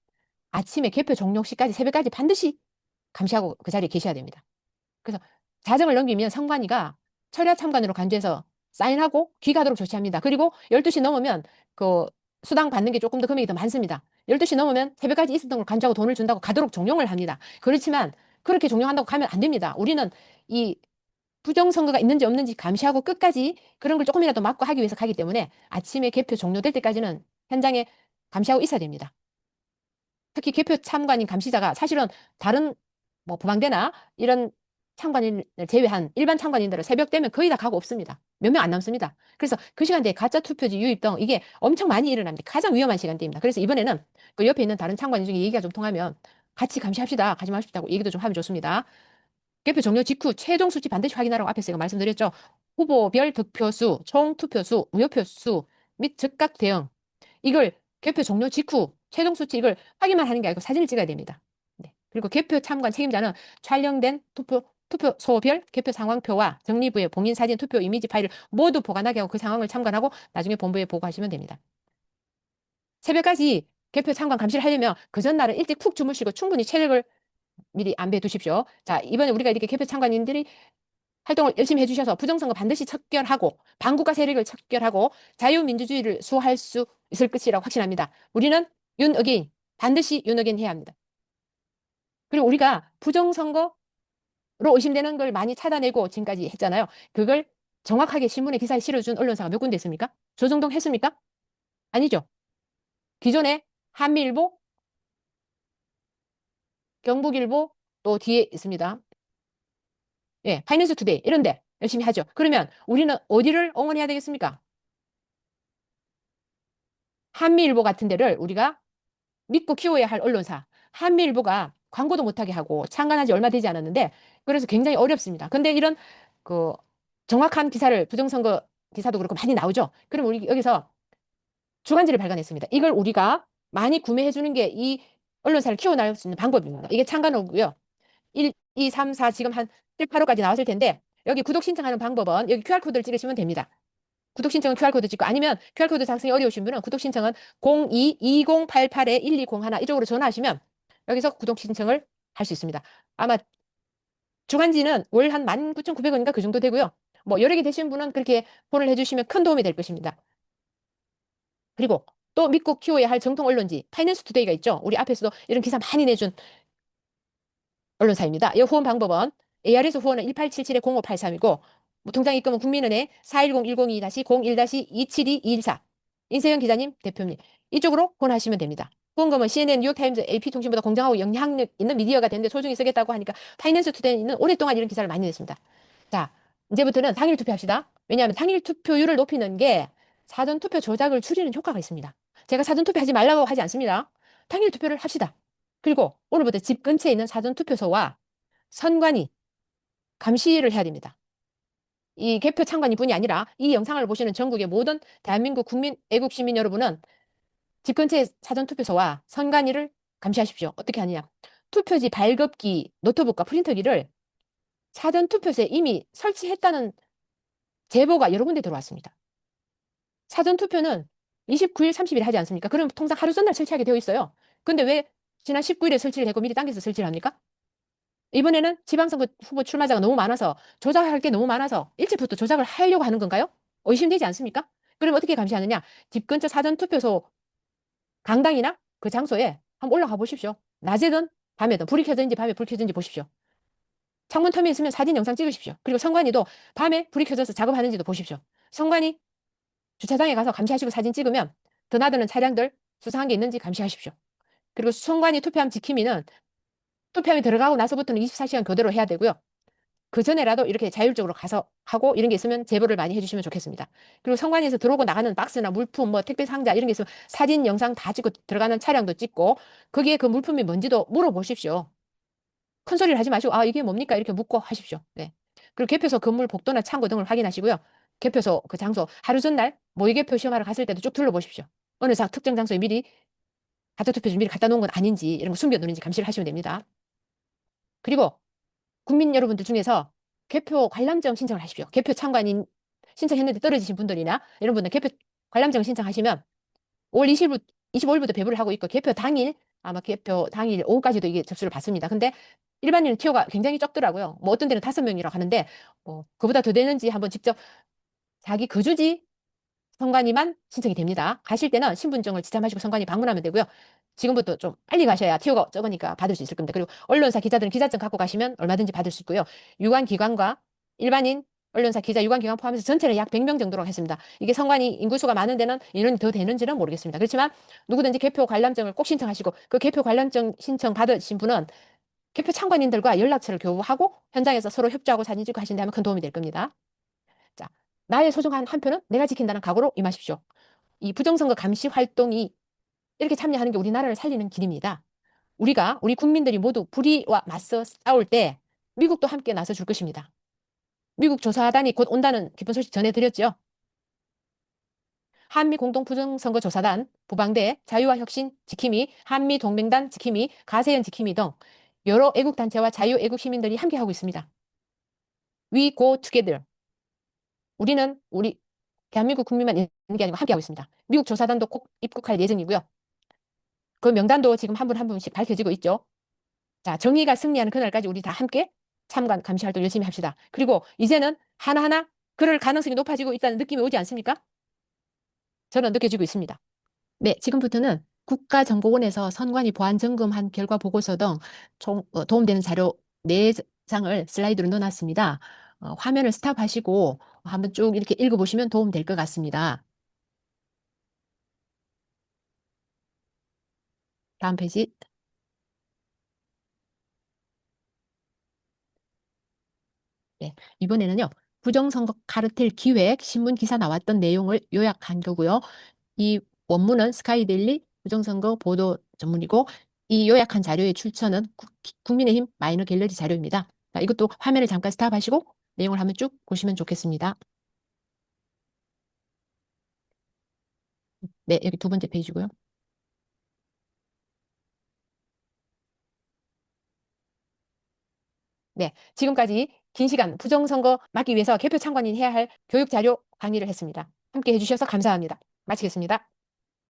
아침에 개표 종료 시까지 새벽까지 반드시 감시하고 그 자리에 계셔야 됩니다. 그래서 자정을 넘기면 선관위가 철야 참관으로 간주해서 사인하고 귀가하도록 조치합니다. 그리고 12시 넘으면 그 수당 받는 게 조금 더 금액이 더 많습니다. 12시 넘으면 새벽까지 있었던 걸 간주하고 돈을 준다고 가도록 종용을 합니다. 그렇지만 그렇게 종용한다고 가면 안 됩니다. 우리는 이 부정선거가 있는지 없는지 감시하고 끝까지 그런 걸 조금이라도 막고 하기 위해서 가기 때문에 아침에 개표 종료될 때까지는 현장에 감시하고 있어야 됩니다. 특히 개표 참관인 감시자가 사실은 다른 뭐 부방대나 이런 참관인을 제외한 일반 참관인들은 새벽 되면 거의 다 가고 없습니다. 몇 명 안 남습니다. 그래서 그 시간대에 가짜 투표지 유입 등 이게 엄청 많이 일어납니다. 가장 위험한 시간대입니다. 그래서 이번에는 그 옆에 있는 다른 참관인 중에 얘기가 좀 통하면 같이 감시합시다. 가지 마십시오. 얘기도 좀 하면 좋습니다. 개표 종료 직후 최종 수치 반드시 확인하라고 앞에서 제가 말씀드렸죠. 후보별 득표수, 총 투표수, 무효표수 및 즉각 대응. 이걸 개표 종료 직후 최종 수치 이걸 확인만 하는 게 아니고 사진을 찍어야 됩니다. 네. 그리고 개표 참관 책임자는 촬영된 투표소별 개표 상황표와 정리부의 본인 사진 투표 이미지 파일을 모두 보관하게 하고 그 상황을 참관하고 나중에 본부에 보고하시면 됩니다. 새벽까지 개표 참관 감시를 하려면 그 전날은 일찍 푹 주무시고 충분히 체력을 미리 안배해 두십시오. 자, 이번에 우리가 이렇게 개표 참관인들이 활동을 열심히 해주셔서 부정선거 반드시 척결하고 반국가 세력을 척결하고 자유민주주의를 수호할 수 있을 것이라고 확신합니다. 우리는 윤어게인 반드시 윤어게인 해야 합니다. 그리고 우리가 부정선거로 의심되는 걸 많이 찾아내고 지금까지 했잖아요. 그걸 정확하게 신문에 기사에 실어준 언론사가 몇 군데 있습니까? 조정동 했습니까? 아니죠. 기존에 한미일보, 경북일보 또 뒤에 있습니다. 예, 파이낸스 투데이 이런데 열심히 하죠. 그러면 우리는 어디를 응원해야 되겠습니까? 한미일보 같은 데를 우리가 믿고 키워야 할 언론사. 한미일보가 광고도 못하게 하고 창간한 지 얼마 되지 않았는데 그래서 굉장히 어렵습니다. 근데 이런 그 정확한 기사를 부정선거 기사도 그렇고 많이 나오죠. 그럼 우리 여기서 주간지를 발간했습니다. 이걸 우리가 많이 구매해 주는 게 이 언론사를 키워나갈 수 있는 방법입니다. 이게 창간호고요. 1, 2, 3, 4 지금 한 7, 8호까지 나왔을 텐데 여기 구독 신청하는 방법은 여기 QR코드를 찍으시면 됩니다. 구독 신청은 QR코드 찍고 아니면 QR코드 작성이 어려우신 분은 구독 신청은 02-2088-1201 이쪽으로 전화하시면 여기서 구독 신청을 할 수 있습니다. 아마 주간지는 월 한 19,900원인가 그 정도 되고요. 뭐 여러 개 되신 분은 그렇게 폰을 해주시면 큰 도움이 될 것입니다. 그리고 또 믿고 키워야 할 정통 언론지 파이낸스 투데이가 있죠. 우리 앞에서도 이런 기사 많이 내준 언론사입니다. 이 후원 방법은 ARS 후원은 1877-0583이고 통장 입금은 국민은행 410-102-01-272-214 인세영 기자님 대표님 이쪽으로 후원하시면 됩니다. 후원금은 CNN, 뉴욕타임즈, AP통신보다 공정하고 영향력 있는 미디어가 되는데 소중히 쓰겠다고 하니까 파이낸스 투데이는 오랫동안 이런 기사를 많이 냈습니다. 자, 이제부터는 당일 투표합시다. 왜냐하면 당일 투표율을 높이는 게 사전투표 조작을 줄이는 효과가 있습니다. 제가 사전투표 하지 말라고 하지 않습니다. 당일 투표를 합시다. 그리고 오늘부터 집 근처에 있는 사전투표소와 선관위 감시를 해야 됩니다. 이 개표 참관인뿐이 아니라 이 영상을 보시는 전국의 모든 대한민국 국민, 애국 시민 여러분은 집 근처의 사전투표소와 선관위를 감시하십시오. 어떻게 하느냐? 투표지 발급기, 노트북과 프린터기를 사전투표소에 이미 설치했다는 제보가 여러 군데 들어왔습니다. 사전투표는 29일, 30일 하지 않습니까? 그럼 통상 하루 전날 설치하게 되어 있어요. 근데 왜 지난 19일에 설치를 하고 미리 당겨서 설치를 합니까? 이번에는 지방선거 후보 출마자가 너무 많아서 조작할 게 너무 많아서 일찍부터 조작을 하려고 하는 건가요? 의심되지 않습니까? 그럼 어떻게 감시하느냐? 집 근처 사전투표소 강당이나 그 장소에 한번 올라가 보십시오. 낮에든 밤에든 불이 켜졌는지 밤에 불 켜졌는지 보십시오. 창문 텀이 있으면 사진 영상 찍으십시오. 그리고 선관위도 밤에 불이 켜져서 작업하는지도 보십시오. 선관위 주차장에 가서 감시하시고 사진 찍으면 드나드는 차량들 수상한 게 있는지 감시하십시오. 그리고 선관위 투표함 지킴이는 투표함이 들어가고 나서부터는 24시간 교대로 해야 되고요. 그 전에라도 이렇게 자율적으로 가서 하고 이런 게 있으면 제보를 많이 해주시면 좋겠습니다. 그리고 선관위에서 들어오고 나가는 박스나 물품, 뭐 택배 상자 이런 게 있으면 사진, 영상 다 찍고 들어가는 차량도 찍고 거기에 그 물품이 뭔지도 물어보십시오. 큰 소리를 하지 마시고 아 이게 뭡니까 이렇게 묻고 하십시오. 네. 그리고 개표소 건물 복도나 창고 등을 확인하시고요. 개표소 그 장소 하루 전날 모의개표 시험하러 갔을 때도 쭉 둘러보십시오. 어느 특정 장소에 미리 가짜투표지 미리 갖다 놓은 건 아닌지 이런 거 숨겨놓는지 감시를 하시면 됩니다. 그리고 국민 여러분들 중에서 개표 관람증 신청을 하십시오. 개표 참관인 신청했는데 떨어지신 분들이나 이런 분들 개표 관람증 신청하시면 5월 25일부터 배부를 하고 있고 개표 당일 아마 개표 당일 오후까지도 이게 접수를 받습니다. 근데 일반인은 티오가 굉장히 적더라고요. 뭐 어떤 데는 5명이라고 하는데 그보다 더 되는지 한번 직접 자기 거주지 선관위만 신청이 됩니다. 가실 때는 신분증을 지참하시고 선관위 방문하면 되고요. 지금부터 좀 빨리 가셔야 티오가 적으니까 받을 수 있을 겁니다. 그리고 언론사 기자들은 기자증 갖고 가시면 얼마든지 받을 수 있고요. 유관기관과 일반인 언론사 기자 유관기관 포함해서 전체를 약 100명 정도로 했습니다. 이게 선관위 인구수가 많은 데는 인원이 더 되는지는 모르겠습니다. 그렇지만 누구든지 개표 관람증을 꼭 신청하시고 그 개표 관람증 신청 받으신 분은 개표 참관인들과 연락처를 교부하고 현장에서 서로 협조하고 사진 찍고 하신다면 큰 도움이 될 겁니다. 자, 나의 소중한 한 표는 내가 지킨다는 각오로 임하십시오. 이 부정선거 감시 활동이 이렇게 참여하는 게 우리나라를 살리는 길입니다. 우리 국민들이 모두 불의와 맞서 싸울 때 미국도 함께 나서 줄 것입니다. 미국 조사단이 곧 온다는 기쁜 소식 전해드렸죠. 한미 공동 부정선거 조사단, 부방대, 자유와 혁신 지킴이, 한미 동맹단 지킴이, 가세연 지킴이 등 여러 애국단체와 자유애국 시민들이 함께하고 있습니다. We go together. 우리 대한민국 국민만 있는 게 아니고 함께하고 있습니다. 미국 조사단도 꼭 입국할 예정이고요. 그 명단도 지금 한 분 한 분씩 밝혀지고 있죠. 자, 정의가 승리하는 그날까지 우리 다 함께 참관, 감시 활동 열심히 합시다. 그리고 이제는 하나하나 그럴 가능성이 높아지고 있다는 느낌이 오지 않습니까? 저는 느껴지고 있습니다. 네, 지금부터는 국가정보원에서 선관위 보안 점검한 결과 보고서 등 도움되는 자료 4장을 슬라이드로 넣어놨습니다. 화면을 스탑하시고 한번 쭉 이렇게 읽어보시면 도움 될 것 같습니다. 다음 페이지. 네, 이번에는요. 부정선거 카르텔 기획 신문 기사 나왔던 내용을 요약한 거고요. 이 원문은 스카이데일리 부정선거 보도 전문이고 이 요약한 자료의 출처는 국민의힘 마이너 갤러리 자료입니다. 자, 이것도 화면을 잠깐 스탑하시고 내용을 한번 쭉 보시면 좋겠습니다. 네, 여기 2번째 페이지고요. 네, 지금까지 긴 시간 부정선거 막기 위해서 개표 참관인 해야 할 교육 자료 강의를 했습니다. 함께 해주셔서 감사합니다. 마치겠습니다.